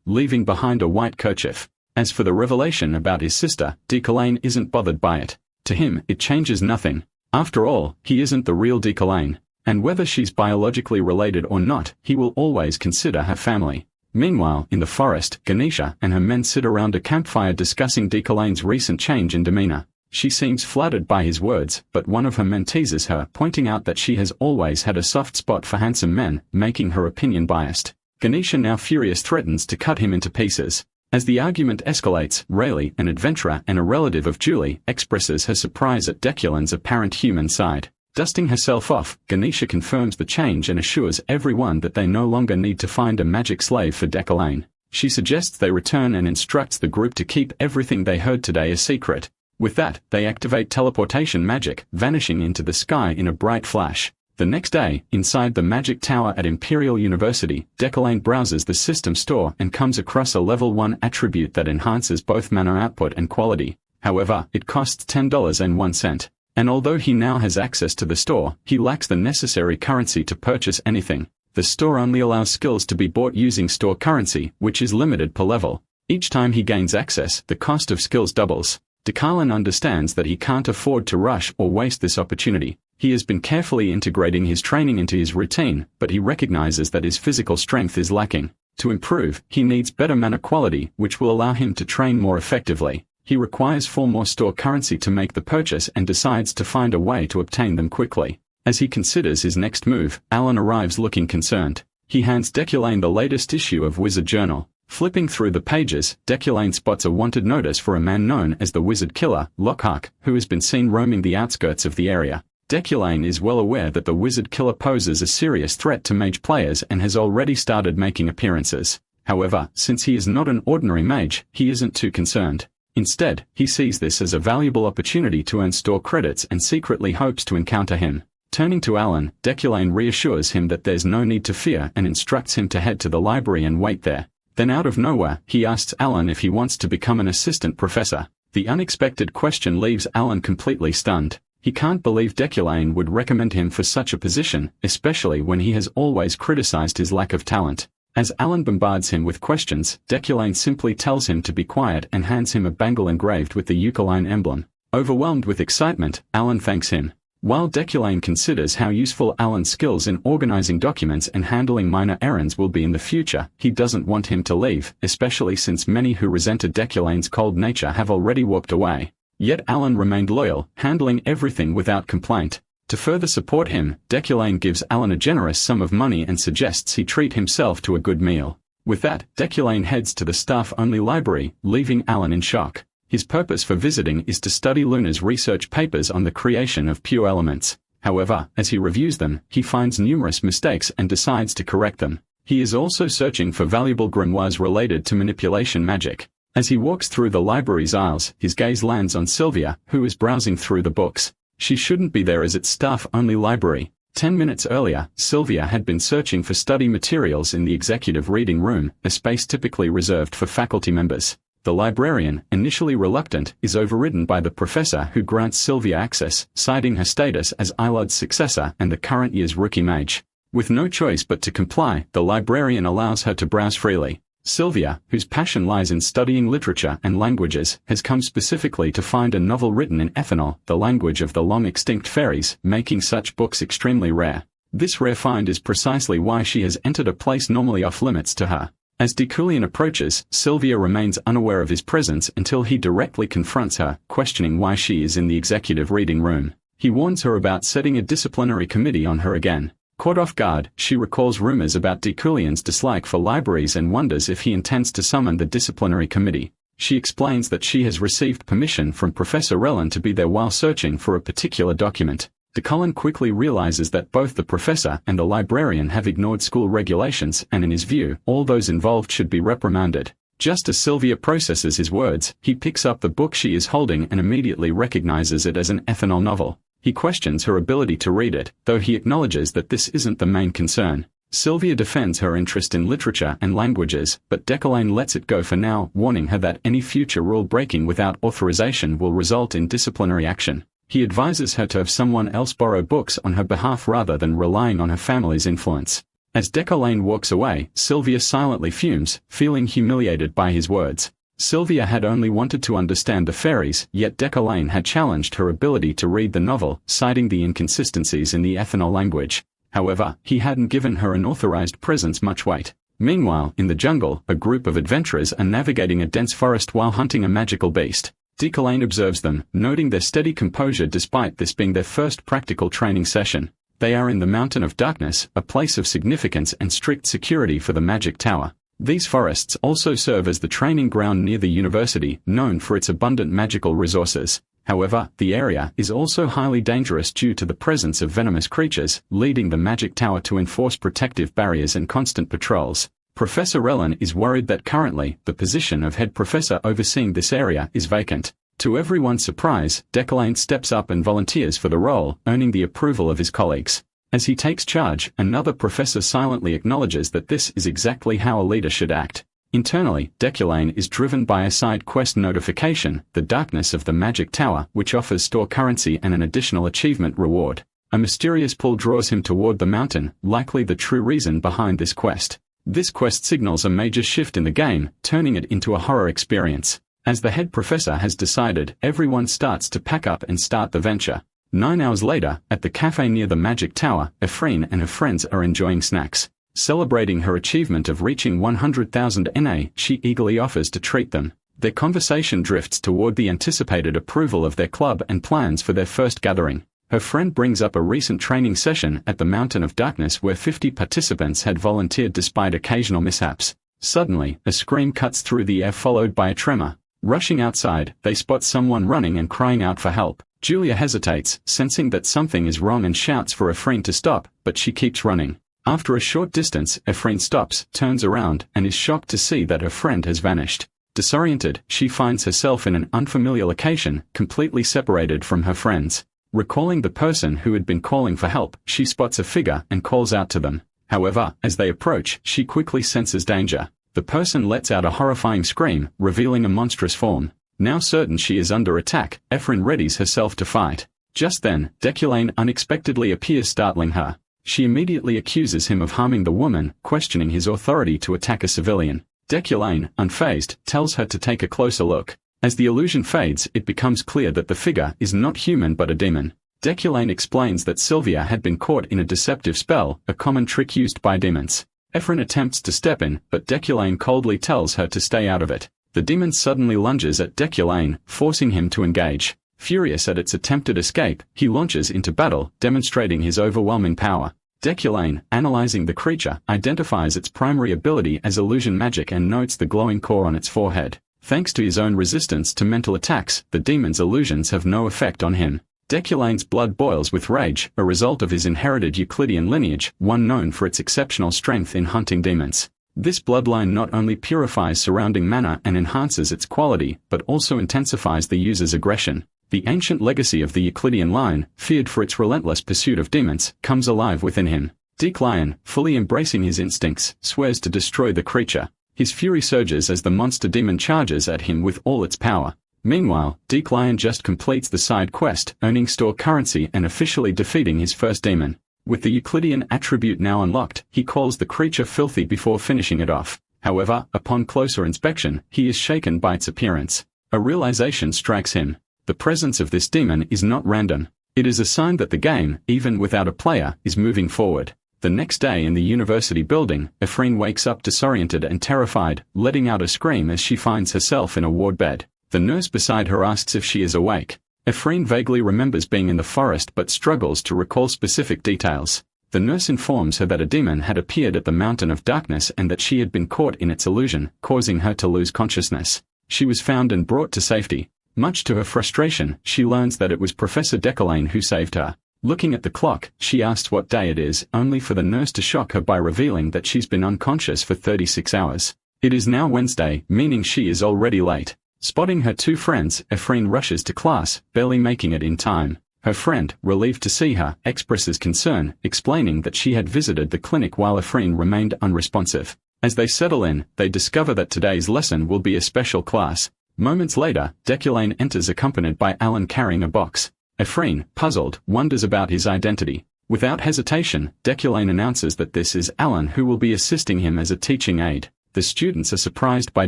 leaving behind a white kerchief. As for the revelation about his sister, Deculine isn't bothered by it. To him, it changes nothing. After all, he isn't the real Deculine. And whether she's biologically related or not, he will always consider her family. Meanwhile, in the forest, Ganisha and her men sit around a campfire discussing Deculine's recent change in demeanor. She seems flattered by his words, but one of her men teases her, pointing out that she has always had a soft spot for handsome men, making her opinion biased. Ganisha, now furious, threatens to cut him into pieces. As the argument escalates, Rayleigh, an adventurer and a relative of Julie, expresses her surprise at Deculine's apparent human side. Dusting herself off, Ganisha confirms the change and assures everyone that they no longer need to find a magic slave for Deculine. She suggests they return and instructs the group to keep everything they heard today a secret. With that, they activate teleportation magic, vanishing into the sky in a bright flash. The next day, inside the magic tower at Imperial University, Deculine browses the system store and comes across a level 1 attribute that enhances both mana output and quality. However, it costs $10.01. And although he now has access to the store, he lacks the necessary currency to purchase anything. The store only allows skills to be bought using store currency, which is limited per level. Each time he gains access, the cost of skills doubles. Deculine understands that he can't afford to rush or waste this opportunity. He has been carefully integrating his training into his routine, but he recognizes that his physical strength is lacking. To improve, he needs better mana quality, which will allow him to train more effectively. He requires 4 more store currency to make the purchase and decides to find a way to obtain them quickly. As he considers his next move, Alan arrives looking concerned. He hands Deculine the latest issue of Wizard Journal. Flipping through the pages, Deculine spots a wanted notice for a man known as the Wizard Killer, Lockhart, who has been seen roaming the outskirts of the area. Deculine is well aware that the Wizard Killer poses a serious threat to mage players and has already started making appearances. However, since he is not an ordinary mage, he isn't too concerned. Instead, he sees this as a valuable opportunity to earn store credits and secretly hopes to encounter him. Turning to Alan, Deculine reassures him that there's no need to fear and instructs him to head to the library and wait there. Then out of nowhere, he asks Alan if he wants to become an assistant professor. The unexpected question leaves Alan completely stunned. He can't believe Deculine would recommend him for such a position, especially when he has always criticized his lack of talent. As Alan bombards him with questions, Deculine simply tells him to be quiet and hands him a bangle engraved with the Eucaline emblem. Overwhelmed with excitement, Alan thanks him. While Deculine considers how useful Alan's skills in organizing documents and handling minor errands will be in the future, he doesn't want him to leave, especially since many who resented Deculine's cold nature have already walked away. Yet Alan remained loyal, handling everything without complaint. To further support him, Deculine gives Alan a generous sum of money and suggests he treat himself to a good meal. With that, Deculine heads to the staff-only library, leaving Alan in shock. His purpose for visiting is to study Luna's research papers on the creation of pure elements. However, as he reviews them, he finds numerous mistakes and decides to correct them. He is also searching for valuable grimoires related to manipulation magic. As he walks through the library's aisles, his gaze lands on Sylvia, who is browsing through the books. She shouldn't be there as it's staff-only library. 10 minutes earlier, Sylvia had been searching for study materials in the executive reading room, a space typically reserved for faculty members. The librarian, initially reluctant, is overridden by the professor who grants Sylvia access, citing her status as Ilod's successor and the current year's rookie mage. With no choice but to comply, the librarian allows her to browse freely. Sylvia, whose passion lies in studying literature and languages, has come specifically to find a novel written in Epherene, the language of the long-extinct fairies, making such books extremely rare. This rare find is precisely why she has entered a place normally off-limits to her. As Deculine approaches, Sylvia remains unaware of his presence until he directly confronts her, questioning why she is in the executive reading room. He warns her about setting a disciplinary committee on her again. Caught off guard, she recalls rumors about Dekulian's dislike for libraries and wonders if he intends to summon the disciplinary committee. She explains that she has received permission from Professor Relin to be there while searching for a particular document. Dekulian quickly realizes that both the professor and the librarian have ignored school regulations, and in his view, all those involved should be reprimanded. Just as Sylvia processes his words, he picks up the book she is holding and immediately recognizes it as an ethanol novel. He questions her ability to read it, though he acknowledges that this isn't the main concern. Sylvia defends her interest in literature and languages, but Dekulian lets it go for now, warning her that any future rule breaking without authorization will result in disciplinary action. He advises her to have someone else borrow books on her behalf rather than relying on her family's influence. As Dekulian walks away, Sylvia silently fumes, feeling humiliated by his words. Sylvia had only wanted to understand the fairies, yet Dekulian had challenged her ability to read the novel, citing the inconsistencies in the ethanol language. However, he hadn't given her an authorized presence much weight. Meanwhile, in the jungle, a group of adventurers are navigating a dense forest while hunting a magical beast. Dekulian observes them, noting their steady composure despite this being their first practical training session. They are in the Mountain of Darkness, a place of significance and strict security for the Magic Tower. These forests also serve as the training ground near the university, known for its abundant magical resources. However, the area is also highly dangerous due to the presence of venomous creatures, leading the Magic Tower to enforce protective barriers and constant patrols. Professor Relin is worried that currently, the position of head professor overseeing this area is vacant. To everyone's surprise, Dekulian steps up and volunteers for the role, earning the approval of his colleagues. As he takes charge, another professor silently acknowledges that this is exactly how a leader should act. Internally, Dekulian is driven by a side quest notification, the Darkness of the Magic Tower, which offers store currency and an additional achievement reward. A mysterious pull draws him toward the mountain, likely the true reason behind this quest. This quest signals a major shift in the game, turning it into a horror experience. As the head professor has decided, everyone starts to pack up and start the venture. 9 hours later, at the cafe near the Magic Tower, Epherene and her friends are enjoying snacks. Celebrating her achievement of reaching 100,000 NA, she eagerly offers to treat them. Their conversation drifts toward the anticipated approval of their club and plans for their first gathering. Her friend brings up a recent training session at the Mountain of Darkness where 50 participants had volunteered despite occasional mishaps. Suddenly, a scream cuts through the air followed by a tremor. Rushing outside, they spot someone running and crying out for help. Julia hesitates, sensing that something is wrong and shouts for Epherene to stop, but she keeps running. After a short distance, Epherene stops, turns around, and is shocked to see that her friend has vanished. Disoriented, she finds herself in an unfamiliar location, completely separated from her friends. Recalling the person who had been calling for help, she spots a figure and calls out to them. However, as they approach, she quickly senses danger. The person lets out a horrifying scream, revealing a monstrous form. Now certain she is under attack, Epherene readies herself to fight. Just then, Dekulian unexpectedly appears, startling her. She immediately accuses him of harming the woman, questioning his authority to attack a civilian. Dekulian, unfazed, tells her to take a closer look. As the illusion fades, it becomes clear that the figure is not human but a demon. Dekulian explains that Sylvia had been caught in a deceptive spell, a common trick used by demons. Epherene attempts to step in, but Dekulian coldly tells her to stay out of it. The demon suddenly lunges at Dekulian, forcing him to engage. Furious at its attempted escape, he launches into battle, demonstrating his overwhelming power. Dekulian, analyzing the creature, identifies its primary ability as illusion magic and notes the glowing core on its forehead. Thanks to his own resistance to mental attacks, the demon's illusions have no effect on him. Dekulian's blood boils with rage, a result of his inherited Euclidean lineage, one known for its exceptional strength in hunting demons. This bloodline not only purifies surrounding mana and enhances its quality, but also intensifies the user's aggression. The ancient legacy of the Euclidean line, feared for its relentless pursuit of demons, comes alive within him. Dekulian, fully embracing his instincts, swears to destroy the creature. His fury surges as the monster demon charges at him with all its power. Meanwhile, Dekulian just completes the side quest, earning store currency and officially defeating his first demon. With the Euclidean attribute now unlocked, he calls the creature filthy before finishing it off. However, upon closer inspection, he is shaken by its appearance. A realization strikes him. The presence of this demon is not random. It is a sign that the game, even without a player, is moving forward. The next day in the university building, Epherene wakes up disoriented and terrified, letting out a scream as she finds herself in a ward bed. The nurse beside her asks if she is awake. Epherene vaguely remembers being in the forest but struggles to recall specific details. The nurse informs her that a demon had appeared at the Mountain of Darkness and that she had been caught in its illusion, causing her to lose consciousness. She was found and brought to safety. Much to her frustration, she learns that it was Professor Decolaine who saved her. Looking at the clock, she asks what day it is, only for the nurse to shock her by revealing that she's been unconscious for 36 hours. It is now Wednesday, meaning she is already late. Spotting her two friends, Epherene rushes to class, barely making it in time. Her friend, relieved to see her, expresses concern, explaining that she had visited the clinic while Epherene remained unresponsive. As they settle in, they discover that today's lesson will be a special class. Moments later, Decolaine enters accompanied by Alan carrying a box. Epherene, puzzled, wonders about his identity. Without hesitation, Decolaine announces that this is Alan who will be assisting him as a teaching aide. The students are surprised by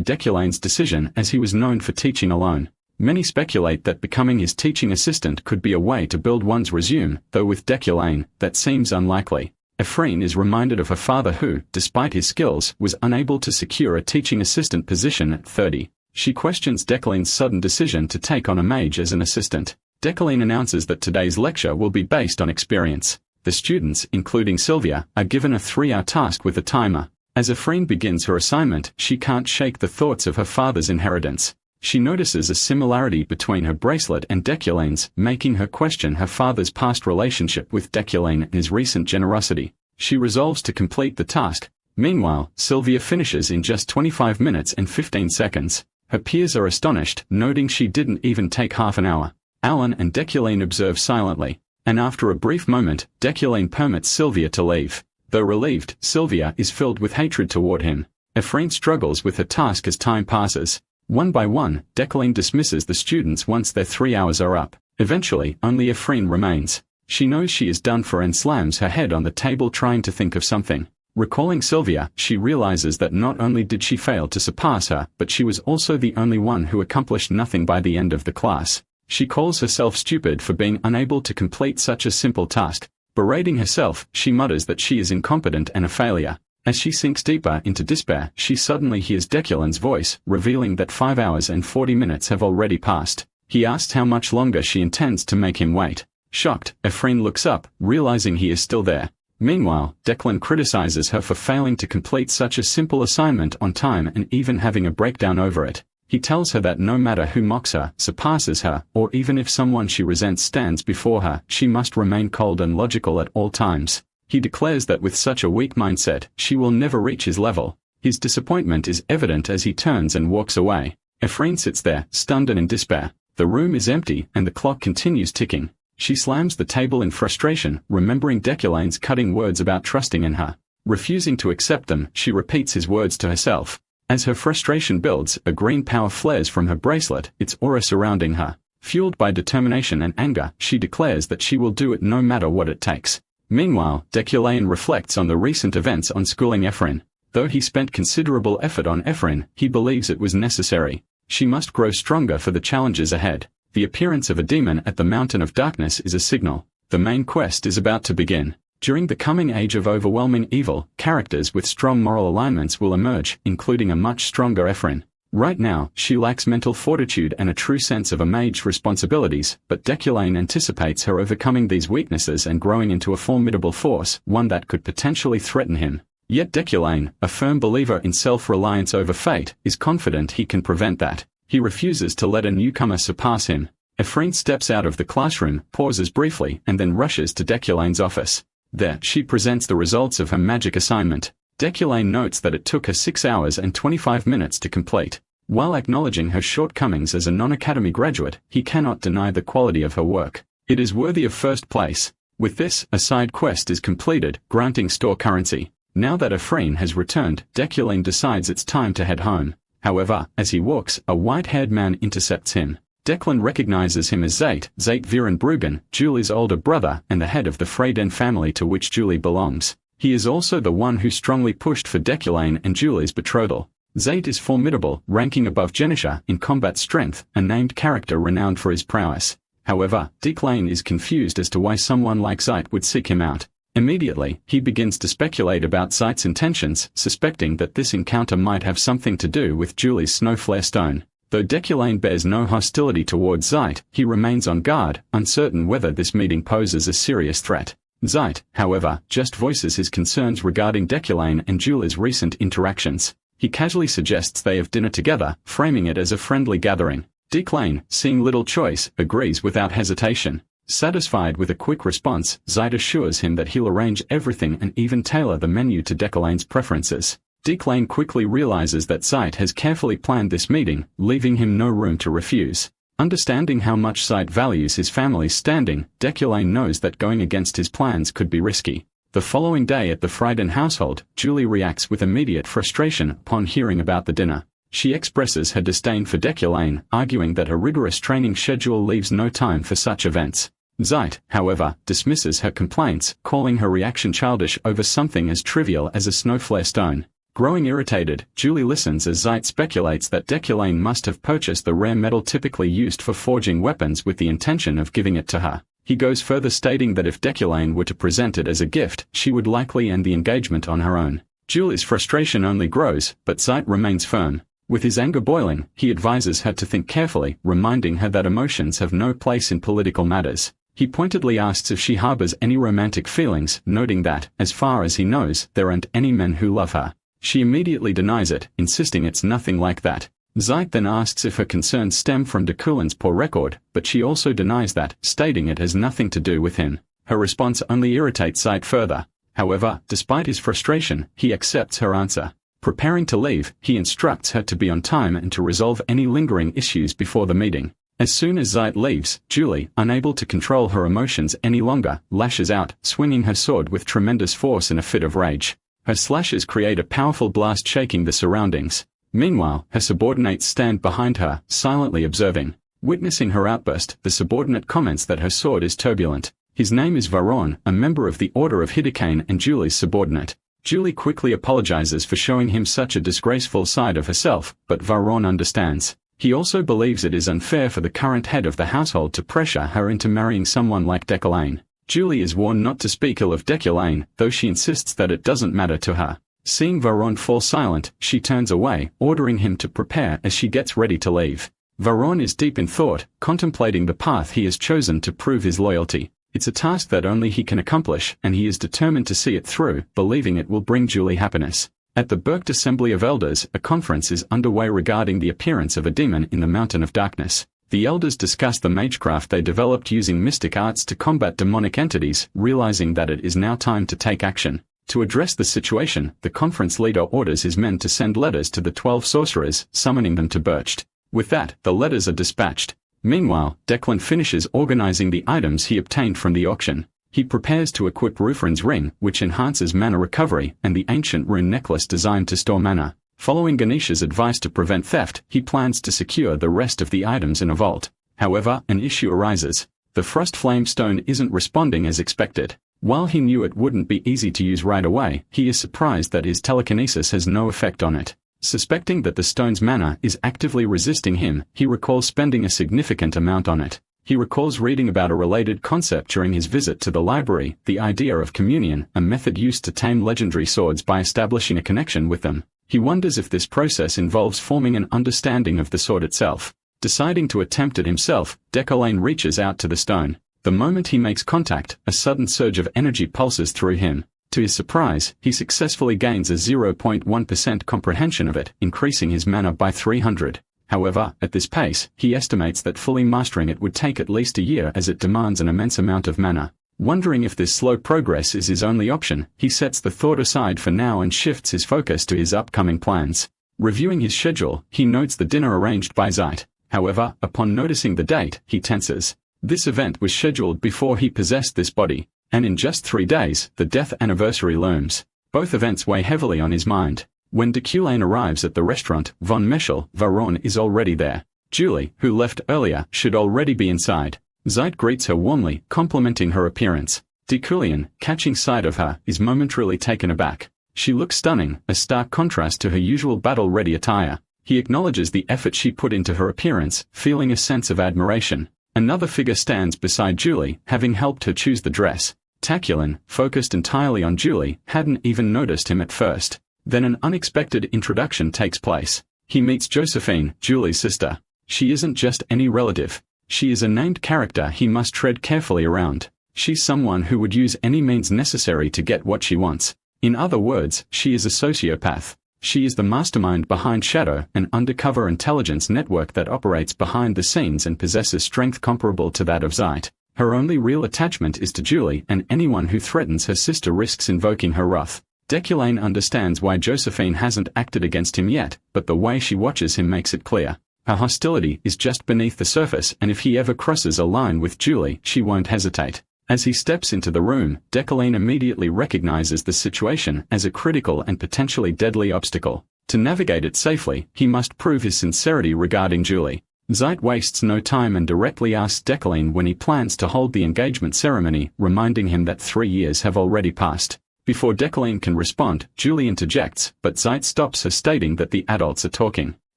Decolaine's decision as he was known for teaching alone. Many speculate that becoming his teaching assistant could be a way to build one's resume, though with Decolaine, that seems unlikely. Epherene is reminded of her father who, despite his skills, was unable to secure a teaching assistant position at 30. She questions Decolaine's sudden decision to take on a mage as an assistant. Decolaine announces that today's lecture will be based on experience. The students, including Sylvia, are given a 3-hour task with a timer. As Epherene begins her assignment, she can't shake the thoughts of her father's inheritance. She notices a similarity between her bracelet and Decolaine's, making her question her father's past relationship with Decolaine and his recent generosity. She resolves to complete the task. Meanwhile, Sylvia finishes in just 25 minutes and 15 seconds. Her peers are astonished, noting she didn't even take half an hour. Alan and Decolaine observe silently, and after a brief moment, Decolaine permits Sylvia to leave. Though relieved, Sylvia is filled with hatred toward him. Epherene struggles with her task as time passes. One by one, Decolaine dismisses the students once their 3 hours are up. Eventually, only Epherene remains. She knows she is done for and slams her head on the table trying to think of something. Recalling Sylvia, she realizes that not only did she fail to surpass her, but she was also the only one who accomplished nothing by the end of the class. She calls herself stupid for being unable to complete such a simple task. Berating herself, she mutters that she is incompetent and a failure. As she sinks deeper into despair, she suddenly hears Decolaine's voice, revealing that 5 hours and 40 minutes have already passed. He asks how much longer she intends to make him wait. Shocked, Epherene looks up, realizing he is still there. Meanwhile, Decolaine criticizes her for failing to complete such a simple assignment on time and even having a breakdown over it. He tells her that no matter who mocks her, surpasses her, or even if someone she resents stands before her, she must remain cold and logical at all times. He declares that with such a weak mindset, she will never reach his level. His disappointment is evident as he turns and walks away. Epherene sits there, stunned and in despair. The room is empty, and the clock continues ticking. She slams the table in frustration, remembering Decolaine's cutting words about trusting in her. Refusing to accept them, she repeats his words to herself. As her frustration builds, a green power flares from her bracelet, its aura surrounding her. Fueled by determination and anger, she declares that she will do it no matter what it takes. Meanwhile, Decolaine reflects on the recent events on schooling Epherene. Though he spent considerable effort on Epherene, he believes it was necessary. She must grow stronger for the challenges ahead. The appearance of a demon at the Mountain of Darkness is a signal. The main quest is about to begin. During the coming age of overwhelming evil, characters with strong moral alignments will emerge, including a much stronger Epherene. Right now, she lacks mental fortitude and a true sense of a mage's responsibilities, but Decolaine anticipates her overcoming these weaknesses and growing into a formidable force, one that could potentially threaten him. Yet Decolaine, a firm believer in self-reliance over fate, is confident he can prevent that. He refuses to let a newcomer surpass him. Epherene steps out of the classroom, pauses briefly, and then rushes to Decolaine's office. There, she presents the results of her magic assignment. Decolaine notes that it took her 6 hours and 25 minutes to complete. While acknowledging her shortcomings as a non-academy graduate, he cannot deny the quality of her work. It is worthy of first place. With this, a side quest is completed, granting store currency. Now that Epherene has returned, Decolaine decides it's time to head home. However, as he walks, a white-haired man intercepts him. Declan recognizes him as Zate Viren Bruggen, Julie's older brother and the head of the Freyden family to which Julie belongs. He is also the one who strongly pushed for Decolaine and Julie's betrothal. Zate is formidable, ranking above Ganisha in combat strength, a named character renowned for his prowess. However, Decolaine is confused as to why someone like Zate would seek him out. Immediately, he begins to speculate about Zate's intentions, suspecting that this encounter might have something to do with Julie's Snowflare Stone. Though Decolaine bears no hostility towards Zate, he remains on guard, uncertain whether this meeting poses a serious threat. Zeit, however, just voices his concerns regarding Deculane and Julie's recent interactions. He casually suggests they have dinner together, framing it as a friendly gathering. Declane, seeing little choice, agrees without hesitation. Satisfied with a quick response, Zeit assures him that he'll arrange everything and even tailor the menu to Deculane's preferences. Declane quickly realizes that Zeit has carefully planned this meeting, leaving him no room to refuse. Understanding how much Zeit values his family's standing, Deculane knows that going against his plans could be risky. The following day at the Frieden household, Julie reacts with immediate frustration upon hearing about the dinner. She expresses her disdain for Deculane, arguing that a rigorous training schedule leaves no time for such events. Zeit, however, dismisses her complaints, calling her reaction childish over something as trivial as a snowflare stone. Growing irritated, Julie listens as Zeit speculates that Deculane must have purchased the rare metal typically used for forging weapons with the intention of giving it to her. He goes further, stating that if Deculane were to present it as a gift, she would likely end the engagement on her own. Julie's frustration only grows, but Zeit remains firm. With his anger boiling, he advises her to think carefully, reminding her that emotions have no place in political matters. He pointedly asks if she harbors any romantic feelings, noting that, as far as he knows, there aren't any men who love her. She immediately denies it, insisting it's nothing like that. Zeit then asks if her concerns stem from Deculane's poor record, but she also denies that, stating it has nothing to do with him. Her response only irritates Zeit further. However, despite his frustration, he accepts her answer. Preparing to leave, he instructs her to be on time and to resolve any lingering issues before the meeting. As soon as Zeit leaves, Julie, unable to control her emotions any longer, lashes out, swinging her sword with tremendous force in a fit of rage. Her slashes create a powerful blast shaking the surroundings. Meanwhile, her subordinates stand behind her, silently observing. Witnessing her outburst, the subordinate comments that her sword is turbulent. His name is Varon, a member of the Order of Hidakane and Julie's subordinate. Julie quickly apologizes for showing him such a disgraceful side of herself, but Varon understands. He also believes it is unfair for the current head of the household to pressure her into marrying someone like Deculane. Julie is warned not to speak ill of Deculane, though she insists that it doesn't matter to her. Seeing Varon fall silent, she turns away, ordering him to prepare as she gets ready to leave. Varon is deep in thought, contemplating the path he has chosen to prove his loyalty. It's a task that only he can accomplish, and he is determined to see it through, believing it will bring Julie happiness. At the Berked Assembly of Elders, a conference is underway regarding the appearance of a demon in the Mountain of Darkness. The elders discuss the magecraft they developed using mystic arts to combat demonic entities, realizing that it is now time to take action. To address the situation, the conference leader orders his men to send letters to the 12 sorcerers, summoning them to Bercht. With that, the letters are dispatched. Meanwhile, Declan finishes organizing the items he obtained from the auction. He prepares to equip Rufren's ring, which enhances mana recovery, and the ancient rune necklace designed to store mana. FollowingGanisha's advice to prevent theft, he plans to secure the rest of the items in a vault. However, an issue arises. The Frost Flame Stone isn't responding as expected. While he knew it wouldn't be easy to use right away, he is surprised that his telekinesis has no effect on it. Suspecting that the stone's mana is actively resisting him, he recalls spending a significant amount on it. He recalls reading about a related concept during his visit to the library, the idea of communion, a method used to tame legendary swords by establishing a connection with them. He wonders if this process involves forming an understanding of the sword itself. Deciding to attempt it himself, Deculane reaches out to the stone. The moment he makes contact, a sudden surge of energy pulses through him. To his surprise, he successfully gains a 0.1% comprehension of it, increasing his mana by 300. However, at this pace, he estimates that fully mastering it would take at least a year as it demands an immense amount of mana. Wondering if this slow progress is his only option, he sets the thought aside for now and shifts his focus to his upcoming plans. Reviewing his schedule, he notes the dinner arranged by Zeit. However, upon noticing the date, he tenses. This event was scheduled before he possessed this body, and in just 3 days, the death anniversary looms. Both events weigh heavily on his mind. When Deculane arrives at the restaurant, von Meschel, Varon is already there. Julie, who left earlier, should already be inside. Zeit greets her warmly, complimenting her appearance. Deculane, catching sight of her, is momentarily taken aback. She looks stunning, a stark contrast to her usual battle-ready attire. He acknowledges the effort she put into her appearance, feeling a sense of admiration. Another figure stands beside Julie, having helped her choose the dress. Taculin, focused entirely on Julie, hadn't even noticed him at first. Then an unexpected introduction takes place. He meets Josephine, Julie's sister. She isn't just any relative. She is a named character he must tread carefully around. She's someone who would use any means necessary to get what she wants. In other words, she is a sociopath. She is the mastermind behind Shadow, an undercover intelligence network that operates behind the scenes and possesses strength comparable to that of Zeit. Her only real attachment is to Julie, and anyone who threatens her sister risks invoking her wrath. Deculane understands why Josephine hasn't acted against him yet, but the way she watches him makes it clear. Her hostility is just beneath the surface, and if he ever crosses a line with Julie, she won't hesitate. As he steps into the room, Deculane immediately recognizes the situation as a critical and potentially deadly obstacle. To navigate it safely, he must prove his sincerity regarding Julie. Zeit wastes no time and directly asks Deculane when he plans to hold the engagement ceremony, reminding him that 3 years have already passed. Before Deculane can respond, Julie interjects, but Zeit stops her, stating that the adults are talking.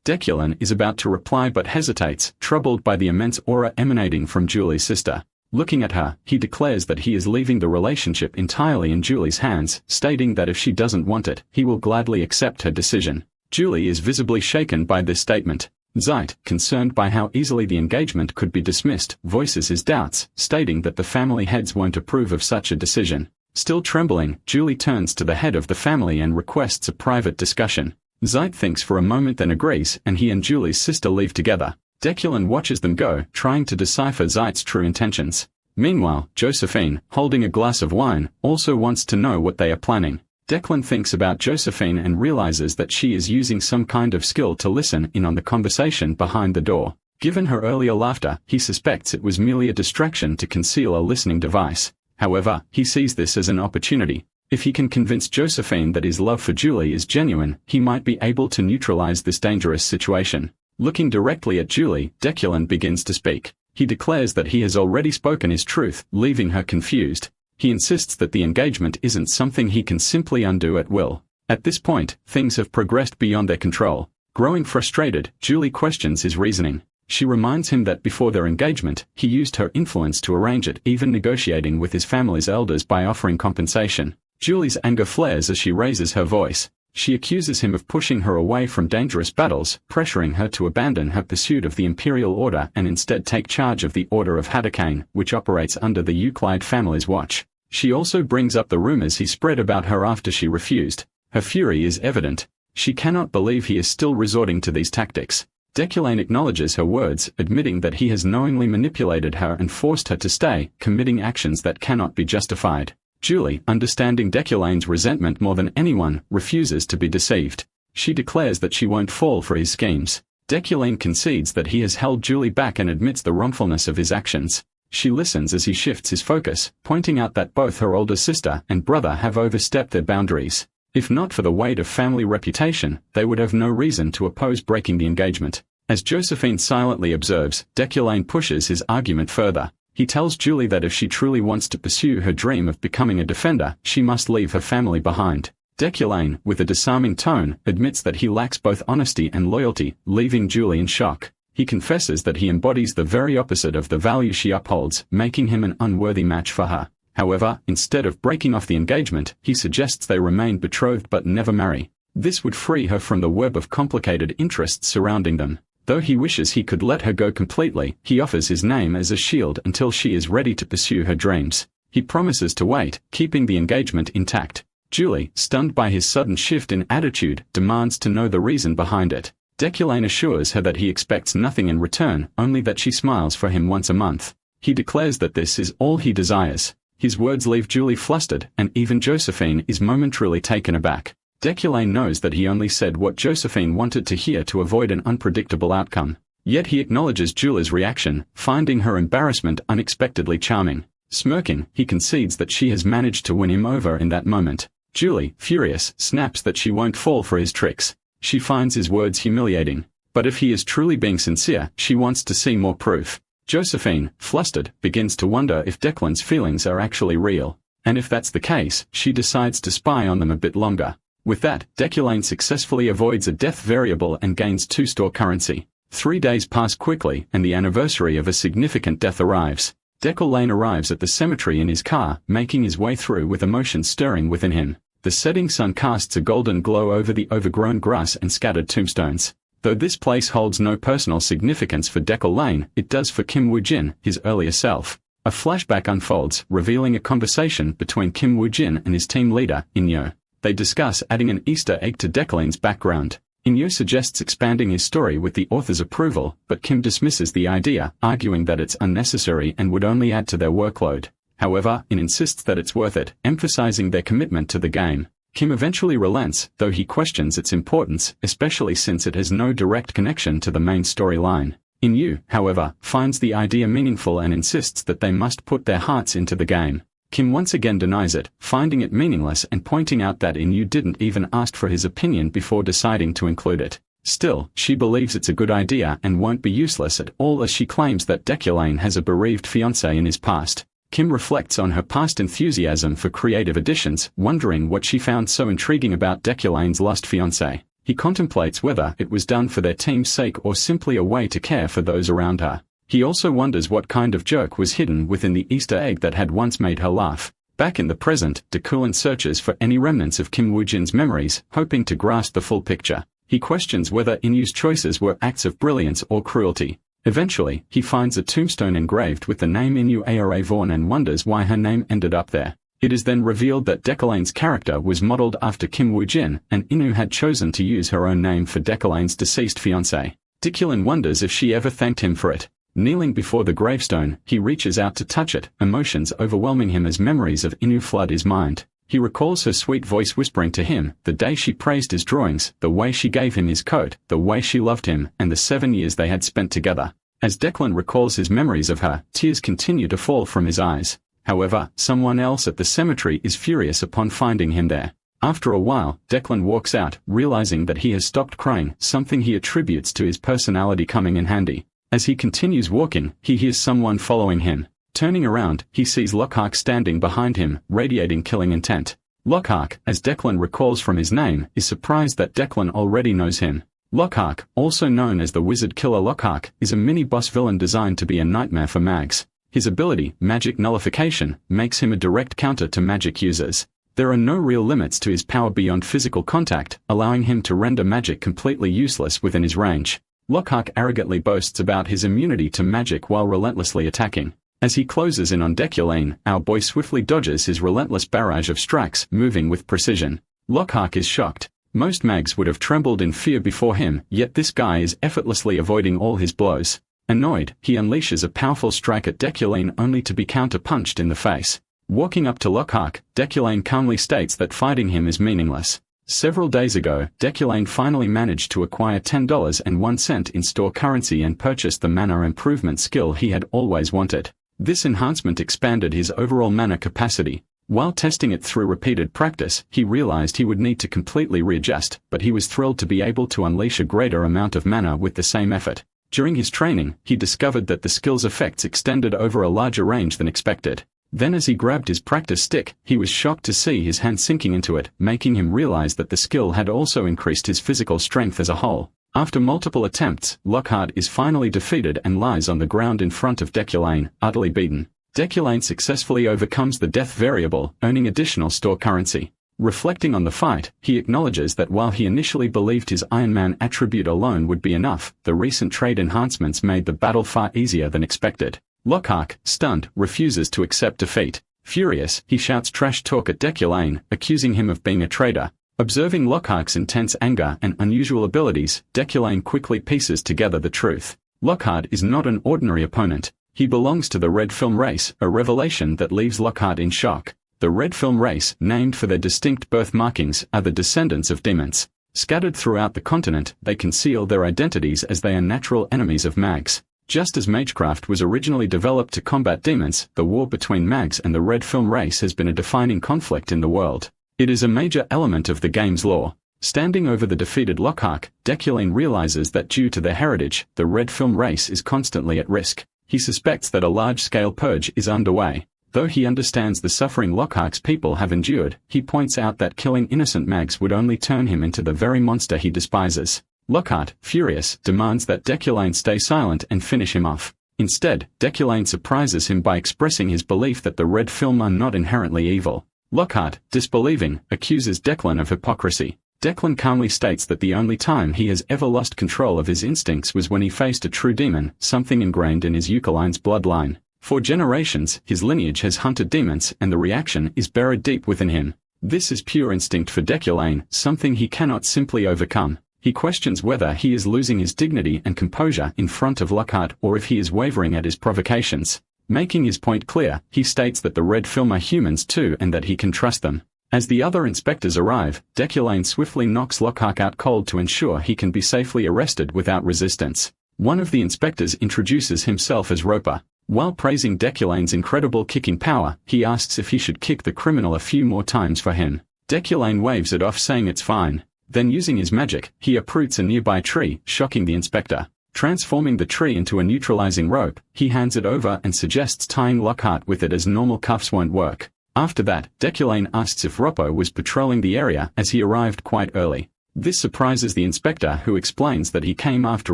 Deculane is about to reply but hesitates, troubled by the immense aura emanating from Julie's sister. Looking at her, he declares that he is leaving the relationship entirely in Julie's hands, stating that if she doesn't want it, he will gladly accept her decision. Julie is visibly shaken by this statement. Zeit, concerned by how easily the engagement could be dismissed, voices his doubts, stating that the family heads won't approve of such a decision. Still trembling, Julie turns to the head of the family and requests a private discussion. Zeit thinks for a moment then agrees, and he and Julie's sister leave together. Deculane watches them go, trying to decipher Zeit's true intentions. Meanwhile, Josephine, holding a glass of wine, also wants to know what they are planning. Declan thinks about Josephine and realizes that she is using some kind of skill to listen in on the conversation behind the door. Given her earlier laughter, he suspects it was merely a distraction to conceal a listening device. However, he sees this as an opportunity. If he can convince Josephine that his love for Julie is genuine, he might be able to neutralize this dangerous situation. Looking directly at Julie, Deculane begins to speak. He declares that he has already spoken his truth, leaving her confused. He insists that the engagement isn't something he can simply undo at will. At this point, things have progressed beyond their control. Growing frustrated, Julie questions his reasoning. She reminds him that before their engagement, he used her influence to arrange it, even negotiating with his family's elders by offering compensation. Julie's anger flares as she raises her voice. She accuses him of pushing her away from dangerous battles, pressuring her to abandon her pursuit of the Imperial Order and instead take charge of the Order of Hadokane, which operates under the Euclide family's watch. She also brings up the rumors he spread about her after she refused. Her fury is evident. She cannot believe he is still resorting to these tactics. Deculane acknowledges her words, admitting that he has knowingly manipulated her and forced her to stay, committing actions that cannot be justified. Julie, understanding Deculane's resentment more than anyone, refuses to be deceived. She declares that she won't fall for his schemes. Deculane concedes that he has held Julie back and admits the wrongfulness of his actions. She listens as he shifts his focus, pointing out that both her older sister and brother have overstepped their boundaries. If not for the weight of family reputation, they would have no reason to oppose breaking the engagement. As Josephine silently observes, Deculane pushes his argument further. He tells Julie that if she truly wants to pursue her dream of becoming a defender, she must leave her family behind. Deculane, with a disarming tone, admits that he lacks both honesty and loyalty, leaving Julie in shock. He confesses that he embodies the very opposite of the value she upholds, making him an unworthy match for her. However, instead of breaking off the engagement, he suggests they remain betrothed but never marry. This would free her from the web of complicated interests surrounding them. Though he wishes he could let her go completely, he offers his name as a shield until she is ready to pursue her dreams. He promises to wait, keeping the engagement intact. Julie, stunned by his sudden shift in attitude, demands to know the reason behind it. Deculane assures her that he expects nothing in return, only that she smiles for him once a month. He declares that this is all he desires. His words leave Julie flustered, and even Josephine is momentarily taken aback. Deculane knows that he only said what Josephine wanted to hear to avoid an unpredictable outcome. Yet he acknowledges Julie's reaction, finding her embarrassment unexpectedly charming. Smirking, he concedes that she has managed to win him over in that moment. Julie, furious, snaps that she won't fall for his tricks. She finds his words humiliating. But if he is truly being sincere, she wants to see more proof. Josephine, flustered, begins to wonder if Declan's feelings are actually real. And if that's the case, she decides to spy on them a bit longer. With that, Deculane successfully avoids a death variable and gains 2 store currency. 3 days pass quickly and the anniversary of a significant death arrives. Deculane arrives at the cemetery in his car, making his way through with emotions stirring within him. The setting sun casts a golden glow over the overgrown grass and scattered tombstones. Though this place holds no personal significance for Deculane, it does for Kim Woo-jin, his earlier self. A flashback unfolds, revealing a conversation between Kim Woo-jin and his team leader, Inyo. They discuss adding an Easter egg to Decoline's background. Inyo suggests expanding his story with the author's approval, but Kim dismisses the idea, arguing that it's unnecessary and would only add to their workload. However, In insists that it's worth it, emphasizing their commitment to the game. Kim eventually relents, though he questions its importance, especially since it has no direct connection to the main storyline. Inyo, however, finds the idea meaningful and insists that they must put their hearts into the game. Kim once again denies it, finding it meaningless and pointing out that Inyo didn't even ask for his opinion before deciding to include it. Still, she believes it's a good idea and won't be useless at all, as she claims that Deculane has a bereaved fiancé in his past. Kim reflects on her past enthusiasm for creative additions, wondering what she found so intriguing about Deculane's lost fiancé. He contemplates whether it was done for their team's sake or simply a way to care for those around her. He also wonders what kind of joke was hidden within the Easter egg that had once made her laugh. Back in the present, Deculain searches for any remnants of Kim Woo-jin's memories, hoping to grasp the full picture. He questions whether Inu's choices were acts of brilliance or cruelty. Eventually, he finds a tombstone engraved with the name Inu Ara Vaughn and wonders why her name ended up there. It is then revealed that Deculane's character was modeled after Kim Woo-jin, and Inu had chosen to use her own name for Deculane's deceased fiancé. Deculain wonders if she ever thanked him for it. Kneeling before the gravestone, he reaches out to touch it, emotions overwhelming him as memories of Inu flood his mind. He recalls her sweet voice whispering to him, the day she praised his drawings, the way she gave him his coat, the way she loved him, and the 7 years they had spent together. As Declan recalls his memories of her, tears continue to fall from his eyes. However, someone else at the cemetery is furious upon finding him there. After a while, Declan walks out, realizing that he has stopped crying, something he attributes to his personality coming in handy. As he continues walking, he hears someone following him. Turning around, he sees Lockhart standing behind him, radiating killing intent. Lockhart, as Declan recalls from his name, is surprised that Declan already knows him. Lockhart, also known as the Wizard Killer Lockhart, is a mini-boss villain designed to be a nightmare for mags. His ability, Magic Nullification, makes him a direct counter to magic users. There are no real limits to his power beyond physical contact, allowing him to render magic completely useless within his range. Lockhart arrogantly boasts about his immunity to magic while relentlessly attacking. As he closes in on Deculain, our boy swiftly dodges his relentless barrage of strikes, moving with precision. Lockhart is shocked. Most mags would have trembled in fear before him, yet this guy is effortlessly avoiding all his blows. Annoyed, he unleashes a powerful strike at Deculain only to be counter-punched in the face. Walking up to Lockhart, Deculain calmly states that fighting him is meaningless. Several days ago, Deculain finally managed to acquire $10.01 in store currency and purchased the mana improvement skill he had always wanted. This enhancement expanded his overall mana capacity. While testing it through repeated practice, he realized he would need to completely readjust, but he was thrilled to be able to unleash a greater amount of mana with the same effort. During his training, he discovered that the skill's effects extended over a larger range than expected. Then as he grabbed his practice stick, he was shocked to see his hand sinking into it, making him realize that the skill had also increased his physical strength as a whole. After multiple attempts, Lockhart is finally defeated and lies on the ground in front of Deculain, utterly beaten. Deculain successfully overcomes the death variable, earning additional store currency. Reflecting on the fight, he acknowledges that while he initially believed his Iron Man attribute alone would be enough, the recent trade enhancements made the battle far easier than expected. Lockhart, stunned, refuses to accept defeat. Furious, he shouts trash talk at Deculain, accusing him of being a traitor. Observing Lockhart's intense anger and unusual abilities, Deculain quickly pieces together the truth. Lockhart is not an ordinary opponent. He belongs to the Red Film race, a revelation that leaves Lockhart in shock. The Red Film race, named for their distinct birth markings, are the descendants of demons. Scattered throughout the continent, they conceal their identities as they are natural enemies of mags. Just as magecraft was originally developed to combat demons, the war between mags and the Red Film race has been a defining conflict in the world. It is a major element of the game's lore. Standing over the defeated Lockhart, Deculain realizes that due to their heritage, the Red Film race is constantly at risk. He suspects that a large-scale purge is underway. Though he understands the suffering Lockhart's people have endured, he points out that killing innocent mags would only turn him into the very monster he despises. Lockhart, furious, demands that Deculain stay silent and finish him off. Instead, Deculain surprises him by expressing his belief that the Red Film are not inherently evil. Lockhart, disbelieving, accuses Declan of hypocrisy. Declan calmly states that the only time he has ever lost control of his instincts was when he faced a true demon, something ingrained in his Eucaline's bloodline. For generations, his lineage has hunted demons and the reaction is buried deep within him. This is pure instinct for Deculane, something he cannot simply overcome. He questions whether he is losing his dignity and composure in front of Lockhart or if he is wavering at his provocations. Making his point clear, he states that the red film are humans too and that he can trust them. As the other inspectors arrive, Deculane swiftly knocks Lockhart out cold to ensure he can be safely arrested without resistance. One of the inspectors introduces himself as Roper. While praising Deculane's incredible kicking power, he asks if he should kick the criminal a few more times for him. Deculane waves it off saying it's fine. Then using his magic, he uproots a nearby tree, shocking the inspector. Transforming the tree into a neutralizing rope, he hands it over and suggests tying Lockhart with it as normal cuffs won't work. After that, Deculane asks if Roppo was patrolling the area as he arrived quite early. This surprises the inspector who explains that he came after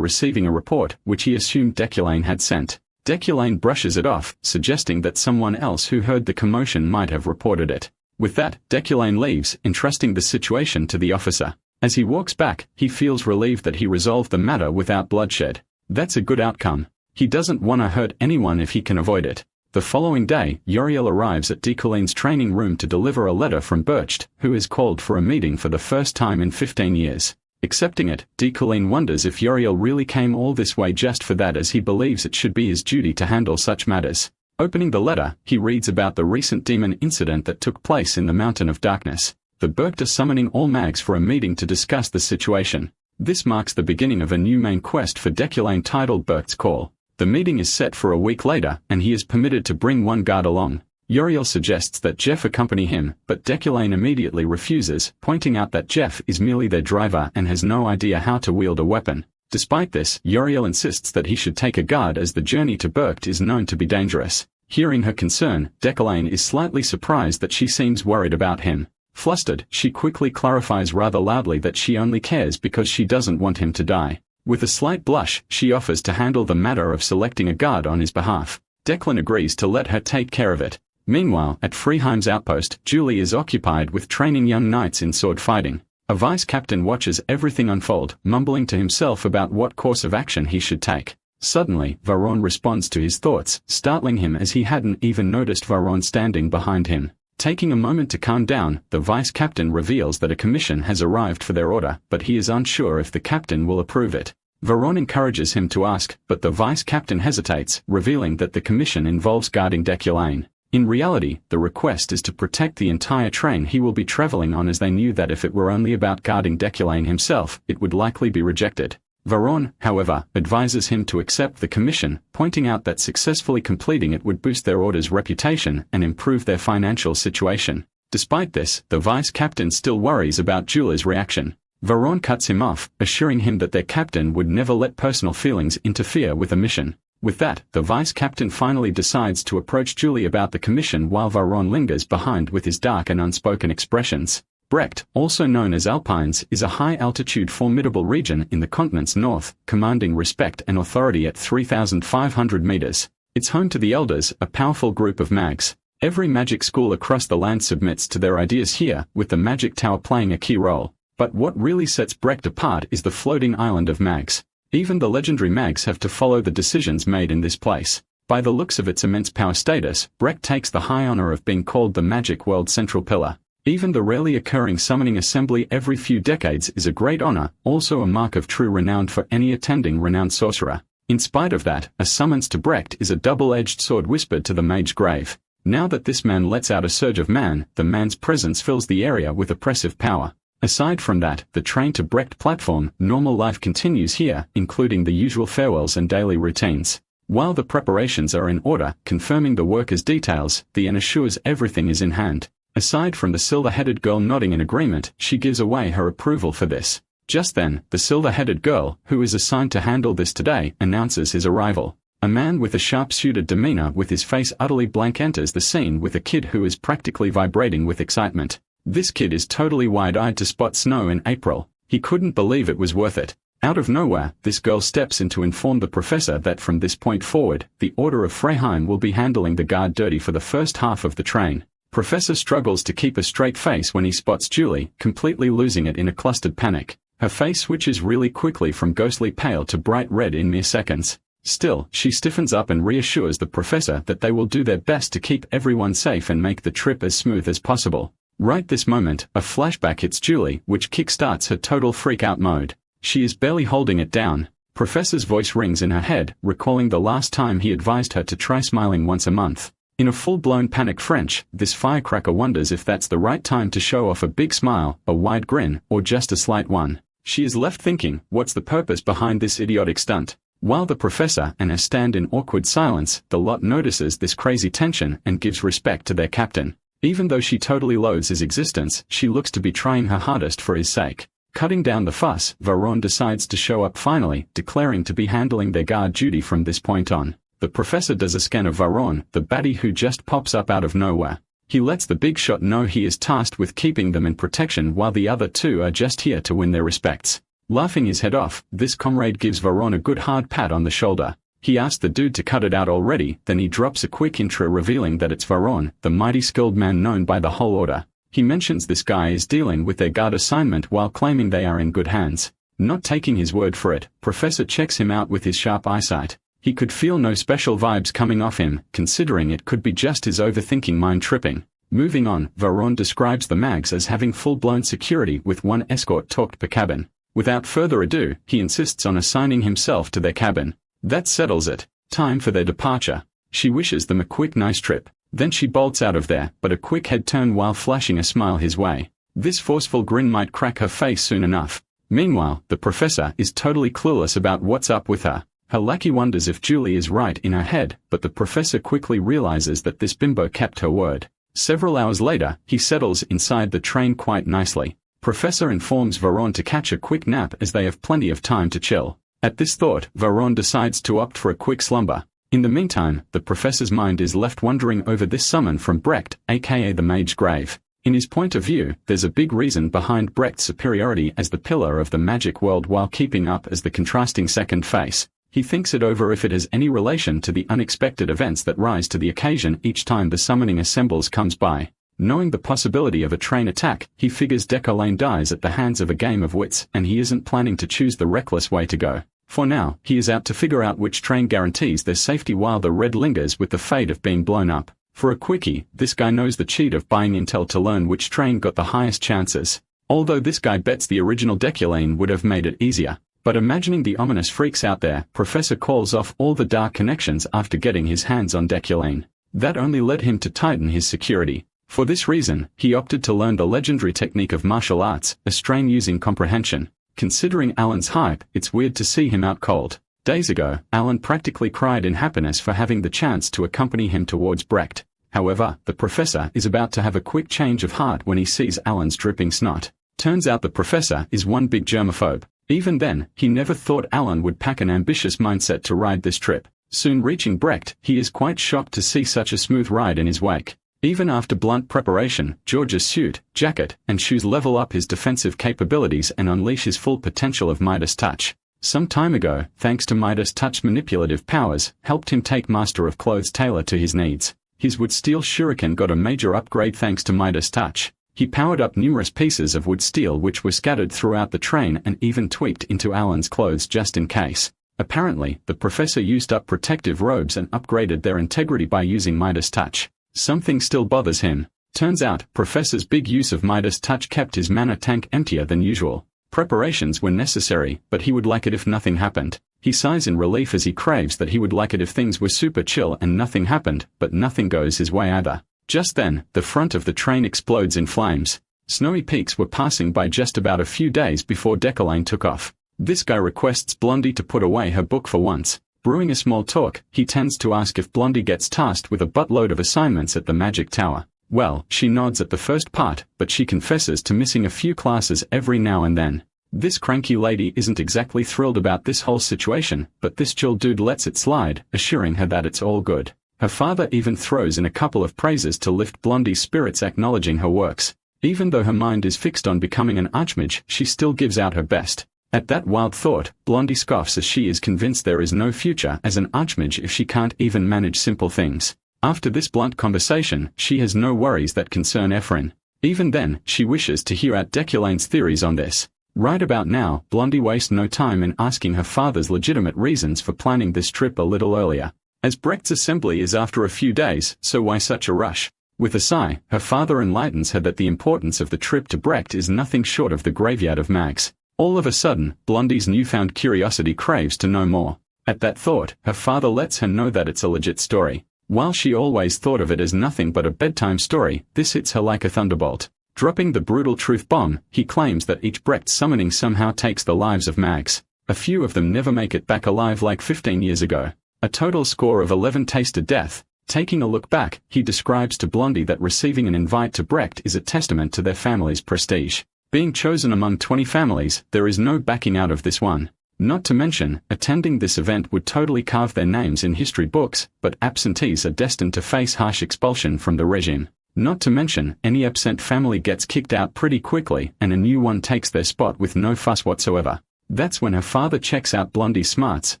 receiving a report which he assumed Deculane had sent. Deculane brushes it off, suggesting that someone else who heard the commotion might have reported it. With that, Deculane leaves, entrusting the situation to the officer. As he walks back, he feels relieved that he resolved the matter without bloodshed. That's a good outcome. He doesn't want to hurt anyone if he can avoid it. The following day, Uriel arrives at Deculane's training room to deliver a letter from Bircht, who is called for a meeting for the first time in 15 years. Accepting it, Deculane wonders if Uriel really came all this way just for that, as he believes it should be his duty to handle such matters. Opening the letter, he reads about the recent demon incident that took place in the Mountain of Darkness. The Bircht are summoning all mags for a meeting to discuss the situation. This marks the beginning of a new main quest for Deculane titled Bircht's Call. The meeting is set for a week later, and he is permitted to bring one guard along. Uriel suggests that Jeff accompany him, but Deculane immediately refuses, pointing out that Jeff is merely their driver and has no idea how to wield a weapon. Despite this, Uriel insists that he should take a guard as the journey to Bircht is known to be dangerous. Hearing her concern, Deculane is slightly surprised that she seems worried about him. Flustered, she quickly clarifies rather loudly that she only cares because she doesn't want him to die. With a slight blush, she offers to handle the matter of selecting a guard on his behalf. Declan agrees to let her take care of it. Meanwhile, at Freeheim's outpost, Julie is occupied with training young knights in sword fighting. A vice-captain watches everything unfold, mumbling to himself about what course of action he should take. Suddenly, Varon responds to his thoughts, startling him as he hadn't even noticed Varon standing behind him. Taking a moment to calm down, the vice-captain reveals that a commission has arrived for their order, but he is unsure if the captain will approve it. Varon encourages him to ask, but the vice-captain hesitates, revealing that the commission involves guarding Deculane. In reality, the request is to protect the entire train he will be traveling on, as they knew that if it were only about guarding Deculane himself, it would likely be rejected. Varon, however, advises him to accept the commission, pointing out that successfully completing it would boost their order's reputation and improve their financial situation. Despite this, the vice-captain still worries about Julie's reaction. Varon cuts him off, assuring him that their captain would never let personal feelings interfere with a mission. With that, the vice-captain finally decides to approach Julie about the commission while Varon lingers behind with his dark and unspoken expressions. Brecht, also known as Alpines, is a high-altitude formidable region in the continent's north, commanding respect and authority at 3,500 meters. It's home to the Elders, a powerful group of mags. Every magic school across the land submits to their ideas here, with the magic tower playing a key role. But what really sets Brecht apart is the floating island of mags. Even the legendary mags have to follow the decisions made in this place. By the looks of its immense power status, Brecht takes the high honor of being called the Magic World's central pillar. Even the rarely occurring summoning assembly every few decades is a great honor, also a mark of true renown for any attending renowned sorcerer. In spite of that, a summons to Brecht is a double-edged sword whispered to the mage's grave. Now that this man lets out a surge of man, the man's presence fills the area with oppressive power. Aside from that, the train to Brecht platform, normal life continues here, including the usual farewells and daily routines. While the preparations are in order, confirming the workers' details, the N assures everything is in hand. Aside from the silver-headed girl nodding in agreement, she gives away her approval for this. Just then, the silver-headed girl, who is assigned to handle this today, announces his arrival. A man with a sharp-suited demeanor with his face utterly blank enters the scene with a kid who is practically vibrating with excitement. This kid is totally wide-eyed to spot snow in April. He couldn't believe it was worth it. Out of nowhere, this girl steps in to inform the professor that from this point forward, the Order of Freeheim will be handling the guard duty for the first half of the train. Professor struggles to keep a straight face when he spots Julie, completely losing it in a clustered panic. Her face switches really quickly from ghostly pale to bright red in mere seconds. Still, she stiffens up and reassures the professor that they will do their best to keep everyone safe and make the trip as smooth as possible. Right this moment, a flashback hits Julie, which kickstarts her total freak-out mode. She is barely holding it down. Professor's voice rings in her head, recalling the last time he advised her to try smiling once a month. In a full-blown panic French, this firecracker wonders if that's the right time to show off a big smile, a wide grin, or just a slight one. She is left thinking, what's the purpose behind this idiotic stunt? While the professor and her stand in awkward silence, the lot notices this crazy tension and gives respect to their captain. Even though she totally loathes his existence, she looks to be trying her hardest for his sake. Cutting down the fuss, Varron decides to show up finally, declaring to be handling their guard duty from this point on. The professor does a scan of Varron, the baddie who just pops up out of nowhere. He lets the big shot know he is tasked with keeping them in protection while the other two are just here to win their respects. Laughing his head off, this comrade gives Varron a good hard pat on the shoulder. He asks the dude to cut it out already, then he drops a quick intro revealing that it's Varron, the mighty skilled man known by the whole order. He mentions this guy is dealing with their guard assignment while claiming they are in good hands. Not taking his word for it, Professor checks him out with his sharp eyesight. He could feel no special vibes coming off him, considering it could be just his overthinking mind tripping. Moving on, Varron describes the mags as having full-blown security with one escort talked per cabin. Without further ado, he insists on assigning himself to their cabin. That settles it. Time for their departure. She wishes them a quick nice trip. Then she bolts out of there, but a quick head turn while flashing a smile his way. This forceful grin might crack her face soon enough. Meanwhile, the professor is totally clueless about what's up with her. Her lackey wonders if Julie is right in her head, but the professor quickly realizes that this bimbo kept her word. Several hours later, he settles inside the train quite nicely. Professor informs Varron to catch a quick nap as they have plenty of time to chill. At this thought, Varron decides to opt for a quick slumber. In the meantime, the professor's mind is left wondering over this summon from Brecht, aka the Mage's Grave. In his point of view, there's a big reason behind Brecht's superiority as the pillar of the magic world while keeping up as the contrasting second face. He thinks it over if it has any relation to the unexpected events that rise to the occasion each time the summoning assembles comes by. Knowing the possibility of a train attack, he figures Decollane dies at the hands of a game of wits and he isn't planning to choose the reckless way to go. For now, he is out to figure out which train guarantees their safety while the red lingers with the fate of being blown up. For a quickie, this guy knows the cheat of buying intel to learn which train got the highest chances. Although this guy bets the original Decollane would have made it easier. But imagining the ominous freaks out there, Professor calls off all the dark connections after getting his hands on Decollane. That only led him to tighten his security. For this reason, he opted to learn the legendary technique of martial arts, a strain using comprehension. Considering Alan's hype, it's weird to see him out cold. Days ago, Alan practically cried in happiness for having the chance to accompany him towards Brecht. However, the professor is about to have a quick change of heart when he sees Alan's dripping snot. Turns out the professor is one big germaphobe. Even then, he never thought Alan would pack an ambitious mindset to ride this trip. Soon reaching Brecht, he is quite shocked to see such a smooth ride in his wake. Even after blunt preparation, George's suit, jacket, and shoes level up his defensive capabilities and unleash his full potential of Midas Touch. Some time ago, thanks to Midas Touch's manipulative powers, helped him take Master of Clothes tailor to his needs. His wood steel shuriken got a major upgrade thanks to Midas Touch. He powered up numerous pieces of wood steel which were scattered throughout the train and even tweaked into Alan's clothes just in case. Apparently, the professor used up protective robes and upgraded their integrity by using Midas Touch. Something still bothers him. Turns out, Professor's big use of Midas Touch kept his mana tank emptier than usual. Preparations were necessary, but he would like it if nothing happened. He sighs in relief as he craves that he would like it if things were super chill and nothing happened, but nothing goes his way either. Just then, the front of the train explodes in flames. Snowy peaks were passing by just about a few days before Decollane took off. This guy requests Blondie to put away her book for once. Brewing a small talk, he tends to ask if Blondie gets tasked with a buttload of assignments at the Magic Tower. Well, she nods at the first part, but she confesses to missing a few classes every now and then. This cranky lady isn't exactly thrilled about this whole situation, but this chill dude lets it slide, assuring her that it's all good. Her father even throws in a couple of praises to lift Blondie's spirits, acknowledging her works. Even though her mind is fixed on becoming an archmage, she still gives out her best. At that wild thought, Blondie scoffs as she is convinced there is no future as an archmage if she can't even manage simple things. After this blunt conversation, she has no worries that concern Epherene. Even then, she wishes to hear out Deculane's theories on this. Right about now, Blondie wastes no time in asking her father's legitimate reasons for planning this trip a little earlier. As Brecht's assembly is after a few days, so why such a rush? With a sigh, her father enlightens her that the importance of the trip to Brecht is nothing short of the graveyard of mags. All of a sudden, Blondie's newfound curiosity craves to know more. At that thought, her father lets her know that it's a legit story. While she always thought of it as nothing but a bedtime story, this hits her like a thunderbolt. Dropping the brutal truth bomb, he claims that each Brecht summoning somehow takes the lives of mags. A few of them never make it back alive like 15 years ago. A total score of 11 tasted death. Taking a look back, he describes to Blondie that receiving an invite to Brecht is a testament to their family's prestige. Being chosen among 20 families, there is no backing out of this one. Not to mention, attending this event would totally carve their names in history books, but absentees are destined to face harsh expulsion from the regime. Not to mention, any absent family gets kicked out pretty quickly and a new one takes their spot with no fuss whatsoever. That's when her father checks out Blondie's smarts,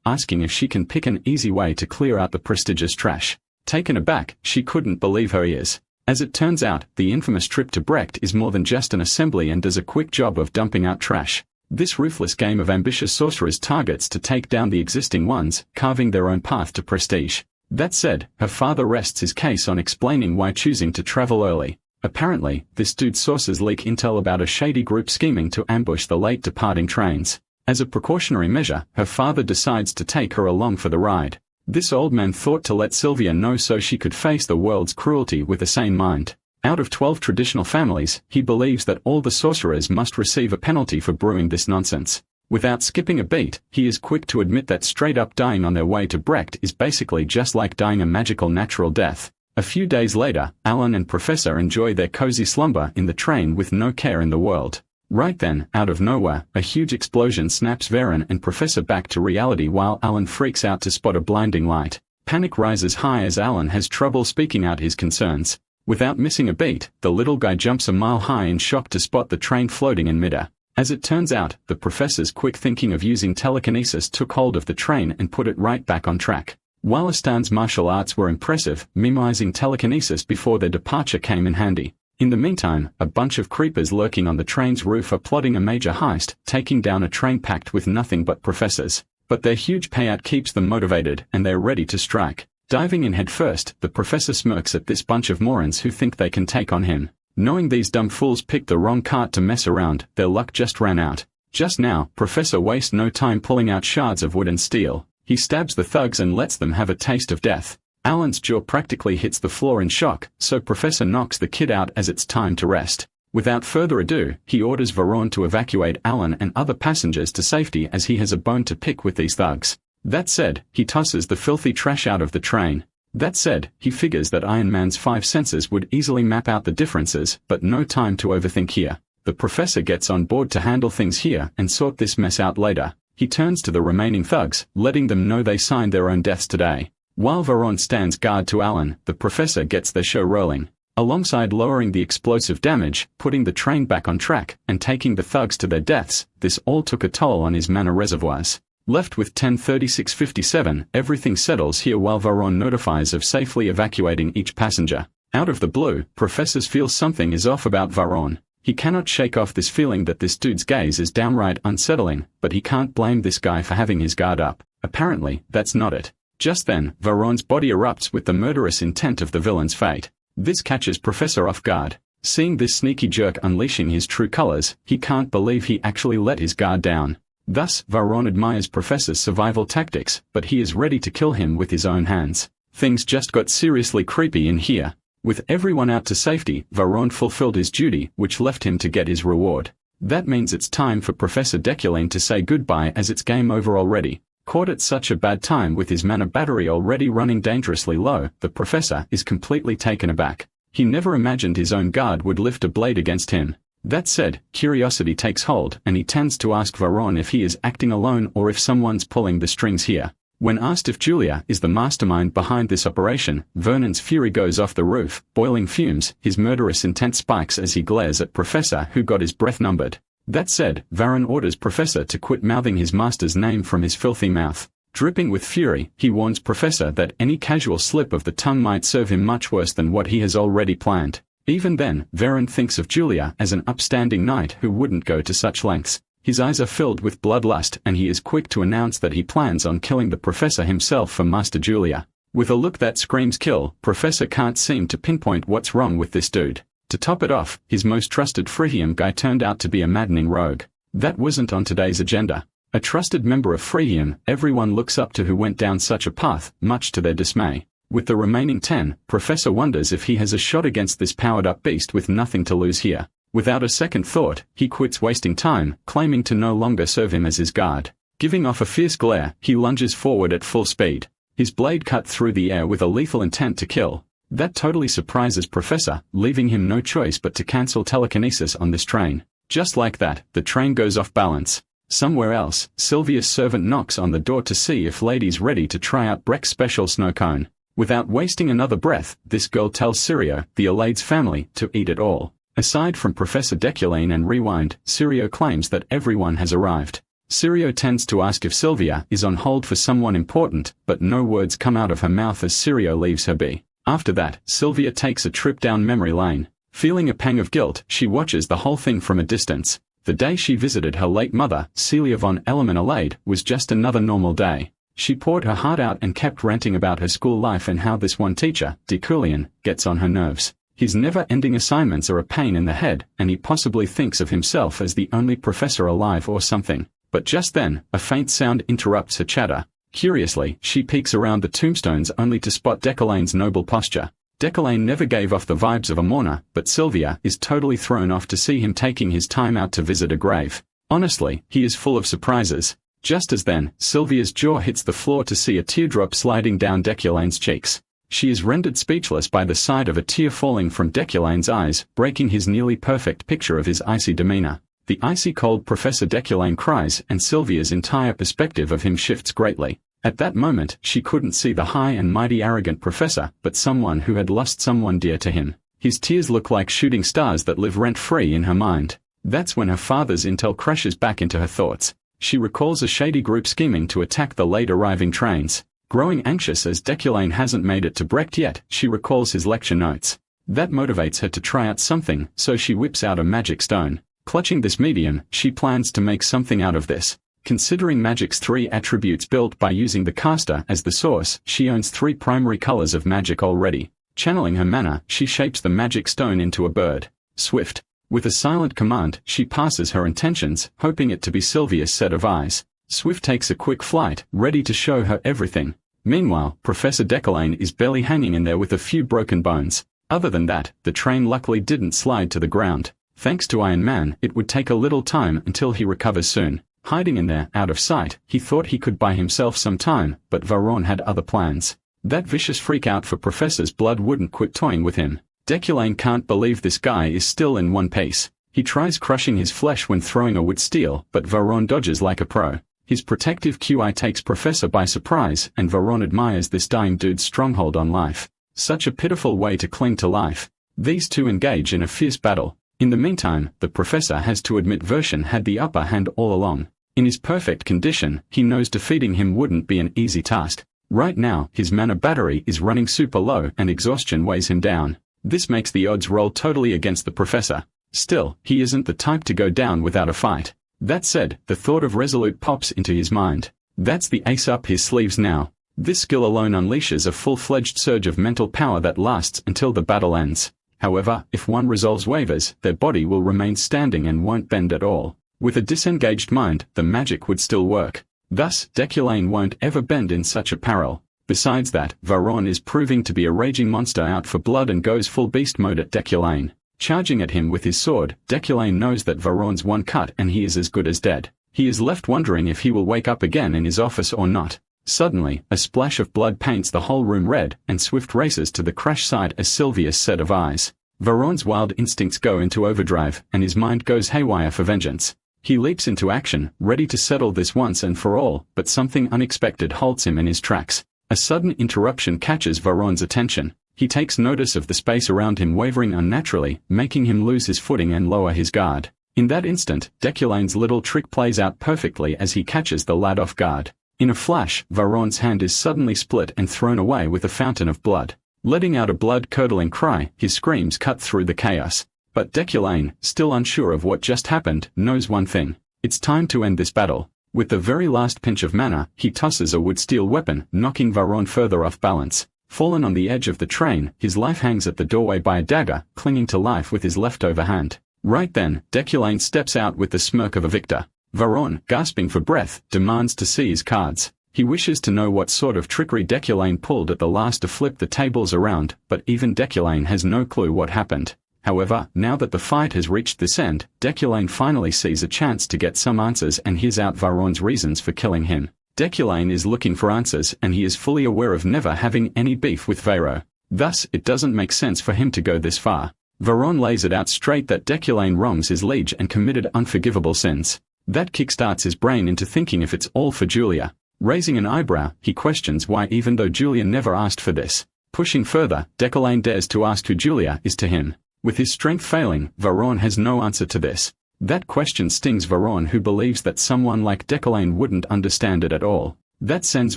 asking if she can pick an easy way to clear out the prestigious trash. Taken aback, she couldn't believe her ears. As it turns out, the infamous trip to Brecht is more than just an assembly and does a quick job of dumping out trash. This ruthless game of ambitious sorcerers targets to take down the existing ones, carving their own path to prestige. That said, her father rests his case on explaining why choosing to travel early. Apparently, this dude's sources leak intel about a shady group scheming to ambush the late departing trains. As a precautionary measure, her father decides to take her along for the ride. This old man thought to let Sylvia know so she could face the world's cruelty with a sane mind. Out of 12 traditional families, he believes that all the sorcerers must receive a penalty for brewing this nonsense. Without skipping a beat, he is quick to admit that straight-up dying on their way to Brecht is basically just like dying a magical natural death. A few days later, Alan and Professor enjoy their cozy slumber in the train with no care in the world. Right then, out of nowhere, a huge explosion snaps Varen and Professor back to reality while Alan freaks out to spot a blinding light. Panic rises high as Alan has trouble speaking out his concerns. Without missing a beat, the little guy jumps a mile high in shock to spot the train floating in midair. As it turns out, the professor's quick thinking of using telekinesis took hold of the train and put it right back on track. While Astan's martial arts were impressive, memorizing telekinesis before their departure came in handy. In the meantime, a bunch of creepers lurking on the train's roof are plotting a major heist, taking down a train packed with nothing but professors. But their huge payout keeps them motivated, and they're ready to strike. Diving in headfirst, the professor smirks at this bunch of morons who think they can take on him. Knowing these dumb fools picked the wrong cart to mess around, their luck just ran out. Just now, Professor wastes no time pulling out shards of wood and steel. He stabs the thugs and lets them have a taste of death. Alan's jaw practically hits the floor in shock, so Professor knocks the kid out as it's time to rest. Without further ado, he orders Varon to evacuate Alan and other passengers to safety as he has a bone to pick with these thugs. That said, he tosses the filthy trash out of the train. That said, he figures that Iron Man's 5 senses would easily map out the differences, but no time to overthink here. The professor gets on board to handle things here and sort this mess out later. He turns to the remaining thugs, letting them know they signed their own deaths today. While Varon stands guard to Alan, the professor gets their show rolling. Alongside lowering the explosive damage, putting the train back on track, and taking the thugs to their deaths, this all took a toll on his mana reservoirs. Left with 103657, everything settles here while Varon notifies of safely evacuating each passenger. Out of the blue, professors feel something is off about Varon. He cannot shake off this feeling that this dude's gaze is downright unsettling, but he can't blame this guy for having his guard up. Apparently, that's not it. Just then, Varon's body erupts with the murderous intent of the villain's fate. This catches Professor off guard. Seeing this sneaky jerk unleashing his true colors, he can't believe he actually let his guard down. Thus, Varon admires Professor's survival tactics, but he is ready to kill him with his own hands. Things just got seriously creepy in here. With everyone out to safety, Varon fulfilled his duty, which left him to get his reward. That means it's time for Professor Deculine to say goodbye as it's game over already. Caught at such a bad time with his mana battery already running dangerously low, the professor is completely taken aback. He never imagined his own guard would lift a blade against him. That said, curiosity takes hold and he tends to ask Varon if he is acting alone or if someone's pulling the strings here. When asked if Julia is the mastermind behind this operation, Vernon's fury goes off the roof, boiling fumes, his murderous intent spikes as he glares at Professor who got his breath numbered. That said, Varon orders Professor to quit mouthing his master's name from his filthy mouth. Dripping with fury, he warns Professor that any casual slip of the tongue might serve him much worse than what he has already planned. Even then, Varon thinks of Julia as an upstanding knight who wouldn't go to such lengths. His eyes are filled with bloodlust and he is quick to announce that he plans on killing the professor himself for Master Julia. With a look that screams kill, Professor can't seem to pinpoint what's wrong with this dude. To top it off, his most trusted Freedom guy turned out to be a maddening rogue. That wasn't on today's agenda. A trusted member of Freedom, everyone looks up to who went down such a path, much to their dismay. With the remaining 10, Professor wonders if he has a shot against this powered-up beast with nothing to lose here. Without a second thought, he quits wasting time, claiming to no longer serve him as his guard. Giving off a fierce glare, he lunges forward at full speed. His blade cut through the air with a lethal intent to kill. That totally surprises Professor, leaving him no choice but to cancel telekinesis on this train. Just like that, the train goes off balance. Somewhere else, Sylvia's servant knocks on the door to see if Lady's ready to try out Breck's special snow cone. Without wasting another breath, this girl tells Sirio, the Alade's family, to eat it all. Aside from Professor Deculine and Rewind, Sirio claims that everyone has arrived. Sirio tends to ask if Sylvia is on hold for someone important, but no words come out of her mouth as Sirio leaves her be. After that, Sylvia takes a trip down memory lane. Feeling a pang of guilt, she watches the whole thing from a distance. The day she visited her late mother, Celia von Ellerman Alade, was just another normal day. She poured her heart out and kept ranting about her school life and how this one teacher, Deculian, gets on her nerves. His never-ending assignments are a pain in the head, and he possibly thinks of himself as the only professor alive or something. But just then, a faint sound interrupts her chatter. Curiously, she peeks around the tombstones only to spot Deculane's noble posture. Deculaine never gave off the vibes of a mourner, but Sylvia is totally thrown off to see him taking his time out to visit a grave. Honestly, he is full of surprises. Just as then, Sylvia's jaw hits the floor to see a teardrop sliding down Deculaine's cheeks. She is rendered speechless by the sight of a tear falling from Deculaine's eyes, breaking his nearly perfect picture of his icy demeanor. The icy cold Professor Deculaine cries and Sylvia's entire perspective of him shifts greatly. At that moment, she couldn't see the high and mighty arrogant professor, but someone who had lost someone dear to him. His tears look like shooting stars that live rent-free in her mind. That's when her father's intel crashes back into her thoughts. She recalls a shady group scheming to attack the late-arriving trains. Growing anxious as Deculaine hasn't made it to Brecht yet, she recalls his lecture notes. That motivates her to try out something, so she whips out a magic stone. Clutching this medium, she plans to make something out of this. Considering magic's 3 attributes built by using the caster as the source, she owns 3 primary colors of magic already. Channeling her mana, she shapes the magic stone into a bird. Swift. With a silent command, she passes her intentions, hoping it to be Sylvia's set of eyes. Swift takes a quick flight, ready to show her everything. Meanwhile, Professor Deculaine is barely hanging in there with a few broken bones. Other than that, the train luckily didn't slide to the ground. Thanks to Iron Man, it would take a little time until he recovers soon. Hiding in there, out of sight, he thought he could buy himself some time, but Varon had other plans. That vicious freak out for Professor's blood wouldn't quit toying with him. Deculaine can't believe this guy is still in one piece. He tries crushing his flesh when throwing a wood steel, but Varon dodges like a pro. His protective QI takes Professor by surprise, and Varon admires this dying dude's stronghold on life. Such a pitiful way to cling to life. These two engage in a fierce battle. In the meantime, the Professor has to admit Version had the upper hand all along. In his perfect condition, he knows defeating him wouldn't be an easy task. Right now, his mana battery is running super low and exhaustion weighs him down. This makes the odds roll totally against the Professor. Still, he isn't the type to go down without a fight. That said, the thought of Resolute pops into his mind. That's the ace up his sleeves now. This skill alone unleashes a full-fledged surge of mental power that lasts until the battle ends. However, if one resolves waivers, their body will remain standing and won't bend at all. With a disengaged mind, the magic would still work. Thus, Deculaine won't ever bend in such a peril. Besides that, Varon is proving to be a raging monster out for blood and goes full beast mode at Deculaine. Charging at him with his sword, Deculaine knows that Varon's one cut and he is as good as dead. He is left wondering if he will wake up again in his office or not. Suddenly, a splash of blood paints the whole room red, and Swift races to the crash site as Sylvia's set of eyes. Varon's wild instincts go into overdrive, and his mind goes haywire for vengeance. He leaps into action, ready to settle this once and for all, but something unexpected halts him in his tracks. A sudden interruption catches Varon's attention. He takes notice of the space around him wavering unnaturally, making him lose his footing and lower his guard. In that instant, Deculaine's little trick plays out perfectly as he catches the lad off guard. In a flash, Varon's hand is suddenly split and thrown away with a fountain of blood. Letting out a blood-curdling cry, his screams cut through the chaos. But Deculaine, still unsure of what just happened, knows one thing. It's time to end this battle. With the very last pinch of mana, he tosses a wood-steel weapon, knocking Varron further off balance. Fallen on the edge of the train, his life hangs at the doorway by a dagger, clinging to life with his leftover hand. Right then, Deculane steps out with the smirk of a victor. Varron, gasping for breath, demands to see his cards. He wishes to know what sort of trickery Deculane pulled at the last to flip the tables around, but even Deculane has no clue what happened. However, now that the fight has reached this end, Deculane finally sees a chance to get some answers and hears out Varron's reasons for killing him. Deculane is looking for answers and he is fully aware of never having any beef with Vero. Thus, it doesn't make sense for him to go this far. Varron lays it out straight that Deculane wrongs his liege and committed unforgivable sins. That kickstarts his brain into thinking if it's all for Julia. Raising an eyebrow, he questions why even though Julia never asked for this. Pushing further, Deculane dares to ask who Julia is to him. With his strength failing, Varron has no answer to this. That question stings Varron, who believes that someone like Deculane wouldn't understand it at all. That sends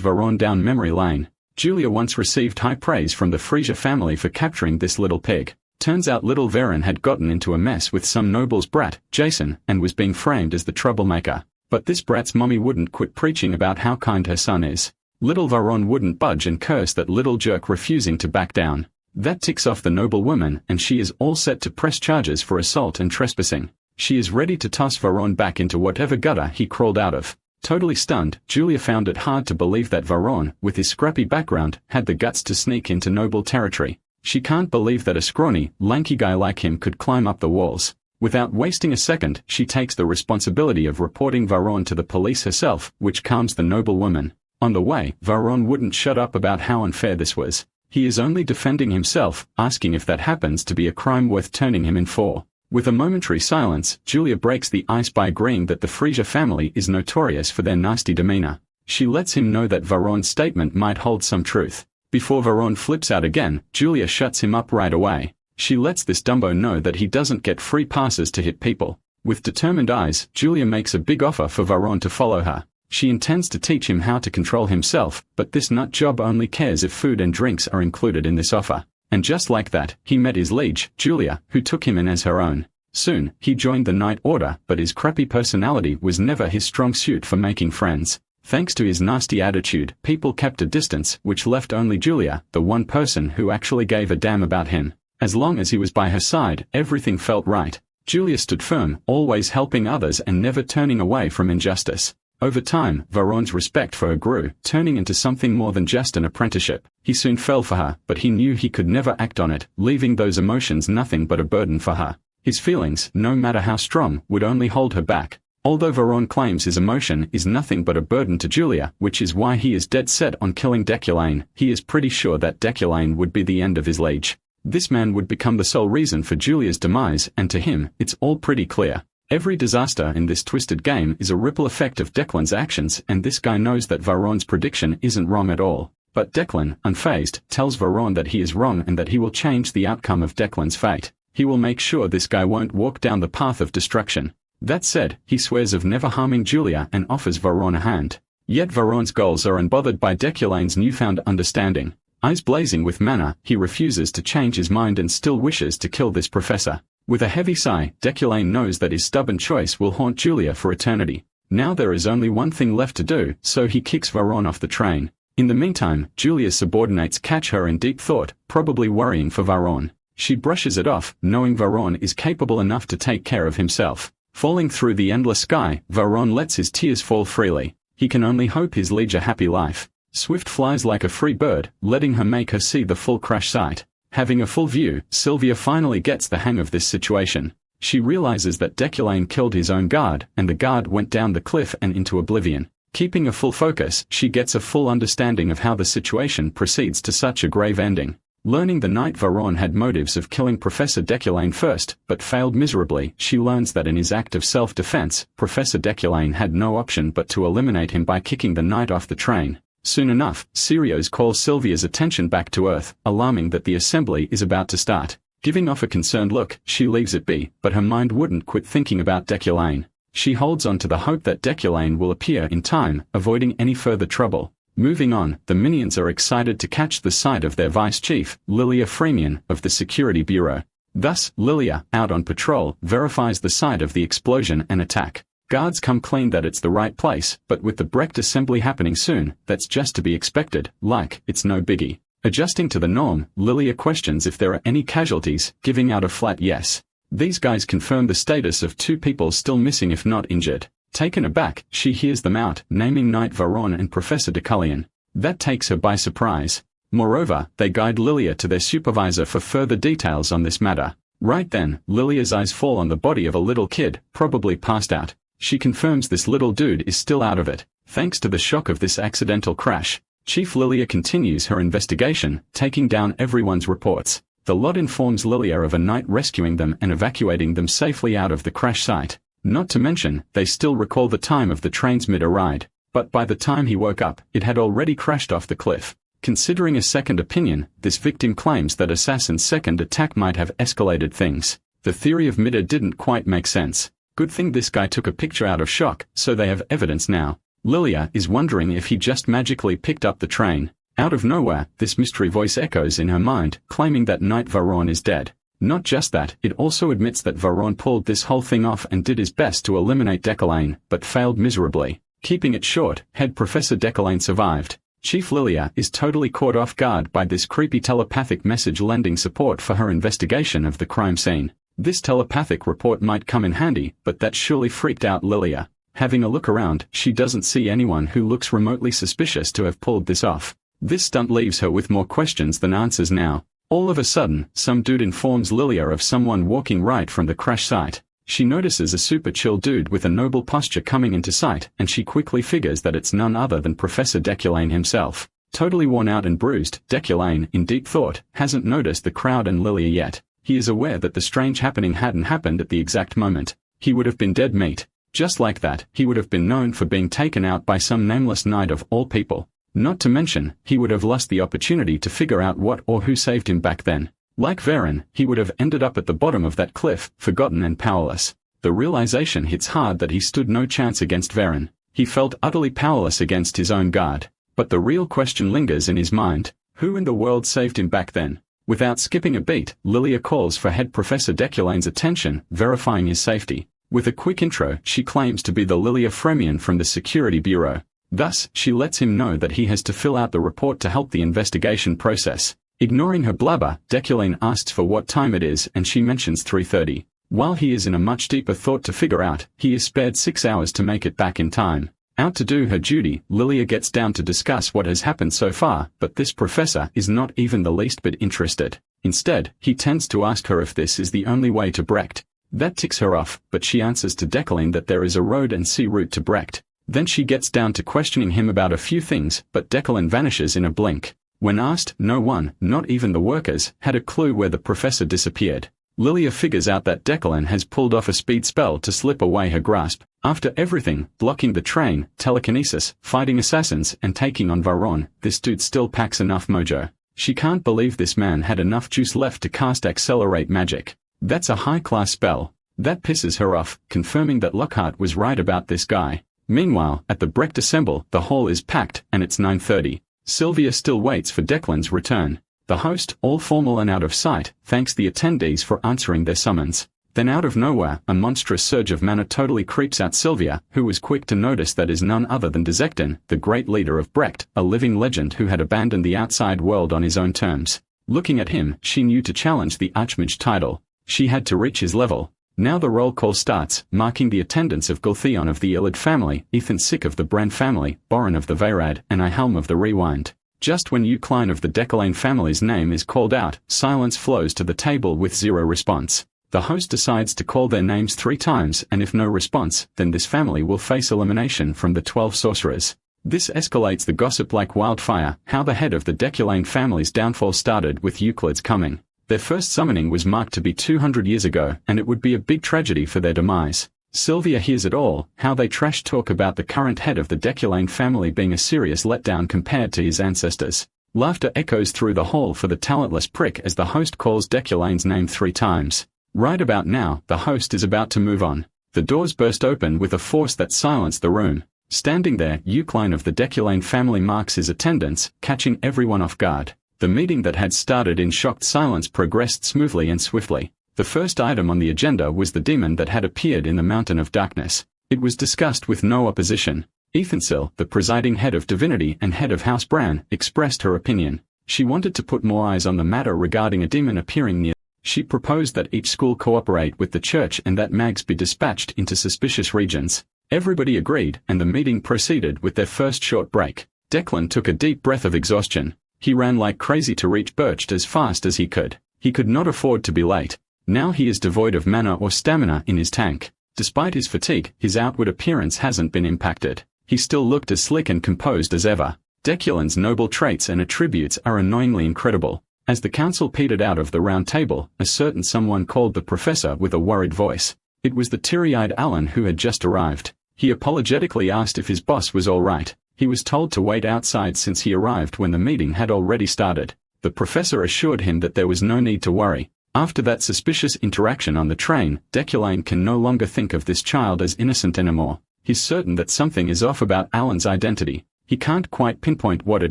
Varron down memory lane. Julia once received high praise from the Frisia family for capturing this little pig. Turns out little Varen had gotten into a mess with some noble's brat, Jason, and was being framed as the troublemaker. But this brat's mummy wouldn't quit preaching about how kind her son is. Little Varron wouldn't budge and curse that little jerk, refusing to back down. That ticks off the noble woman, and she is all set to press charges for assault and trespassing. She is ready to toss Varron back into whatever gutter he crawled out of. Totally stunned, Julia found it hard to believe that Varron, with his scrappy background, had the guts to sneak into noble territory. She can't believe that a scrawny, lanky guy like him could climb up the walls. Without wasting a second, she takes the responsibility of reporting Varron to the police herself, which calms the noble woman. On the way, Varron wouldn't shut up about how unfair this was. He is only defending himself, asking if that happens to be a crime worth turning him in for. With a momentary silence, Julia breaks the ice by agreeing that the Frisia family is notorious for their nasty demeanor. She lets him know that Varron's statement might hold some truth. Before Varron flips out again, Julia shuts him up right away. She lets this Dumbo know that he doesn't get free passes to hit people. With determined eyes, Julia makes a big offer for Varron to follow her. She intends to teach him how to control himself, but this nut job only cares if food and drinks are included in this offer. And just like that, he met his liege, Julia, who took him in as her own. Soon, he joined the Night Order, but his crappy personality was never his strong suit for making friends. Thanks to his nasty attitude, people kept a distance, which left only Julia, the one person who actually gave a damn about him. As long as he was by her side, everything felt right. Julia stood firm, always helping others and never turning away from injustice. Over time, Varron's respect for her grew, turning into something more than just an apprenticeship. He soon fell for her, but he knew he could never act on it, leaving those emotions nothing but a burden for her. His feelings, no matter how strong, would only hold her back. Although Varron claims his emotion is nothing but a burden to Julia, which is why he is dead set on killing Deculane, he is pretty sure that Deculane would be the end of his liege. This man would become the sole reason for Julia's demise, and to him, it's all pretty clear. Every disaster in this twisted game is a ripple effect of Declan's actions, and this guy knows that Varron's prediction isn't wrong at all. But Declan, unfazed, tells Varron that he is wrong and that he will change the outcome of Declan's fate. He will make sure this guy won't walk down the path of destruction. That said, he swears of never harming Julia and offers Varron a hand. Yet Varron's goals are unbothered by Deculane's newfound understanding. Eyes blazing with mana, he refuses to change his mind and still wishes to kill this professor. With a heavy sigh, Deculane knows that his stubborn choice will haunt Julia for eternity. Now there is only one thing left to do, so he kicks Varron off the train. In the meantime, Julia's subordinates catch her in deep thought, probably worrying for Varron. She brushes it off, knowing Varron is capable enough to take care of himself. Falling through the endless sky, Varron lets his tears fall freely. He can only hope his liege a happy life. Swift flies like a free bird, letting her make her see the full crash site. Having a full view, Sylvia finally gets the hang of this situation. She realizes that Deculane killed his own guard, and the guard went down the cliff and into oblivion. Keeping a full focus, she gets a full understanding of how the situation proceeds to such a grave ending. Learning the night Varron had motives of killing Professor Deculane first, but failed miserably, she learns that in his act of self-defense, Professor Deculane had no option but to eliminate him by kicking the knight off the train. Soon enough, Sirius calls Sylvia's attention back to Earth, alarming that the assembly is about to start. Giving off a concerned look, she leaves it be, but her mind wouldn't quit thinking about Deculane. She holds on to the hope that Deculane will appear in time, avoiding any further trouble. Moving on, the minions are excited to catch the sight of their vice chief, Lilia Freemian, of the Security Bureau. Thus, Lilia, out on patrol, verifies the site of the explosion and attack. Guards come clean that it's the right place, but with the Brecht assembly happening soon, that's just to be expected, like, it's no biggie. Adjusting to the norm, Lilia questions if there are any casualties, giving out a flat yes. These guys confirm the status of 2 people still missing if not injured. Taken aback, she hears them out, naming Knight Varon and Professor Decullion. That takes her by surprise. Moreover, they guide Lilia to their supervisor for further details on this matter. Right then, Lilia's eyes fall on the body of a little kid, probably passed out. She confirms this little dude is still out of it, thanks to the shock of this accidental crash. Chief Lilia continues her investigation, taking down everyone's reports. The lot informs Lilia of a knight rescuing them and evacuating them safely out of the crash site. Not to mention, they still recall the time of the train's mid-ride. But by the time he woke up, it had already crashed off the cliff. Considering a second opinion, this victim claims that Assassin's second attack might have escalated things. The theory of Midder didn't quite make sense. Good thing this guy took a picture out of shock, so they have evidence now. Lilia is wondering if he just magically picked up the train. Out of nowhere, this mystery voice echoes in her mind, claiming that Knight Varon is dead. Not just that, it also admits that Varon pulled this whole thing off and did his best to eliminate Decullion, but failed miserably. Keeping it short, head Professor Decullion survived. Chief Lilia is totally caught off guard by this creepy telepathic message lending support for her investigation of the crime scene. This telepathic report might come in handy, but that surely freaked out Lilia. Having a look around, she doesn't see anyone who looks remotely suspicious to have pulled this off. This stunt leaves her with more questions than answers now. All of a sudden, some dude informs Lilia of someone walking right from the crash site. She notices a super chill dude with a noble posture coming into sight, and she quickly figures that it's none other than Professor Decullion himself. Totally worn out and bruised, Decullion, in deep thought, hasn't noticed the crowd and Lilia yet. He is aware that the strange happening hadn't happened at the exact moment. He would have been dead meat. Just like that, he would have been known for being taken out by some nameless knight of all people. Not to mention, he would have lost the opportunity to figure out what or who saved him back then. Like Varen, he would have ended up at the bottom of that cliff, forgotten and powerless. The realization hits hard that he stood no chance against Varen. He felt utterly powerless against his own guard. But the real question lingers in his mind: who in the world saved him back then? Without skipping a beat, Lilia calls for head Professor Decullion's attention, verifying his safety. With a quick intro, she claims to be the Lilia Fremion from the Security Bureau. Thus, she lets him know that he has to fill out the report to help the investigation process. Ignoring her blabber, Decullion asks for what time it is and she mentions 3:30. While he is in a much deeper thought to figure out, he is spared 6 hours to make it back in time. Out to do her duty, Lilia gets down to discuss what has happened so far, but this professor is not even the least bit interested. Instead, he tends to ask her if this is the only way to Brecht. That ticks her off, but she answers to Decullion that there is a road and sea route to Brecht. Then she gets down to questioning him about a few things, but Decullion vanishes in a blink. When asked, no one, not even the workers, had a clue where the professor disappeared. Lilia figures out that Decullion has pulled off a speed spell to slip away her grasp. After everything, blocking the train, telekinesis, fighting assassins, and taking on Varon, this dude still packs enough mojo. She can't believe this man had enough juice left to cast Accelerate Magic. That's a high-class spell. That pisses her off, confirming that Lockhart was right about this guy. Meanwhile, at the Brecht Assemble, the hall is packed, and it's 9:30. Sylvia still waits for Declan's return. The host, all formal and out of sight, thanks the attendees for answering their summons. Then out of nowhere, a monstrous surge of mana totally creeps out Sylvia, who was quick to notice that is none other than Dezekton, the great leader of Brecht, a living legend who had abandoned the outside world on his own terms. Looking at him, she knew to challenge the Archmage title. She had to reach his level. Now the roll call starts, marking the attendance of Gultheon of the Illid family, Ethan Sick of the Bran family, Borin of the Vayrad, and Ihelm of the Rewind. Just when Klein of the Decullion family's name is called out, silence flows to the table with zero response. The host decides to call their names 3 times, and if no response, then this family will face elimination from the 12 sorcerers. This escalates the gossip like wildfire, how the head of the Decullion family's downfall started with Euclid's coming. Their first summoning was marked to be 200 years ago, and it would be a big tragedy for their demise. Sylvia hears it all, how they trash talk about the current head of the Decullion family being a serious letdown compared to his ancestors. Laughter echoes through the hall for the talentless prick as the host calls Decullion's name 3 times. Right about now, the host is about to move on. The doors burst open with a force that silenced the room. Standing there, Klein of the Decullion family marks his attendance, catching everyone off guard. The meeting that had started in shocked silence progressed smoothly and swiftly. The first item on the agenda was the demon that had appeared in the Mountain of Darkness. It was discussed with no opposition. Ethansil, the presiding head of divinity and head of House Bran, expressed her opinion. She wanted to put more eyes on the matter regarding a demon appearing near. She proposed that each school cooperate with the church and that mags be dispatched into suspicious regions. Everybody agreed, and the meeting proceeded with their first short break. Declan took a deep breath of exhaustion. He ran like crazy to reach Birched as fast as he could. He could not afford to be late. Now he is devoid of mana or stamina in his tank. Despite his fatigue, his outward appearance hasn't been impacted. He still looked as slick and composed as ever. Deculin's noble traits and attributes are annoyingly incredible. As the council petered out of the round table, a certain someone called the professor with a worried voice. It was the teary-eyed Alan who had just arrived. He apologetically asked if his boss was all right. He was told to wait outside since he arrived when the meeting had already started. The professor assured him that there was no need to worry. After that suspicious interaction on the train, Deculane can no longer think of this child as innocent anymore. He's certain that something is off about Alan's identity. He can't quite pinpoint what it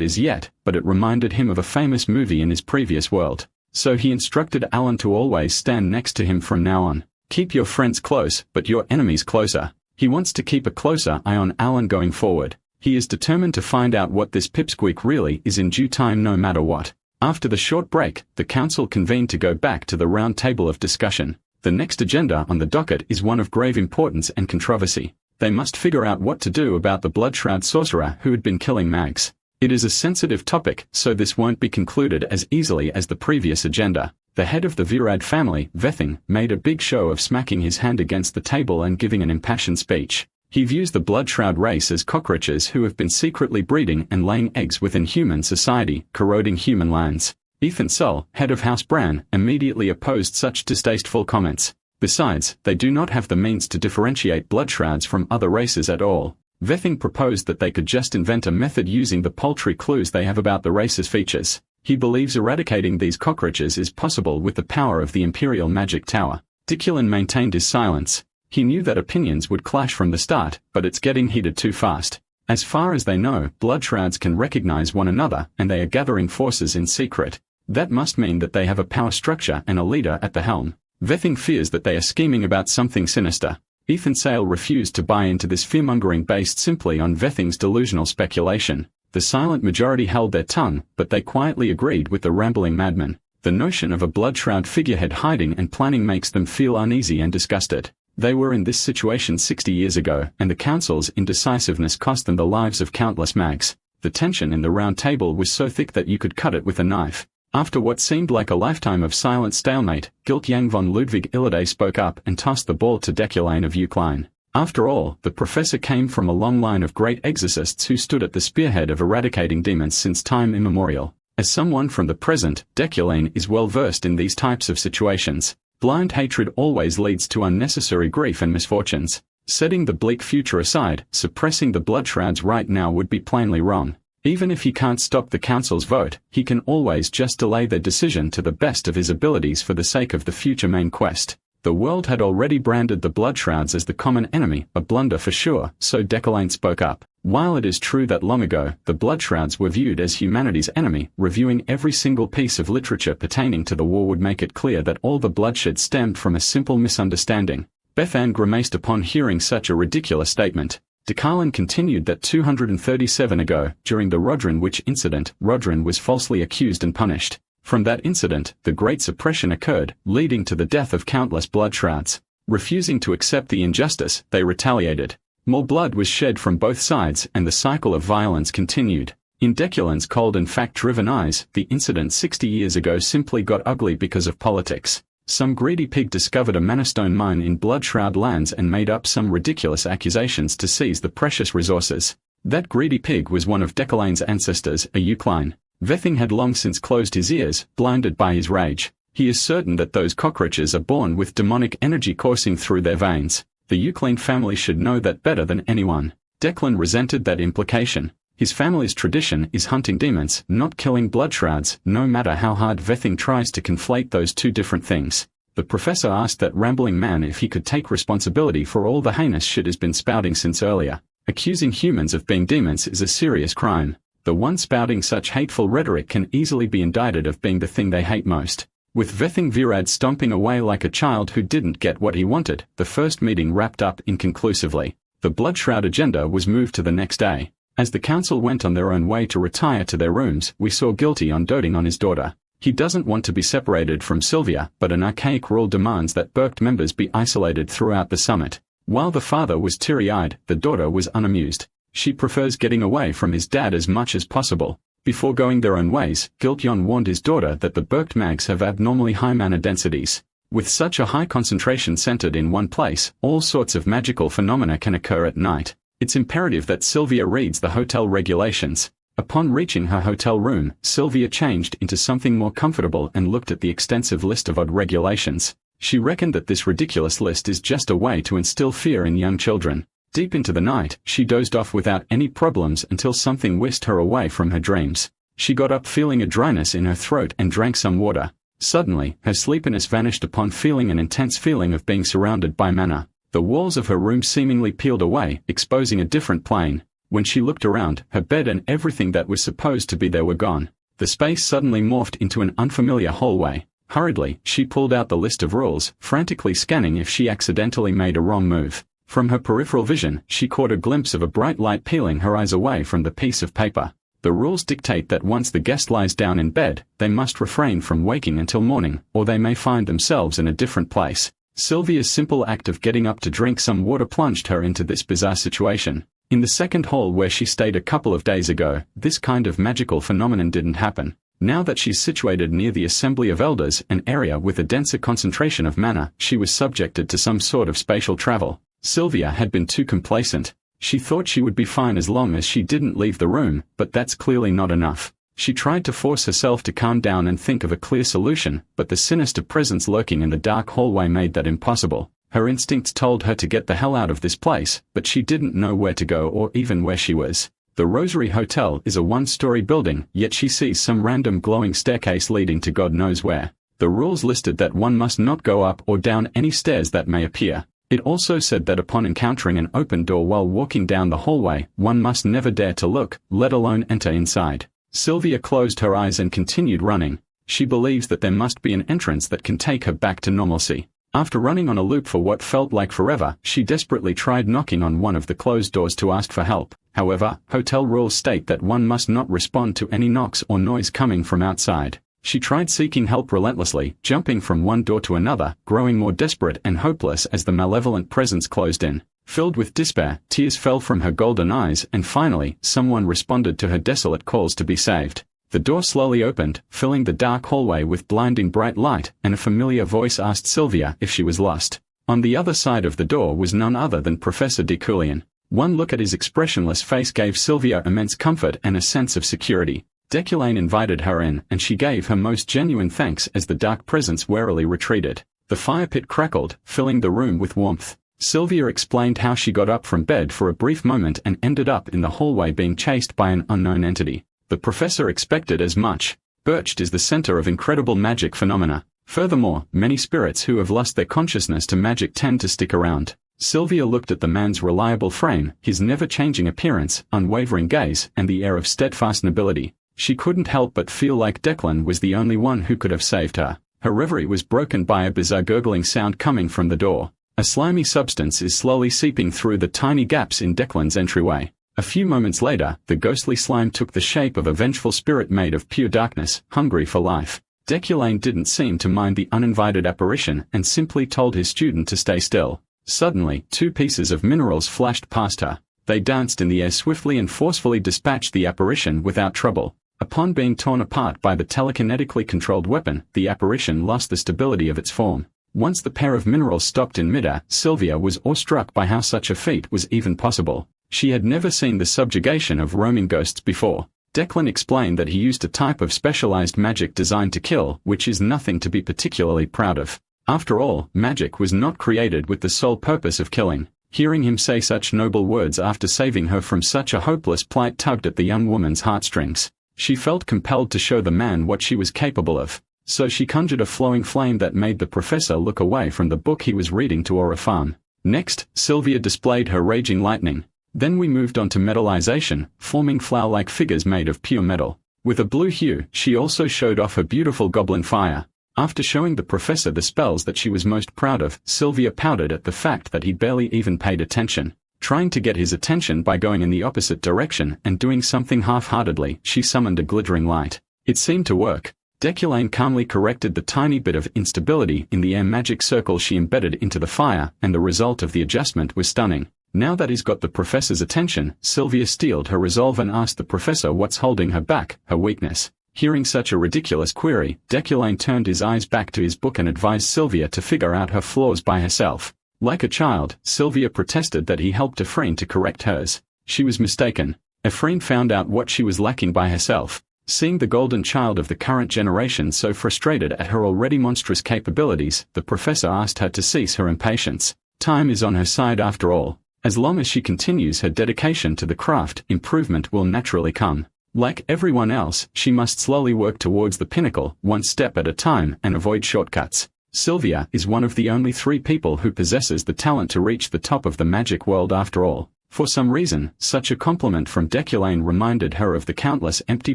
is yet, but it reminded him of a famous movie in his previous world. So he instructed Alan to always stand next to him from now on. Keep your friends close, but your enemies closer. He wants to keep a closer eye on Alan going forward. He is determined to find out what this pipsqueak really is in due time no matter what. After the short break, the council convened to go back to the round table of discussion. The next agenda on the docket is one of grave importance and controversy. They must figure out what to do about the Bloodshroud sorcerer who had been killing mags. It is a sensitive topic, so this won't be concluded as easily as the previous agenda. The head of the Virad family, Vething, made a big show of smacking his hand against the table and giving an impassioned speech. He views the Bloodshroud race as cockroaches who have been secretly breeding and laying eggs within human society, corroding human lands. Ethan Sull, head of House Bran, immediately opposed such distasteful comments. Besides, they do not have the means to differentiate Bloodshrouds from other races at all. Vething proposed that they could just invent a method using the paltry clues they have about the race's features. He believes eradicating these cockroaches is possible with the power of the Imperial Magic Tower. Deculin maintained his silence. He knew that opinions would clash from the start, but it's getting heated too fast. As far as they know, Bloodshrouds can recognize one another, and they are gathering forces in secret. That must mean that they have a power structure and a leader at the helm. Vething fears that they are scheming about something sinister. Ethan Sale refused to buy into this fearmongering based simply on Vething's delusional speculation. The silent majority held their tongue, but they quietly agreed with the rambling madman. The notion of a Bloodshroud figurehead hiding and planning makes them feel uneasy and disgusted. They were in this situation 60 years ago, and the council's indecisiveness cost them the lives of countless mags. The tension in the round table was so thick that you could cut it with a knife. After what seemed like a lifetime of silent stalemate, Giltjang von Ludwig Illide spoke up and tossed the ball to Deculane of Ukline. After all, the professor came from a long line of great exorcists who stood at the spearhead of eradicating demons since time immemorial. As someone from the present, Deculane is well versed in these types of situations. Blind hatred always leads to unnecessary grief and misfortunes. Setting the bleak future aside, suppressing the Bloodshrouds right now would be plainly wrong. Even if he can't stop the council's vote, he can always just delay their decision to the best of his abilities for the sake of the future main quest. The world had already branded the Bloodshrouds as the common enemy, a blunder for sure, so Deculane spoke up. While it is true that long ago, the Bloodshrouds were viewed as humanity's enemy, reviewing every single piece of literature pertaining to the war would make it clear that all the bloodshed stemmed from a simple misunderstanding. Bethan grimaced upon hearing such a ridiculous statement. Decarlin continued that 237 ago, during the Rodrin Witch incident, Rodrin was falsely accused and punished. From that incident, the Great Suppression occurred, leading to the death of countless Bloodshrouds. Refusing to accept the injustice, they retaliated. More blood was shed from both sides, and the cycle of violence continued. In Deculin's cold and fact-driven eyes, the incident 60 years ago simply got ugly because of politics. Some greedy pig discovered a manastone mine in Bloodshroud lands and made up some ridiculous accusations to seize the precious resources. That greedy pig was one of Deculane's ancestors, a Ukline. Vething had long since closed his ears, blinded by his rage. He is certain that those cockroaches are born with demonic energy coursing through their veins. The Ukline family should know that better than anyone. Declan resented that implication. His family's tradition is hunting demons, not killing Bloodshrouds, no matter how hard Vething tries to conflate those two different things. The professor asked that rambling man if he could take responsibility for all the heinous shit he's been spouting since earlier. Accusing humans of being demons is a serious crime. The one spouting such hateful rhetoric can easily be indicted of being the thing they hate most. With Vething Virad stomping away like a child who didn't get what he wanted, the first meeting wrapped up inconclusively. The blood-shroud agenda was moved to the next day. As the council went on their own way to retire to their rooms, we saw Guilty on doting on his daughter. He doesn't want to be separated from Sylvia, but an archaic rule demands that Berkt members be isolated throughout the summit. While the father was teary-eyed, the daughter was unamused. She prefers getting away from his dad as much as possible. Before going their own ways, Giltyon warned his daughter that the Berkt mags have abnormally high mana densities. With such a high concentration centered in one place, all sorts of magical phenomena can occur at night. It's imperative that Sylvia reads the hotel regulations. Upon reaching her hotel room, Sylvia changed into something more comfortable and looked at the extensive list of odd regulations. She reckoned that this ridiculous list is just a way to instill fear in young children. Deep into the night, she dozed off without any problems until something whisked her away from her dreams. She got up feeling a dryness in her throat and drank some water. Suddenly, her sleepiness vanished upon feeling an intense feeling of being surrounded by mana. The walls of her room seemingly peeled away, exposing a different plane. When she looked around, her bed and everything that was supposed to be there were gone. The space suddenly morphed into an unfamiliar hallway. Hurriedly, she pulled out the list of rules, frantically scanning if she accidentally made a wrong move. From her peripheral vision, she caught a glimpse of a bright light peeling her eyes away from the piece of paper. The rules dictate that once the guest lies down in bed, they must refrain from waking until morning, or they may find themselves in a different place. Sylvia's simple act of getting up to drink some water plunged her into this bizarre situation. In the second hall where she stayed a couple of days ago, this kind of magical phenomenon didn't happen. Now that she's situated near the Assembly of Elders, an area with a denser concentration of mana, she was subjected to some sort of spatial travel. Sylvia had been too complacent. She thought she would be fine as long as she didn't leave the room, but that's clearly not enough. She tried to force herself to calm down and think of a clear solution, but the sinister presence lurking in the dark hallway made that impossible. Her instincts told her to get the hell out of this place, but she didn't know where to go or even where she was. The Rosary Hotel is a one-story building, yet she sees some random glowing staircase leading to God knows where. The rules listed that one must not go up or down any stairs that may appear. It also said that upon encountering an open door while walking down the hallway, one must never dare to look, let alone enter inside. Sylvia closed her eyes and continued running. She believes that there must be an entrance that can take her back to normalcy. After running on a loop for what felt like forever, she desperately tried knocking on one of the closed doors to ask for help. However, hotel rules state that one must not respond to any knocks or noise coming from outside. She tried seeking help relentlessly, jumping from one door to another, growing more desperate and hopeless as the malevolent presence closed in. Filled with despair, tears fell from her golden eyes, and finally, someone responded to her desolate calls to be saved. The door slowly opened, filling the dark hallway with blinding bright light, and a familiar voice asked Sylvia if she was lost. On the other side of the door was none other than Professor de Coulian. One look at his expressionless face gave Sylvia immense comfort and a sense of security. Deculane invited her in, and she gave her most genuine thanks as the dark presence warily retreated. The fire pit crackled, filling the room with warmth. Sylvia explained how she got up from bed for a brief moment and ended up in the hallway being chased by an unknown entity. The professor expected as much. Birched is the center of incredible magic phenomena. Furthermore, many spirits who have lost their consciousness to magic tend to stick around. Sylvia looked at the man's reliable frame, his never-changing appearance, unwavering gaze, and the air of steadfast nobility. She couldn't help but feel like Declan was the only one who could have saved her. Her reverie was broken by a bizarre gurgling sound coming from the door. A slimy substance is slowly seeping through the tiny gaps in Declan's entryway. A few moments later, the ghostly slime took the shape of a vengeful spirit made of pure darkness, hungry for life. Deculane didn't seem to mind the uninvited apparition and simply told his student to stay still. Suddenly, two pieces of minerals flashed past her. They danced in the air swiftly and forcefully dispatched the apparition without trouble. Upon being torn apart by the telekinetically controlled weapon, the apparition lost the stability of its form. Once the pair of minerals stopped in midair, Sylvia was awestruck by how such a feat was even possible. She had never seen the subjugation of roaming ghosts before. Declan explained that he used a type of specialized magic designed to kill, which is nothing to be particularly proud of. After all, magic was not created with the sole purpose of killing. Hearing him say such noble words after saving her from such a hopeless plight tugged at the young woman's heartstrings. She felt compelled to show the man what she was capable of. So she conjured a flowing flame that made the professor look away from the book he was reading to aura farm. Next, Sylvia displayed her raging lightning. Then we moved on to metallization, forming flower-like figures made of pure metal. With a blue hue, she also showed off her beautiful goblin fire. After showing the professor the spells that she was most proud of, Sylvia pouted at the fact that he barely even paid attention. Trying to get his attention by going in the opposite direction and doing something half-heartedly, she summoned a glittering light. It seemed to work. Deculane calmly corrected the tiny bit of instability in the air magic circle she embedded into the fire, and the result of the adjustment was stunning. Now that he's got the professor's attention, Sylvia steeled her resolve and asked the professor what's holding her back, her weakness. Hearing such a ridiculous query, Deculane turned his eyes back to his book and advised Sylvia to figure out her flaws by herself. Like a child, Sylvia protested that he helped Epherene to correct hers. She was mistaken. Epherene found out what she was lacking by herself. Seeing the golden child of the current generation so frustrated at her already monstrous capabilities, the professor asked her to cease her impatience. Time is on her side after all. As long as she continues her dedication to the craft, improvement will naturally come. Like everyone else, she must slowly work towards the pinnacle, one step at a time, and avoid shortcuts. Sylvia is one of the only 3 people who possesses the talent to reach the top of the magic world after all. For some reason, such a compliment from Deculane reminded her of the countless empty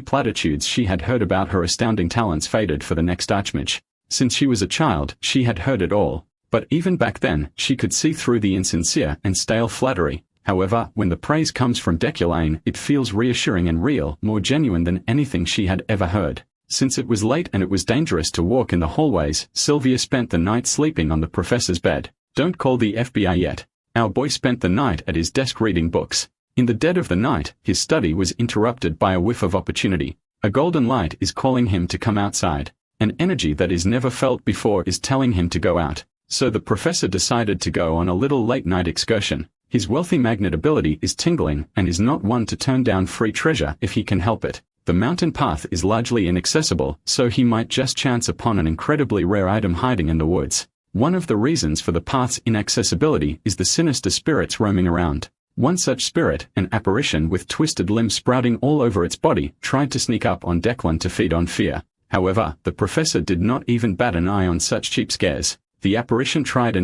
platitudes she had heard about her astounding talents fated for the next archmage. Since she was a child, she had heard it all. But even back then, she could see through the insincere and stale flattery. However, when the praise comes from Deculane, it feels reassuring and real, more genuine than anything she had ever heard. Since it was late and it was dangerous to walk in the hallways, Sylvia spent the night sleeping on the professor's bed. Don't call the FBI yet. Our boy spent the night at his desk reading books. In the dead of the night, his study was interrupted by a whiff of opportunity. A golden light is calling him to come outside. An energy that is never felt before is telling him to go out. So the professor decided to go on a little late-night excursion. His wealthy magnet ability is tingling and is not one to turn down free treasure if he can help it. The mountain path is largely inaccessible, so he might just chance upon an incredibly rare item hiding in the woods. One of the reasons for the path's inaccessibility is the sinister spirits roaming around. One such spirit, an apparition with twisted limbs sprouting all over its body, tried to sneak up on Declan to feed on fear. However, the professor did not even bat an eye on such cheap scares. The apparition tried,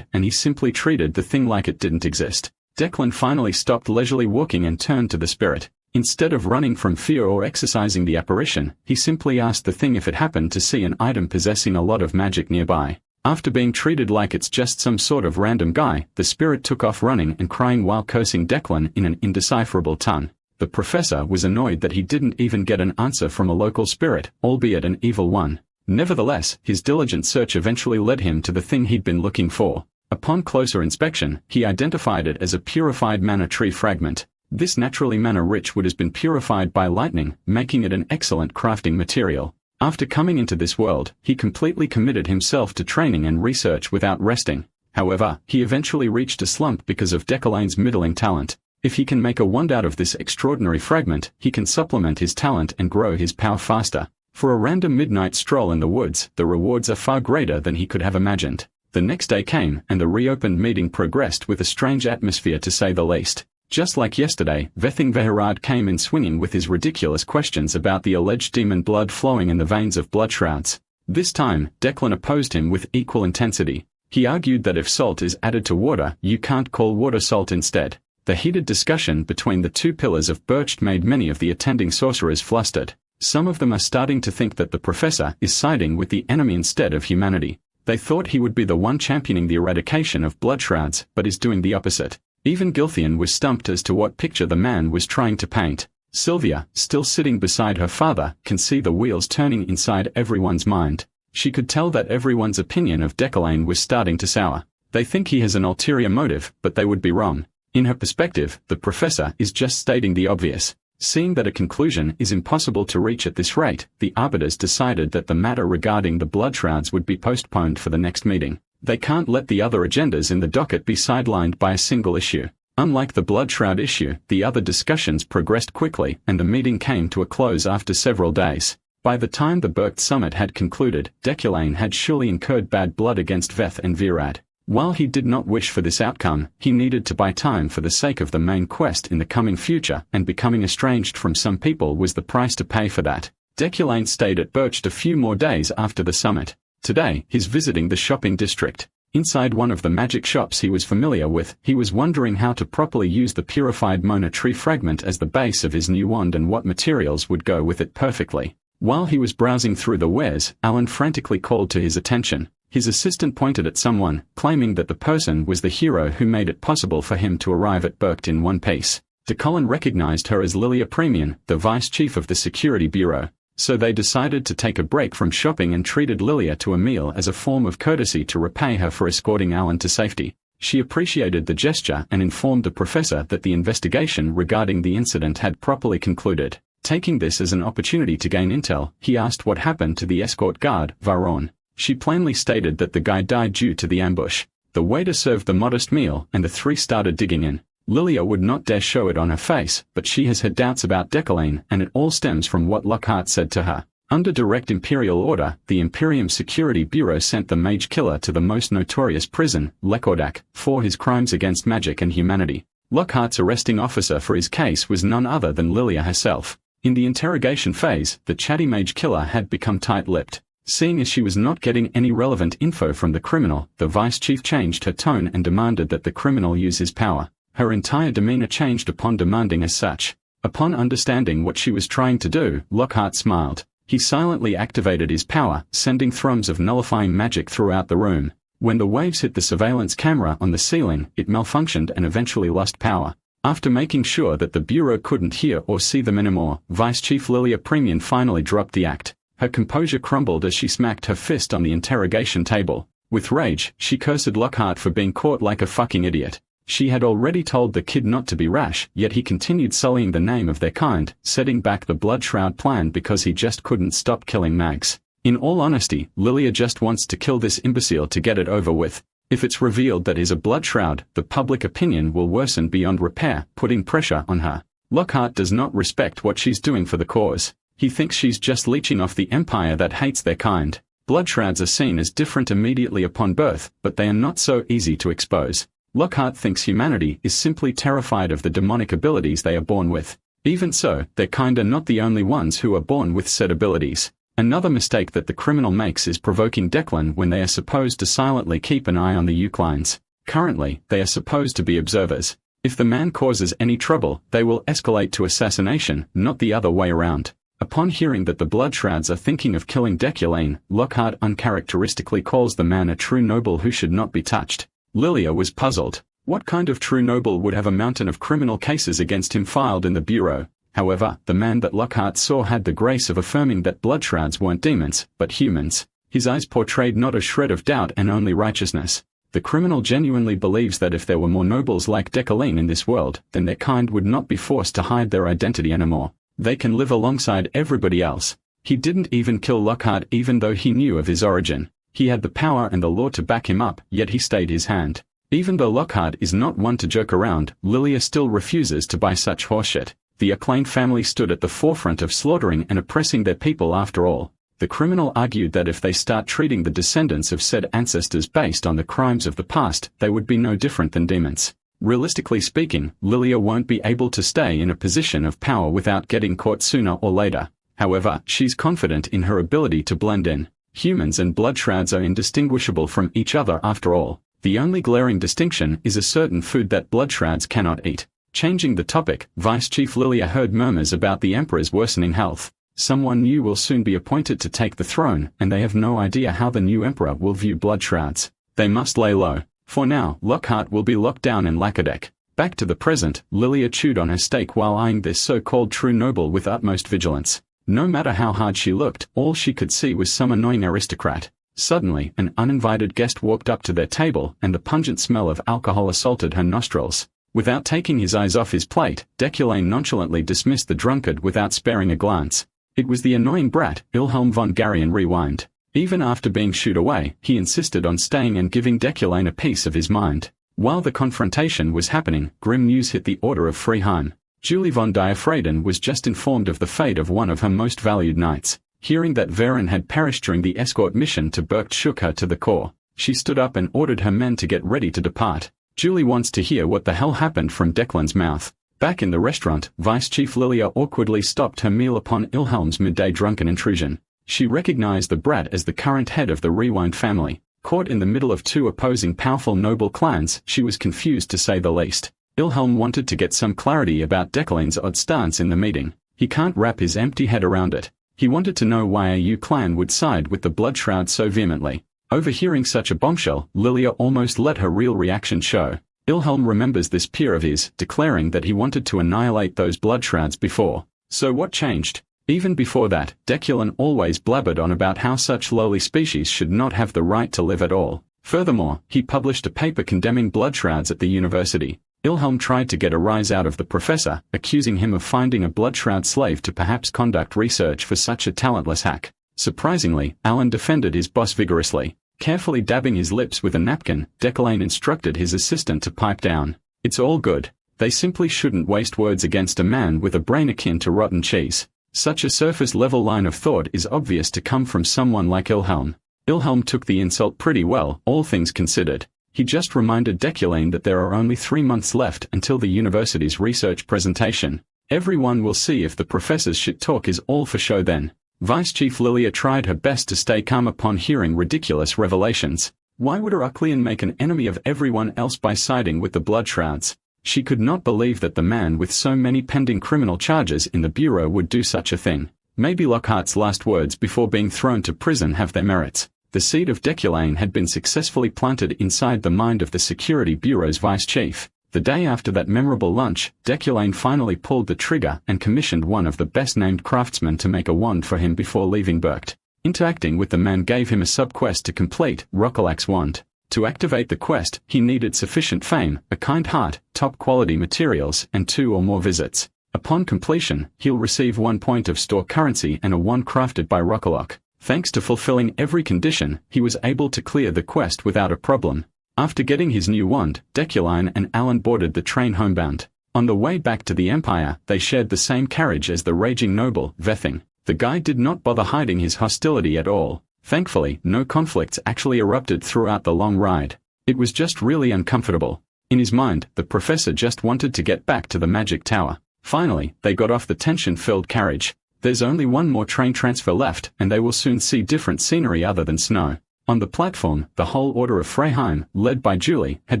and he simply treated the thing like it didn't exist. Declan finally stopped leisurely walking and turned to the spirit. Instead of running from fear or exercising the apparition, he simply asked the thing if it happened to see an item possessing a lot of magic nearby. After being treated like it's just some sort of random guy, the spirit took off running and crying while cursing Declan in an indecipherable tongue. The professor was annoyed that he didn't even get an answer from a local spirit, albeit an evil one. Nevertheless, his diligent search eventually led him to the thing he'd been looking for. Upon closer inspection, he identified it as a purified mana tree fragment. This naturally mana-rich wood has been purified by lightning, making it an excellent crafting material. After coming into this world, he completely committed himself to training and research without resting. However, he eventually reached a slump because of Deculane's middling talent. If he can make a wand out of this extraordinary fragment, he can supplement his talent and grow his power faster. For a random midnight stroll in the woods, the rewards are far greater than he could have imagined. The next day came, and the reopened meeting progressed with a strange atmosphere to say the least. Just like yesterday, Vething Veherad came in swinging with his ridiculous questions about the alleged demon blood flowing in the veins of blood shrouds. This time, Declan opposed him with equal intensity. He argued that if salt is added to water, you can't call water salt instead. The heated discussion between the 2 pillars of birch made many of the attending sorcerers flustered. Some of them are starting to think that the professor is siding with the enemy instead of humanity. They thought he would be the one championing the eradication of blood shrouds, but is doing the opposite. Even Gilthian was stumped as to what picture the man was trying to paint. Sylvia, still sitting beside her father, can see the wheels turning inside everyone's mind. She could tell that everyone's opinion of Deculane was starting to sour. They think he has an ulterior motive, but they would be wrong. In her perspective, the professor is just stating the obvious. Seeing that a conclusion is impossible to reach at this rate, the arbiters decided that the matter regarding the blood shrouds would be postponed for the next meeting. They can't let the other agendas in the docket be sidelined by a single issue. Unlike the blood shroud issue, the other discussions progressed quickly, and the meeting came to a close after several days. By the time the Berkt summit had concluded, Deculane had surely incurred bad blood against Veth and Virad. While he did not wish for this outcome, he needed to buy time for the sake of the main quest in the coming future, and becoming estranged from some people was the price to pay for that. Deculane stayed at Birched a few more days after the summit. Today, he's visiting the shopping district. Inside one of the magic shops he was familiar with, he was wondering how to properly use the purified Mona tree fragment as the base of his new wand and what materials would go with it perfectly. While he was browsing through the wares, Alan frantically called to his attention. His assistant pointed at someone, claiming that the person was the hero who made it possible for him to arrive at Berkt in one piece. DeCollin recognized her as Lilia Premian, the vice chief of the security bureau, so they decided to take a break from shopping and treated Lilia to a meal as a form of courtesy to repay her for escorting Alan to safety. She appreciated the gesture and informed the professor that the investigation regarding the incident had properly concluded. Taking this as an opportunity to gain intel, he asked what happened to the escort guard, Varon. She plainly stated that the guy died due to the ambush. The waiter served the modest meal and the three started digging in. Lilia would not dare show it on her face, but she has had doubts about Decoline, and it all stems from what Lockhart said to her. Under direct imperial order, the Imperium Security Bureau sent the mage killer to the most notorious prison, Lekordak, for his crimes against magic and humanity. Lockhart's arresting officer for his case was none other than Lilia herself. In the interrogation phase, the chatty mage killer had become tight-lipped. Seeing as she was not getting any relevant info from the criminal, the vice chief changed her tone and demanded that the criminal use his power. Her entire demeanor changed upon demanding as such. Upon understanding what she was trying to do, Lockhart smiled. He silently activated his power, sending thrones of nullifying magic throughout the room. When the waves hit the surveillance camera on the ceiling, it malfunctioned and eventually lost power. After making sure that the Bureau couldn't hear or see them anymore, Vice Chief Lilia Premian finally dropped the act. Her composure crumbled as she smacked her fist on the interrogation table. With rage, she cursed Lockhart for being caught like a fucking idiot. She had already told the kid not to be rash, yet he continued sullying the name of their kind, setting back the Blood Shroud plan because he just couldn't stop killing mags. In all honesty, Lilia just wants to kill this imbecile to get it over with. If it's revealed that he's a Blood Shroud, the public opinion will worsen beyond repair, putting pressure on her. Lockhart does not respect what she's doing for the cause. He thinks she's just leeching off the empire that hates their kind. Blood Shrouds are seen as different immediately upon birth, but they are not so easy to expose. Lockhart thinks humanity is simply terrified of the demonic abilities they are born with. Even so, their kind are not the only ones who are born with said abilities. Another mistake that the criminal makes is provoking Declan when they are supposed to silently keep an eye on the Euclines. Currently, they are supposed to be observers. If the man causes any trouble, they will escalate to assassination, not the other way around. Upon hearing that the Blood Shrouds are thinking of killing Deculine, Lockhart uncharacteristically calls the man a true noble who should not be touched. Lilia was puzzled. What kind of true noble would have a mountain of criminal cases against him filed in the Bureau? However, the man that Lockhart saw had the grace of affirming that Blood Shrouds weren't demons, but humans. His eyes portrayed not a shred of doubt and only righteousness. The criminal genuinely believes that if there were more nobles like Decoline in this world, then their kind would not be forced to hide their identity anymore. They can live alongside everybody else. He didn't even kill Lockhart even though he knew of his origin. He had the power and the law to back him up, yet he stayed his hand. Even though Lockhart is not one to joke around, Lilia still refuses to buy such horseshit. The Acclaim family stood at the forefront of slaughtering and oppressing their people after all. The criminal argued that if they start treating the descendants of said ancestors based on the crimes of the past, they would be no different than demons. Realistically speaking, Lilia won't be able to stay in a position of power without getting caught sooner or later. However, she's confident in her ability to blend in. Humans and Blood Shrouds are indistinguishable from each other after all. The only glaring distinction is a certain food that Blood Shrouds cannot eat. Changing the topic, Vice Chief Lilia heard murmurs about the Emperor's worsening health. Someone new will soon be appointed to take the throne, and they have no idea how the new Emperor will view Blood Shrouds. They must lay low. For now, Lockhart will be locked down in Lakodek. Back to the present, Lilia chewed on her steak while eyeing this so-called true noble with utmost vigilance. No matter how hard she looked, all she could see was some annoying aristocrat. Suddenly, an uninvited guest walked up to their table, and the pungent smell of alcohol assaulted her nostrils. Without taking his eyes off his plate, Deculine nonchalantly dismissed the drunkard without sparing a glance. It was the annoying brat, Wilhelm von Garion Rewind. Even after being shooed away, he insisted on staying and giving Deculine a piece of his mind. While the confrontation was happening, grim news hit the Order of Freeheim. Julie von Diafraden was just informed of the fate of one of her most valued knights. Hearing that Varen had perished during the escort mission to Berkt shook her to the core. She stood up and ordered her men to get ready to depart. Julie wants to hear what the hell happened from Declan's mouth. Back in the restaurant, Vice Chief Lilia awkwardly stopped her meal upon Ilhelm's midday drunken intrusion. She recognized the brat as the current head of the Rewind family. Caught in the middle of two opposing powerful noble clans, she was confused to say the least. Ilhelm wanted to get some clarity about Decline's odd stance in the meeting. He can't wrap his empty head around it. He wanted to know why a U clan would side with the Blood Shroud so vehemently. Overhearing such a bombshell, Lilia almost let her real reaction show. Ilhelm remembers this peer of his, declaring that he wanted to annihilate those blood shrouds before. So what changed? Even before that, Deculan always blabbered on about how such lowly species should not have the right to live at all. Furthermore, he published a paper condemning blood shrouds at the university. Ilhelm tried to get a rise out of the professor, accusing him of finding a blood shroud slave to perhaps conduct research for such a talentless hack. Surprisingly, Alan defended his boss vigorously. Carefully dabbing his lips with a napkin, Deculan instructed his assistant to pipe down. It's all good. They simply shouldn't waste words against a man with a brain akin to rotten cheese. Such a surface-level line of thought is obvious to come from someone like Ilhelm. Ilhelm took the insult pretty well, all things considered. He just reminded Deculan that there are only 3 months left until the university's research presentation. Everyone will see if the professor's shit talk is all for show then. Vice Chief Lilia tried her best to stay calm upon hearing ridiculous revelations. Why would Aniclimax make an enemy of everyone else by siding with the blood shrouds? She could not believe that the man with so many pending criminal charges in the bureau would do such a thing. Maybe Lockhart's last words before being thrown to prison have their merits. The seed of Deculan had been successfully planted inside the mind of the Security Bureau's vice chief. The day after that memorable lunch, Deculan finally pulled the trigger and commissioned one of the best-named craftsmen to make a wand for him before leaving Berkt. Interacting with the man gave him a sub-quest to complete, Rockalak's wand. To activate the quest, he needed sufficient fame, a kind heart, top-quality materials, and 2 or more visits. Upon completion, he'll receive 1 point of store currency and a wand crafted by Rockalak. Thanks to fulfilling every condition, he was able to clear the quest without a problem. After getting his new wand, Deculan and Alan boarded the train homebound. On the way back to the Empire, they shared the same carriage as the raging noble, Vething. The guy did not bother hiding his hostility at all. Thankfully, no conflicts actually erupted throughout the long ride. It was just really uncomfortable. In his mind, the professor just wanted to get back to the magic tower. Finally, they got off the tension-filled carriage. There's only one more train transfer left, and they will soon see different scenery other than snow. On the platform, the whole order of Freyheim, led by Julie, had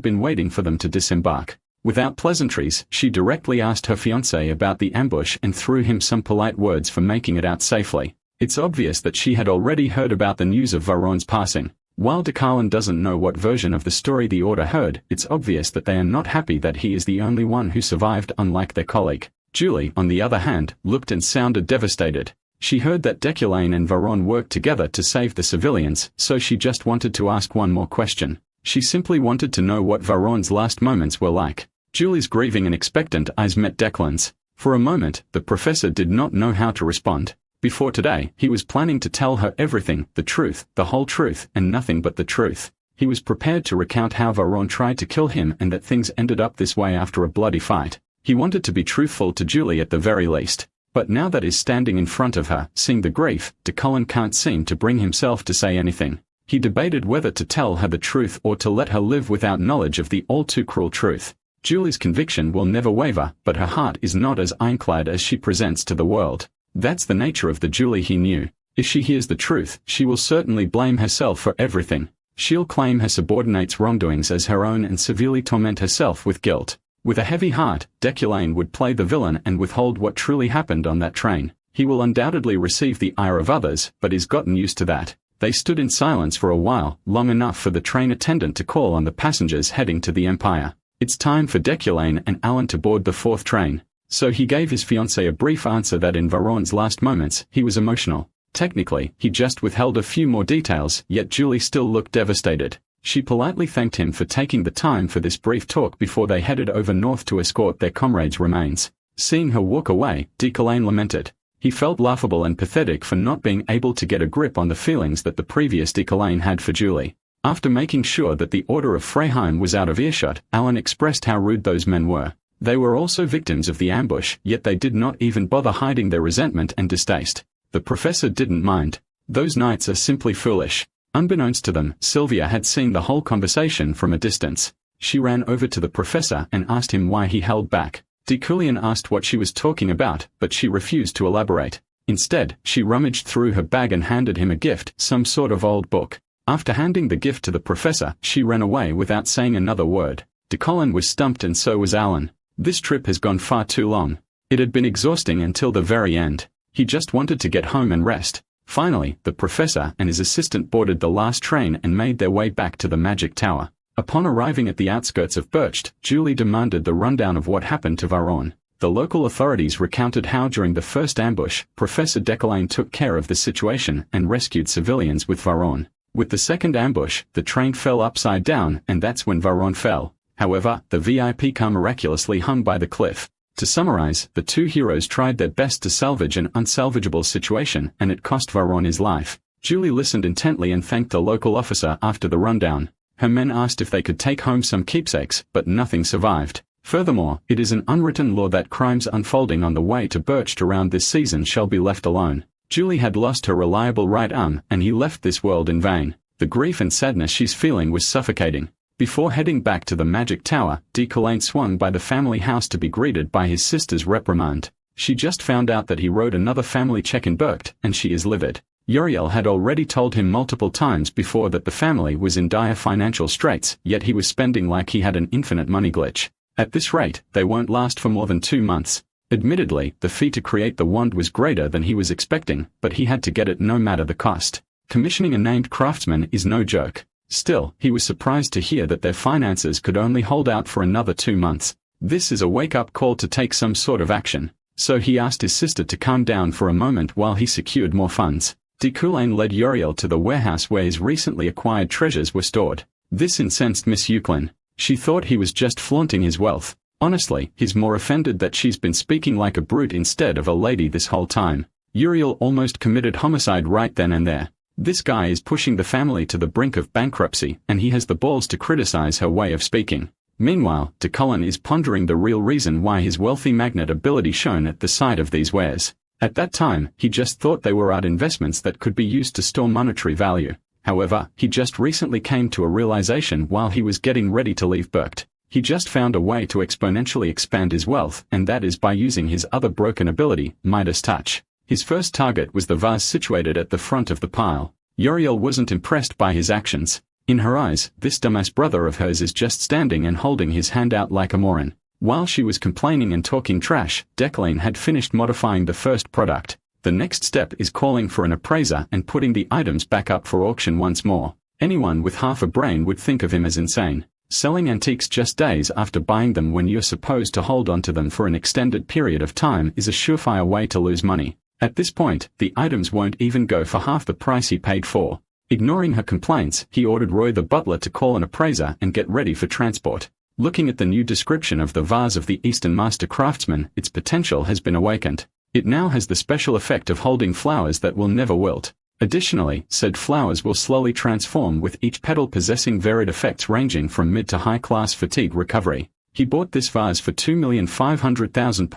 been waiting for them to disembark. Without pleasantries, she directly asked her fiancé about the ambush and threw him some polite words for making it out safely. It's obvious that she had already heard about the news of Varon's passing. While Deculan doesn't know what version of the story the Order heard, it's obvious that they are not happy that he is the only one who survived, unlike their colleague. Julie, on the other hand, looked and sounded devastated. She heard that Deculan and Varon worked together to save the civilians, so she just wanted to ask one more question. She simply wanted to know what Varon's last moments were like. Julie's grieving and expectant eyes met Declan's. For a moment, the professor did not know how to respond. Before today, he was planning to tell her everything, the truth, the whole truth, and nothing but the truth. He was prepared to recount how Varon tried to kill him and that things ended up this way after a bloody fight. He wanted to be truthful to Julie at the very least. But now that he's standing in front of her, seeing the grief, Deculan can't seem to bring himself to say anything. He debated whether to tell her the truth or to let her live without knowledge of the all-too-cruel truth. Julie's conviction will never waver, but her heart is not as ironclad as she presents to the world. That's the nature of the Julie he knew. If she hears the truth, she will certainly blame herself for everything. She'll claim her subordinates' wrongdoings as her own and severely torment herself with guilt. With a heavy heart, Deculan would play the villain and withhold what truly happened on that train. He will undoubtedly receive the ire of others, but he's gotten used to that. They stood in silence for a while, long enough for the train attendant to call on the passengers heading to the Empire. It's time for Deculan and Alan to board the 4th train. So he gave his fiancée a brief answer that in Varon's last moments, he was emotional. Technically, he just withheld a few more details, yet Julie still looked devastated. She politely thanked him for taking the time for this brief talk before they headed over north to escort their comrades' remains. Seeing her walk away, Deculan lamented. He felt laughable and pathetic for not being able to get a grip on the feelings that the previous Deculan had for Julie. After making sure that the Order of Freyheim was out of earshot, Alan expressed how rude those men were. They were also victims of the ambush, yet they did not even bother hiding their resentment and distaste. The professor didn't mind. Those knights are simply foolish. Unbeknownst to them, Sylvia had seen the whole conversation from a distance. She ran over to the professor and asked him why he held back. Deculan asked what she was talking about, but she refused to elaborate. Instead, she rummaged through her bag and handed him a gift, some sort of old book. After handing the gift to the professor, she ran away without saying another word. Deculan was stumped and so was Alan. This trip has gone far too long. It had been exhausting until the very end. He just wanted to get home and rest. Finally, the professor and his assistant boarded the last train and made their way back to the magic tower. Upon arriving at the outskirts of Bircht, Julie demanded the rundown of what happened to Varon. The local authorities recounted how during the first ambush, Professor Decolaine took care of the situation and rescued civilians with Varon. With the second ambush, the train fell upside down and that's when Varon fell. However, the VIP car miraculously hung by the cliff. To summarize, the two heroes tried their best to salvage an unsalvageable situation and it cost Varon his life. Julie listened intently and thanked the local officer after the rundown. Her men asked if they could take home some keepsakes, but nothing survived. Furthermore, it is an unwritten law that crimes unfolding on the way to Bircht around this season shall be left alone. Julie had lost her reliable right arm and he left this world in vain. The grief and sadness she's feeling was suffocating. Before heading back to the magic tower, Decolaine swung by the family house to be greeted by his sister's reprimand. She just found out that he wrote another family check in Bircht, and she is livid. Uriel had already told him multiple times before that the family was in dire financial straits, yet he was spending like he had an infinite money glitch. At this rate, they won't last for more than 2 months. Admittedly, the fee to create the wand was greater than he was expecting, but he had to get it no matter the cost. Commissioning a named craftsman is no joke. Still, he was surprised to hear that their finances could only hold out for another 2 months. This is a wake-up call to take some sort of action. So he asked his sister to calm down for a moment while he secured more funds. Decolaine led Uriel to the warehouse where his recently acquired treasures were stored. This incensed Miss Euclid. She thought he was just flaunting his wealth. Honestly, he's more offended that she's been speaking like a brute instead of a lady this whole time. Uriel almost committed homicide right then and there. This guy is pushing the family to the brink of bankruptcy, and he has the balls to criticize her way of speaking. Meanwhile, Decolaine is pondering the real reason why his wealthy magnate ability shone at the sight of these wares. At that time, he just thought they were art investments that could be used to store monetary value. However, he just recently came to a realization while he was getting ready to leave Bircht. He just found a way to exponentially expand his wealth, and that is by using his other broken ability, Midas Touch. His first target was the vase situated at the front of the pile. Uriel wasn't impressed by his actions. In her eyes, this dumbass brother of hers is just standing and holding his hand out like a moron. While she was complaining and talking trash, Decolaine had finished modifying the first product. The next step is calling for an appraiser and putting the items back up for auction once more. Anyone with half a brain would think of him as insane. Selling antiques just days after buying them when you're supposed to hold onto them for an extended period of time is a surefire way to lose money. At this point, the items won't even go for half the price he paid for. Ignoring her complaints, he ordered Roy the butler to call an appraiser and get ready for transport. Looking at the new description of the vase of the Eastern Master Craftsman, its potential has been awakened. It now has the special effect of holding flowers that will never wilt. Additionally, said flowers will slowly transform with each petal possessing varied effects ranging from mid to high-class fatigue recovery. He bought this vase for 2,500,000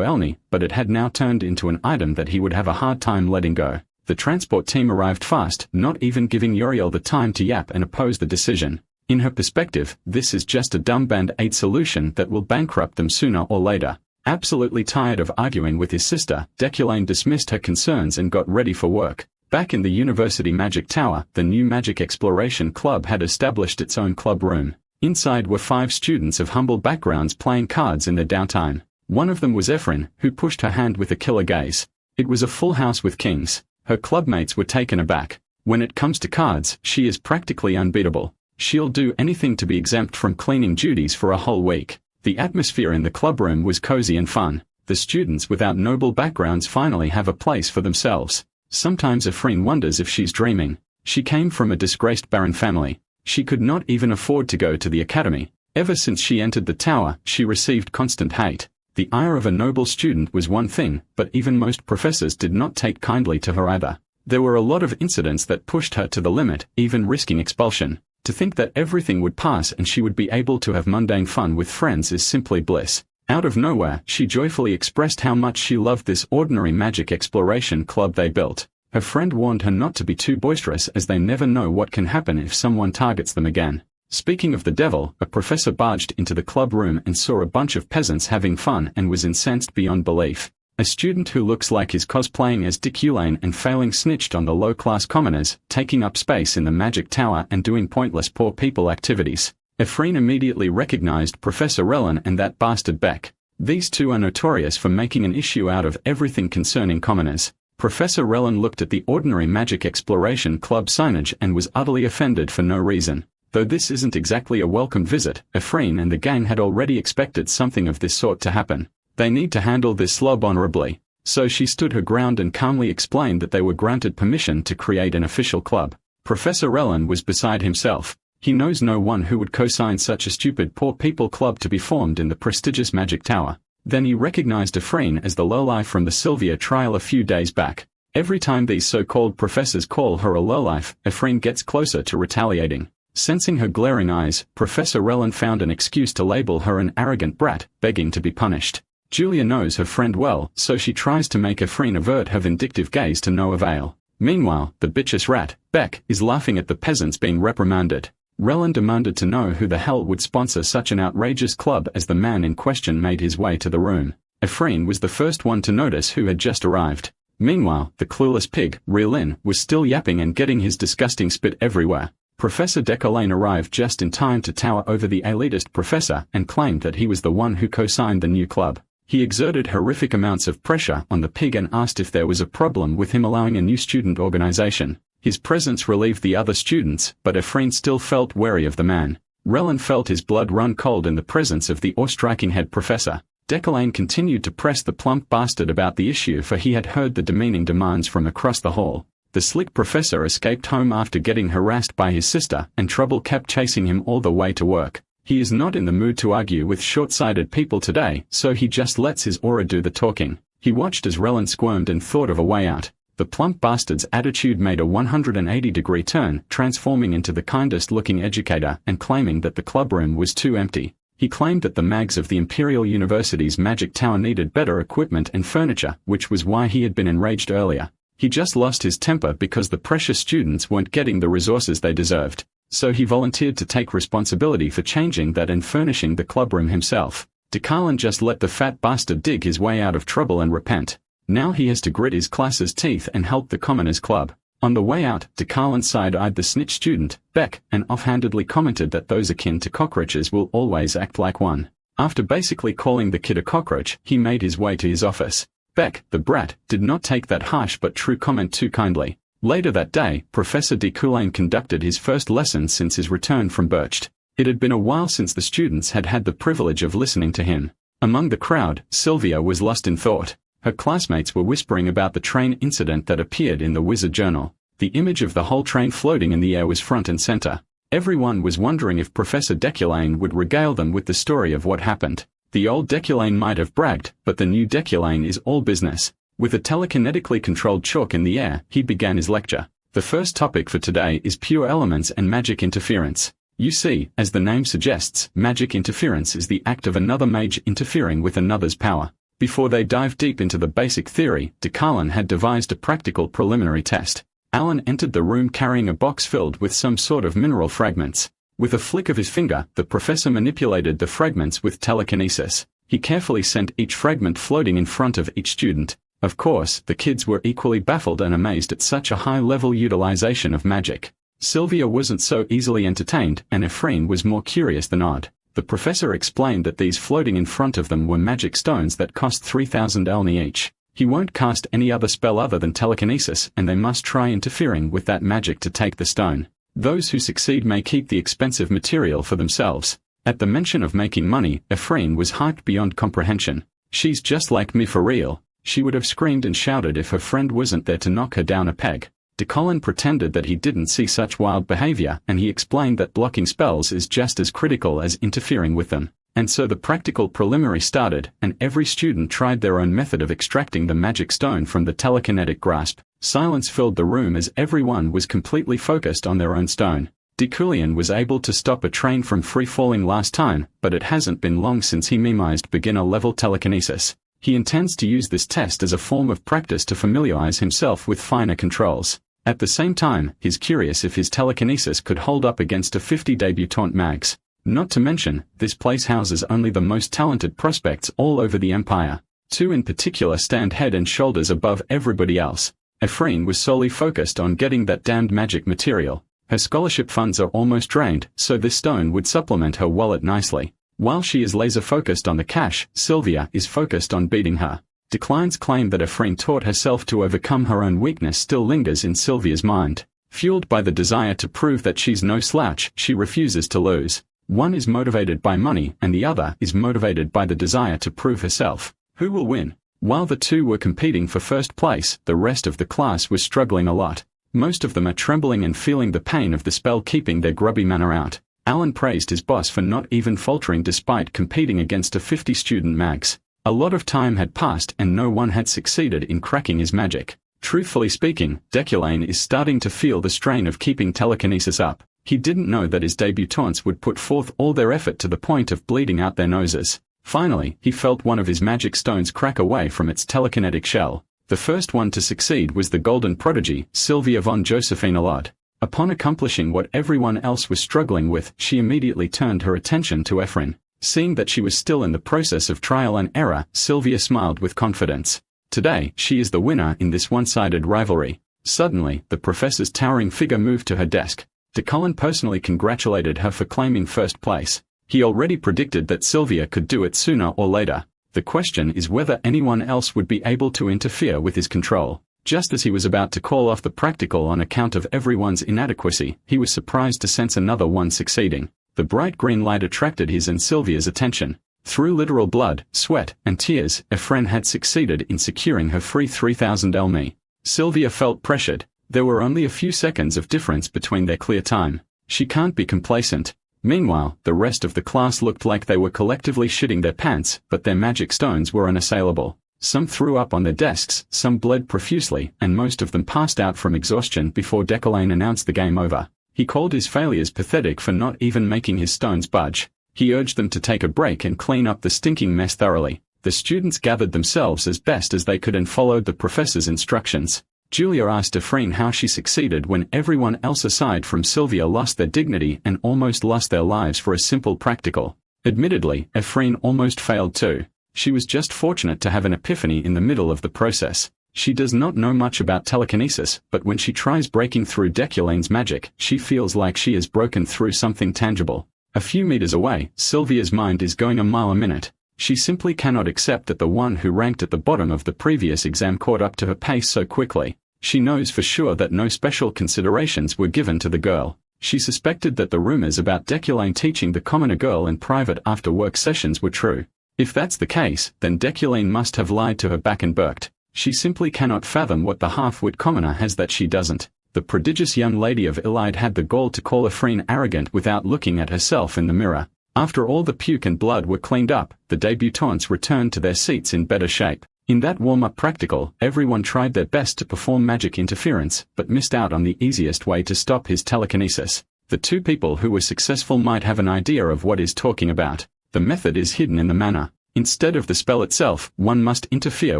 elni, but it had now turned into an item that he would have a hard time letting go. The transport team arrived fast, not even giving Uriel the time to yap and oppose the decision. In her perspective, this is just a dumb band-aid solution that will bankrupt them sooner or later. Absolutely tired of arguing with his sister, Decolaine dismissed her concerns and got ready for work. Back in the University Magic Tower, the new Magic Exploration Club had established its own club room. Inside were 5 students of humble backgrounds playing cards in their downtime. One of them was Epherene, who pushed her hand with a killer gaze. It was a full house with kings. Her clubmates were taken aback. When it comes to cards, she is practically unbeatable. She'll do anything to be exempt from cleaning duties for a whole week. The atmosphere in the clubroom was cozy and fun. The students without noble backgrounds finally have a place for themselves. Sometimes Epherene wonders if she's dreaming. She came from a disgraced baron family. She could not even afford to go to the academy. Ever since she entered the tower, she received constant hate. The ire of a noble student was one thing, but even most professors did not take kindly to her either. There were a lot of incidents that pushed her to the limit, even risking expulsion. To think that everything would pass and she would be able to have mundane fun with friends is simply bliss. Out of nowhere, she joyfully expressed how much she loved this ordinary magic exploration club they built. Her friend warned her not to be too boisterous as they never know what can happen if someone targets them again. Speaking of the devil, a professor barged into the club room and saw a bunch of peasants having fun and was incensed beyond belief. A student who looks like he's cosplaying as Decolaine and failing snitched on the low-class commoners, taking up space in the magic tower and doing pointless poor people activities. Epherene immediately recognized Professor Rellin and that bastard Beck. These two are notorious for making an issue out of everything concerning commoners. Professor Relin looked at the ordinary Magic Exploration Club signage and was utterly offended for no reason. Though this isn't exactly a welcome visit, Epherene and the gang had already expected something of this sort to happen. They need to handle this slob honorably. So she stood her ground and calmly explained that they were granted permission to create an official club. Professor Relin was beside himself. He knows no one who would co-sign such a stupid poor people club to be formed in the prestigious Magic Tower. Then he recognized Epherene as the lowlife from the Sylvia trial a few days back. Every time these so-called professors call her a lowlife, Epherene gets closer to retaliating. Sensing her glaring eyes, Professor Relin found an excuse to label her an arrogant brat, begging to be punished. Julia knows her friend well, so she tries to make Epherene avert her vindictive gaze to no avail. Meanwhile, the bitchous rat, Beck, is laughing at the peasants being reprimanded. Relin demanded to know who the hell would sponsor such an outrageous club as the man in question made his way to the room. Epherene was the first one to notice who had just arrived. Meanwhile, the clueless pig, Relin, was still yapping and getting his disgusting spit everywhere. Professor Decolane arrived just in time to tower over the elitist professor and claimed that he was the one who co-signed the new club. He exerted horrific amounts of pressure on the pig and asked if there was a problem with him allowing a new student organization. His presence relieved the other students, but Epherene still felt wary of the man. Relin felt his blood run cold in the presence of the awe-striking head professor. Decolane continued to press the plump bastard about the issue, for he had heard the demeaning demands from across the hall. The slick professor escaped home after getting harassed by his sister, and trouble kept chasing him all the way to work. He is not in the mood to argue with short-sighted people today, so he just lets his aura do the talking. He watched as Relin squirmed and thought of a way out. The plump bastard's attitude made a 180-degree turn, transforming into the kindest-looking educator and claiming that the clubroom was too empty. He claimed that the mags of the Imperial University's Magic Tower needed better equipment and furniture, which was why he had been enraged earlier. He just lost his temper because the precious students weren't getting the resources they deserved. So he volunteered to take responsibility for changing that and furnishing the clubroom himself. Decolane just let the fat bastard dig his way out of trouble and repent. Now he has to grit his class's teeth and help the Commoners Club. On the way out, Decolane side-eyed the snitch student, Beck, and offhandedly commented that those akin to cockroaches will always act like one. After basically calling the kid a cockroach, he made his way to his office. Beck, the brat, did not take that harsh but true comment too kindly. Later that day, Professor Decolane conducted his first lesson since his return from Bircht. It had been a while since the students had had the privilege of listening to him. Among the crowd, Sylvia was lost in thought. Her classmates were whispering about the train incident that appeared in the Wizard Journal. The image of the whole train floating in the air was front and center. Everyone was wondering if Professor Decolane would regale them with the story of what happened. The old Decolane might have bragged, but the new Decolane is all business. With a telekinetically controlled chalk in the air, he began his lecture. The first topic for today is pure elements and magic interference. You see, as the name suggests, magic interference is the act of another mage interfering with another's power. Before they dive deep into the basic theory, Decolane had devised a practical preliminary test. Alan entered the room carrying a box filled with some sort of mineral fragments. With a flick of his finger, the professor manipulated the fragments with telekinesis. He carefully sent each fragment floating in front of each student. Of course, the kids were equally baffled and amazed at such a high-level utilization of magic. Sylvia wasn't so easily entertained, and Epherene was more curious than odd. The professor explained that these floating in front of them were magic stones that cost 3,000 elni each. He won't cast any other spell other than telekinesis, and they must try interfering with that magic to take the stone. Those who succeed may keep the expensive material for themselves. At the mention of making money, Epherene was hyped beyond comprehension. She's just like me for real. She would have screamed and shouted if her friend wasn't there to knock her down a peg. Decolane pretended that he didn't see such wild behavior, and he explained that blocking spells is just as critical as interfering with them. And so the practical preliminary started, and every student tried their own method of extracting the magic stone from the telekinetic grasp. Silence filled the room as everyone was completely focused on their own stone. Decolane was able to stop a train from free-falling last time, but it hasn't been long since he memoized beginner-level telekinesis. He intends to use this test as a form of practice to familiarize himself with finer controls. At the same time, he's curious if his telekinesis could hold up against a 50 debutante mags. Not to mention, this place houses only the most talented prospects all over the Empire. Two in particular stand head and shoulders above everybody else. Epherene was solely focused on getting that damned magic material. Her scholarship funds are almost drained, so this stone would supplement her wallet nicely. While she is laser-focused on the cash, Sylvia is focused on beating her. Decline's claim that Epherene taught herself to overcome her own weakness still lingers in Sylvia's mind. Fueled by the desire to prove that she's no slouch, she refuses to lose. One is motivated by money and the other is motivated by the desire to prove herself. Who will win? While the two were competing for first place, the rest of the class was struggling a lot. Most of them are trembling and feeling the pain of the spell keeping their grubby mana out. Alan praised his boss for not even faltering despite competing against a 50-student mags. A lot of time had passed and no one had succeeded in cracking his magic. Truthfully speaking, Deculane is starting to feel the strain of keeping telekinesis up. He didn't know that his debutantes would put forth all their effort to the point of bleeding out their noses. Finally, he felt one of his magic stones crack away from its telekinetic shell. The first one to succeed was the golden prodigy, Sylvia von Josephine Allard. Upon accomplishing what everyone else was struggling with, she immediately turned her attention to Epherene. Seeing that she was still in the process of trial and error, Sylvia smiled with confidence. Today, she is the winner in this one-sided rivalry. Suddenly, the professor's towering figure moved to her desk. DeCullen personally congratulated her for claiming first place. He already predicted that Sylvia could do it sooner or later. The question is whether anyone else would be able to interfere with his control. Just as he was about to call off the practical on account of everyone's inadequacy, he was surprised to sense another one succeeding. The bright green light attracted his and Sylvia's attention. Through literal blood, sweat, and tears, Epherene had succeeded in securing her free 3000 LME. Sylvia felt pressured. There were only a few seconds of difference between their clear time. She can't be complacent. Meanwhile, the rest of the class looked like they were collectively shitting their pants, but their magic stones were unassailable. Some threw up on their desks, some bled profusely, and most of them passed out from exhaustion before Deculane announced the game over. He called his failures pathetic for not even making his stones budge. He urged them to take a break and clean up the stinking mess thoroughly. The students gathered themselves as best as they could and followed the professor's instructions. Julia asked Epherene how she succeeded when everyone else aside from Sylvia lost their dignity and almost lost their lives for a simple practical. Admittedly, Epherene almost failed too. She was just fortunate to have an epiphany in the middle of the process. She does not know much about telekinesis, but when she tries breaking through Deculane's magic, she feels like she has broken through something tangible. A few meters away, Sylvia's mind is going a mile a minute. She simply cannot accept that the one who ranked at the bottom of the previous exam caught up to her pace so quickly. She knows for sure that no special considerations were given to the girl. She suspected that the rumors about Deculane teaching the commoner girl in private after-work sessions were true. If that's the case, then Deculane must have lied to her back and Burkt. She simply cannot fathom what the half-wit commoner has that she doesn't. The prodigious young lady of Illide had the gall to call Epherene arrogant without looking at herself in the mirror. After all the puke and blood were cleaned up, the debutantes returned to their seats in better shape. In that warm-up practical, everyone tried their best to perform magic interference, but missed out on the easiest way to stop his telekinesis. The two people who were successful might have an idea of what he's talking about. The method is hidden in the mana. Instead of the spell itself, one must interfere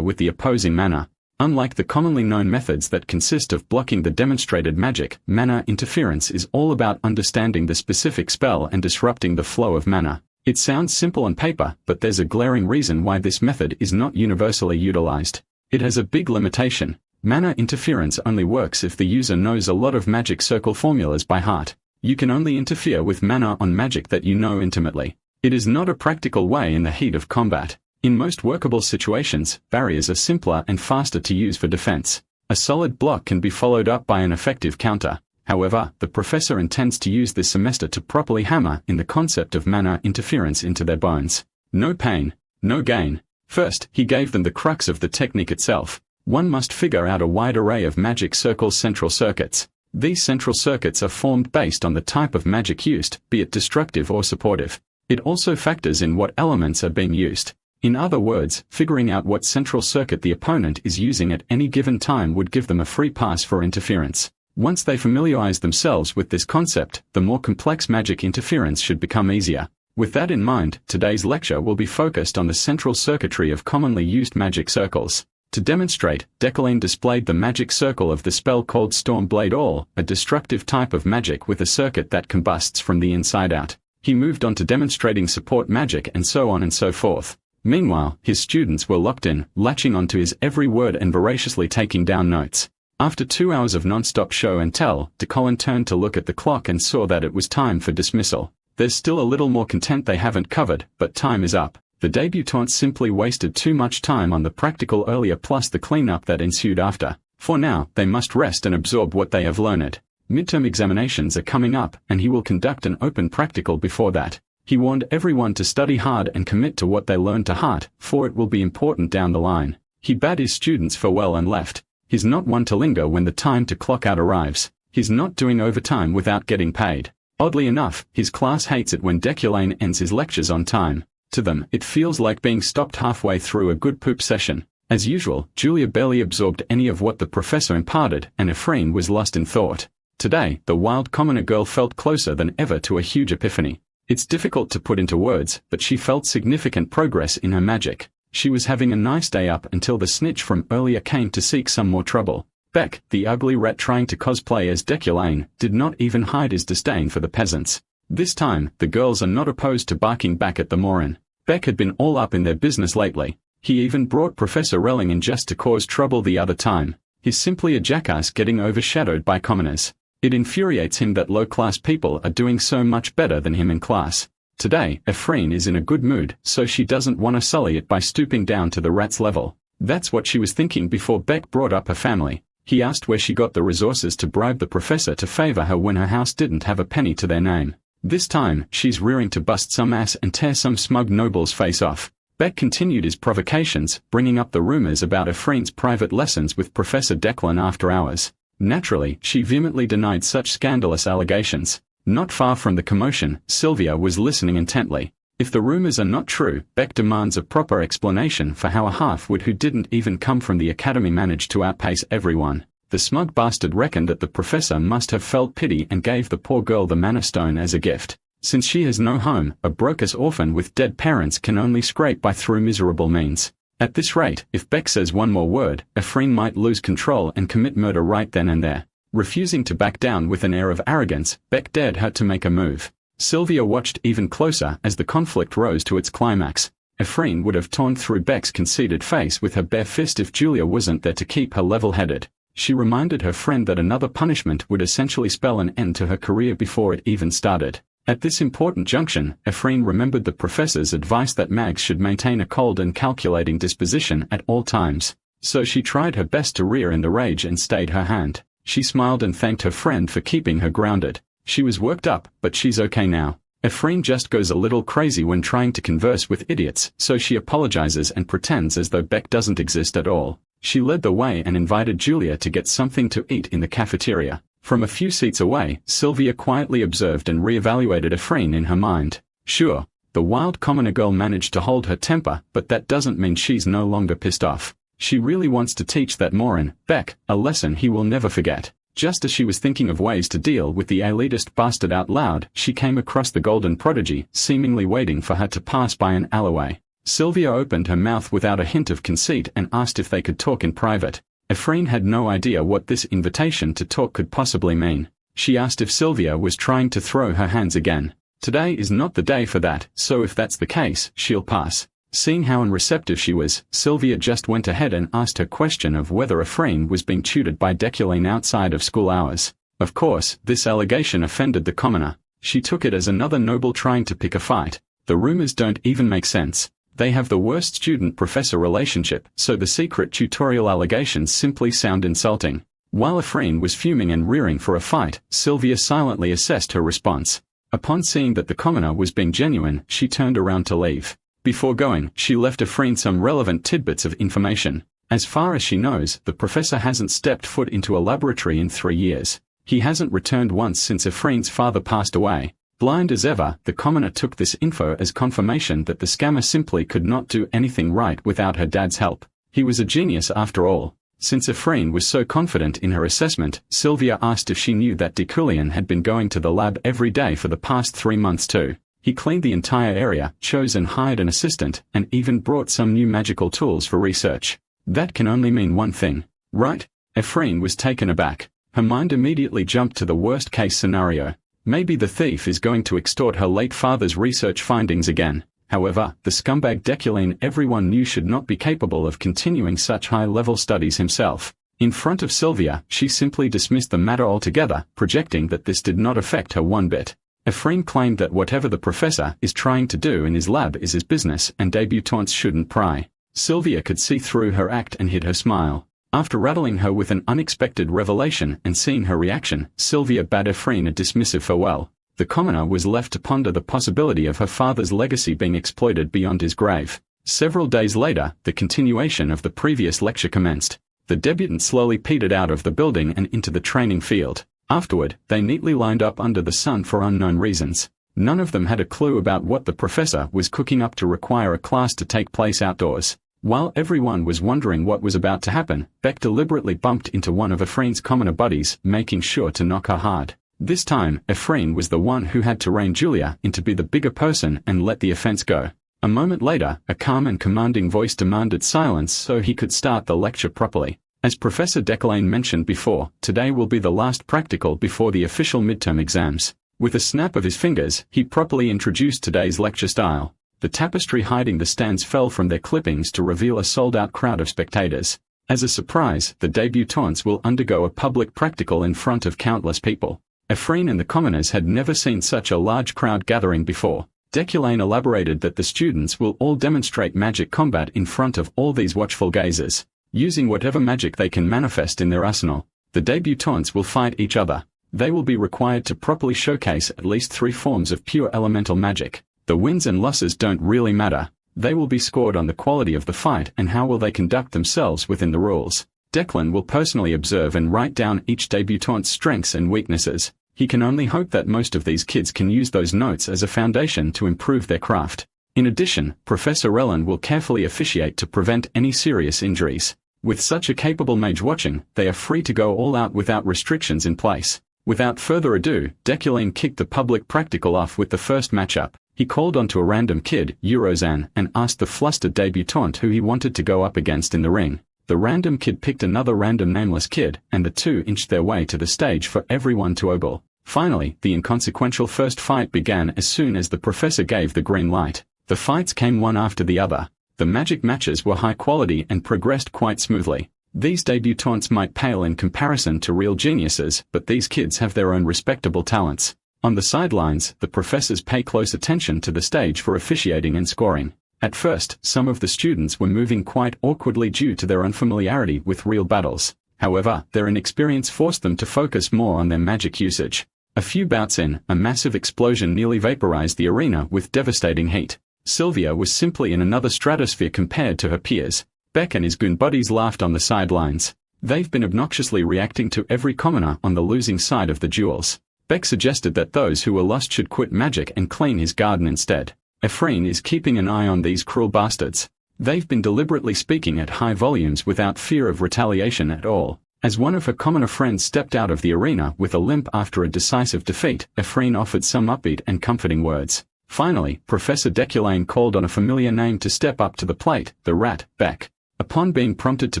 with the opposing mana. Unlike the commonly known methods that consist of blocking the demonstrated magic, mana interference is all about understanding the specific spell and disrupting the flow of mana. It sounds simple on paper, but there's a glaring reason why this method is not universally utilized. It has a big limitation. Mana interference only works if the user knows a lot of magic circle formulas by heart. You can only interfere with mana on magic that you know intimately. It is not a practical way in the heat of combat. In most workable situations, barriers are simpler and faster to use for defense. A solid block can be followed up by an effective counter. However, the professor intends to use this semester to properly hammer in the concept of mana interference into their bones. No pain, no gain. First, he gave them the crux of the technique itself. One must figure out a wide array of magic circles central circuits. These central circuits are formed based on the type of magic used, be it destructive or supportive. It also factors in what elements are being used. In other words, figuring out what central circuit the opponent is using at any given time would give them a free pass for interference. Once they familiarize themselves with this concept, the more complex magic interference should become easier. With that in mind, today's lecture will be focused on the central circuitry of commonly used magic circles. To demonstrate, Deculane displayed the magic circle of the spell called Stormblade All, a destructive type of magic with a circuit that combusts from the inside out. He moved on to demonstrating support magic and so on and so forth. Meanwhile, his students were locked in, latching onto his every word and voraciously taking down notes. After 2 hours of non-stop show and tell, DeCullen turned to look at the clock and saw that it was time for dismissal. There's still a little more content they haven't covered, but time is up. The debutante simply wasted too much time on the practical earlier plus the cleanup that ensued after. For now, they must rest and absorb what they have learned. Midterm examinations are coming up, and he will conduct an open practical before that. He warned everyone to study hard and commit to what they learn to heart, for it will be important down the line. He bade his students farewell and left. He's not one to linger when the time to clock out arrives. He's not doing overtime without getting paid. Oddly enough, his class hates it when Deculane ends his lectures on time. To them, it feels like being stopped halfway through a good poop session. As usual, Julia barely absorbed any of what the professor imparted, and Epherene was lost in thought. Today, the wild commoner girl felt closer than ever to a huge epiphany. It's difficult to put into words, but she felt significant progress in her magic. She was having a nice day up until the snitch from earlier came to seek some more trouble. Beck, the ugly rat trying to cosplay as Deculane, did not even hide his disdain for the peasants. This time, the girls are not opposed to barking back at the moron. Beck had been all up in their business lately. He even brought Professor Relling in just to cause trouble the other time. He's simply a jackass getting overshadowed by commoners. It infuriates him that low-class people are doing so much better than him in class. Today, Epherene is in a good mood, so she doesn't want to sully it by stooping down to the rat's level. That's what she was thinking before Beck brought up her family. He asked where she got the resources to bribe the professor to favor her when her house didn't have a penny to their name. This time, she's rearing to bust some ass and tear some smug noble's face off. Beck continued his provocations, bringing up the rumors about Epherene's private lessons with Professor Declan after hours. Naturally, she vehemently denied such scandalous allegations. Not far from the commotion, Sylvia was listening intently. If the rumors are not true, Beck demands a proper explanation for how a half-wit who didn't even come from the academy managed to outpace everyone. The smug bastard reckoned that the professor must have felt pity and gave the poor girl the Mana Stone as a gift. Since she has no home, a broke-ass orphan with dead parents can only scrape by through miserable means. At this rate, if Beck says one more word, Epherene might lose control and commit murder right then and there. Refusing to back down with an air of arrogance, Beck dared her to make a move. Sylvia watched even closer as the conflict rose to its climax. Epherene would have torn through Beck's conceited face with her bare fist if Julia wasn't there to keep her level-headed. She reminded her friend that another punishment would essentially spell an end to her career before it even started. At this important junction, Epherene remembered the professor's advice that mags should maintain a cold and calculating disposition at all times. So she tried her best to rear in the rage and stayed her hand. She smiled and thanked her friend for keeping her grounded. She was worked up, but she's okay now. Epherene just goes a little crazy when trying to converse with idiots, so she apologizes and pretends as though Beck doesn't exist at all. She led the way and invited Julia to get something to eat in the cafeteria. From a few seats away, Sylvia quietly observed and re-evaluated Epherene in her mind. Sure, the wild commoner girl managed to hold her temper, but that doesn't mean she's no longer pissed off. She really wants to teach that moron, Beck, a lesson he will never forget. Just as she was thinking of ways to deal with the elitist bastard out loud, she came across the golden prodigy, seemingly waiting for her to pass by an alleyway. Sylvia opened her mouth without a hint of conceit and asked if they could talk in private. Epherene had no idea what this invitation to talk could possibly mean. She asked if Sylvia was trying to throw her hands again. Today is not the day for that, so if that's the case, she'll pass. Seeing how unreceptive she was, Sylvia just went ahead and asked her question of whether Epherene was being tutored by Deculane outside of school hours. Of course, this allegation offended the commoner. She took it as another noble trying to pick a fight. The rumors don't even make sense. They have the worst student-professor relationship, so the secret tutorial allegations simply sound insulting. While Epherene was fuming and rearing for a fight, Sylvia silently assessed her response. Upon seeing that the commoner was being genuine, she turned around to leave. Before going, she left Epherene some relevant tidbits of information. As far as she knows, the professor hasn't stepped foot into a laboratory in 3 years. He hasn't returned once since Epherene's father passed away. Blind as ever, the commoner took this info as confirmation that the scammer simply could not do anything right without her dad's help. He was a genius after all. Since Epherene was so confident in her assessment, Sylvia asked if she knew that Deculane had been going to the lab every day for the past 3 months too. He cleaned the entire area, chose and hired an assistant, and even brought some new magical tools for research. That can only mean one thing, right? Epherene was taken aback. Her mind immediately jumped to the worst-case scenario. Maybe the thief is going to extort her late father's research findings again. However, the scumbag Deculane everyone knew should not be capable of continuing such high-level studies himself. In front of Sylvia, she simply dismissed the matter altogether, projecting that this did not affect her one bit. Epherene claimed that whatever the professor is trying to do in his lab is his business and debutantes shouldn't pry. Sylvia could see through her act and hid her smile. After rattling her with an unexpected revelation and seeing her reaction, Sylvia bade Epherene a dismissive farewell. The commoner was left to ponder the possibility of her father's legacy being exploited beyond his grave. Several days later, the continuation of the previous lecture commenced. The debutants slowly petered out of the building and into the training field. Afterward, they neatly lined up under the sun for unknown reasons. None of them had a clue about what the professor was cooking up to require a class to take place outdoors. While everyone was wondering what was about to happen, Beck deliberately bumped into one of Ephrene's commoner buddies, making sure to knock her hard. This time, Epherene was the one who had to rein Julia in to be the bigger person and let the offense go. A moment later, a calm and commanding voice demanded silence so he could start the lecture properly. As Professor Declan mentioned before, today will be the last practical before the official midterm exams. With a snap of his fingers, he properly introduced today's lecture style. The tapestry hiding the stands fell from their clippings to reveal a sold-out crowd of spectators. As a surprise, the debutantes will undergo a public practical in front of countless people. Epherene and the commoners had never seen such a large crowd gathering before. Declan elaborated that the students will all demonstrate magic combat in front of all these watchful gazers, using whatever magic they can manifest in their arsenal. The debutantes will fight each other. They will be required to properly showcase at least 3 forms of pure elemental magic. The wins and losses don't really matter. They will be scored on the quality of the fight and how well they conduct themselves within the rules. Declan will personally observe and write down each debutante's strengths and weaknesses. He can only hope that most of these kids can use those notes as a foundation to improve their craft. In addition, Professor Rellin will carefully officiate to prevent any serious injuries. With such a capable mage watching, they are free to go all out without restrictions in place. Without further ado, Declan kicked the public practical off with the first matchup. He called onto a random kid, Eurozan, and asked the flustered debutante who he wanted to go up against in the ring. The random kid picked another random nameless kid, and the two inched their way to the stage for everyone to ogle. Finally, the inconsequential first fight began as soon as the professor gave the green light. The fights came one after the other. The magic matches were high quality and progressed quite smoothly. These debutantes might pale in comparison to real geniuses, but these kids have their own respectable talents. On the sidelines, the professors pay close attention to the stage for officiating and scoring. At first, some of the students were moving quite awkwardly due to their unfamiliarity with real battles. However, their inexperience forced them to focus more on their magic usage. A few bouts in, a massive explosion nearly vaporized the arena with devastating heat. Sylvia was simply in another stratosphere compared to her peers. Beck and his goon buddies laughed on the sidelines. They've been obnoxiously reacting to every commoner on the losing side of the duels. Beck suggested that those who were lost should quit magic and clean his garden instead. Epherene is keeping an eye on these cruel bastards. They've been deliberately speaking at high volumes without fear of retaliation at all. As one of her commoner friends stepped out of the arena with a limp after a decisive defeat, Epherene offered some upbeat and comforting words. Finally, Professor Declan called on a familiar name to step up to the plate, the rat, Beck. Upon being prompted to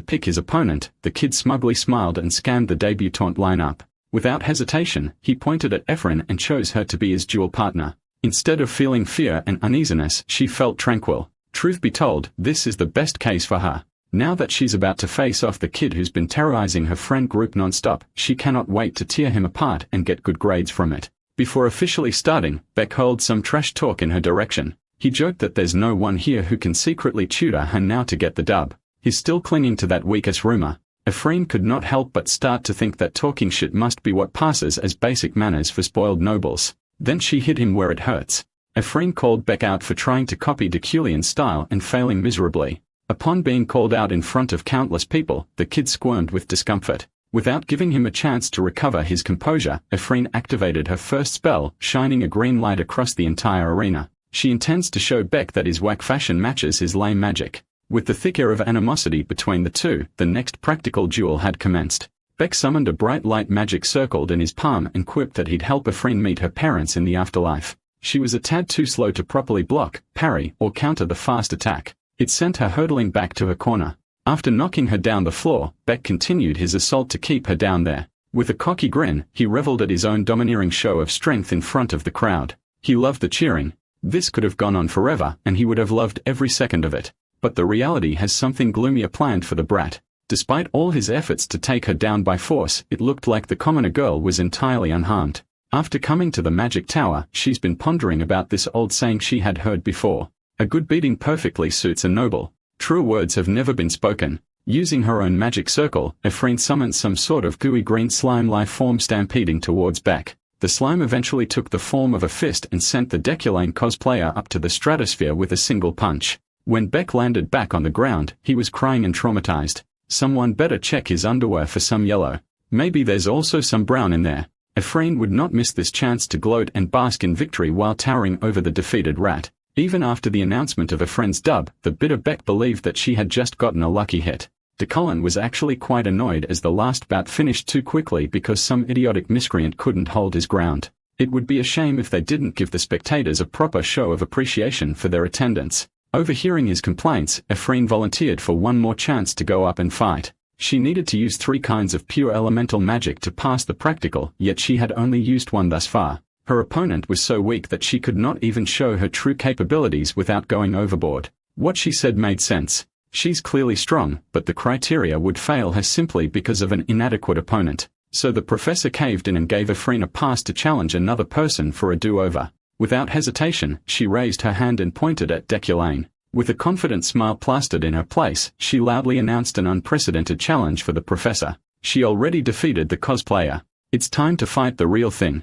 pick his opponent, the kid smugly smiled and scanned the debutante lineup. Without hesitation, he pointed at Epherene and chose her to be his duel partner. Instead of feeling fear and uneasiness, she felt tranquil. Truth be told, this is the best case for her. Now that she's about to face off the kid who's been terrorizing her friend group non-stop, she cannot wait to tear him apart and get good grades from it. Before officially starting, Beck hurled some trash talk in her direction. He joked that there's no one here who can secretly tutor her now to get the dub. He's still clinging to that weakest rumor. Epherene could not help but start to think that talking shit must be what passes as basic manners for spoiled nobles. Then she hit him where it hurts. Epherene called Beck out for trying to copy Deculian's style and failing miserably. Upon being called out in front of countless people, the kid squirmed with discomfort. Without giving him a chance to recover his composure, Epherene activated her first spell, shining a green light across the entire arena. She intends to show Beck that his whack fashion matches his lame magic. With the thick air of animosity between the two, the next practical duel had commenced. Beck summoned a bright light magic circled in his palm and quipped that he'd help Epherene meet her parents in the afterlife. She was a tad too slow to properly block, parry, or counter the fast attack. It sent her hurtling back to her corner. After knocking her down the floor, Beck continued his assault to keep her down there. With a cocky grin, he reveled at his own domineering show of strength in front of the crowd. He loved the cheering. This could have gone on forever, and he would have loved every second of it. But the reality has something gloomier planned for the brat. Despite all his efforts to take her down by force, it looked like the commoner girl was entirely unharmed. After coming to the magic tower, she's been pondering about this old saying she had heard before. A good beating perfectly suits a noble. True words have never been spoken. Using her own magic circle, Epherene summons some sort of gooey green slime life form stampeding towards Beck. The slime eventually took the form of a fist and sent the Deculane cosplayer up to the stratosphere with a single punch. When Beck landed back on the ground, he was crying and traumatized. Someone better check his underwear for some yellow. Maybe there's also some brown in there. Epherene would not miss this chance to gloat and bask in victory while towering over the defeated rat. Even after the announcement of a friend's dub, the bitter Beck believed that she had just gotten a lucky hit. DeCullen was actually quite annoyed as the last bout finished too quickly because some idiotic miscreant couldn't hold his ground. It would be a shame if they didn't give the spectators a proper show of appreciation for their attendance. Overhearing his complaints, Epherene volunteered for one more chance to go up and fight. She needed to use 3 kinds of pure elemental magic to pass the practical, yet she had only used one thus far. Her opponent was so weak that she could not even show her true capabilities without going overboard. What she said made sense. She's clearly strong, but the criteria would fail her simply because of an inadequate opponent. So the professor caved in and gave Epherene a pass to challenge another person for a do-over. Without hesitation, she raised her hand and pointed at Deculane. With a confident smile plastered in her place, she loudly announced an unprecedented challenge for the professor. She already defeated the cosplayer. It's time to fight the real thing.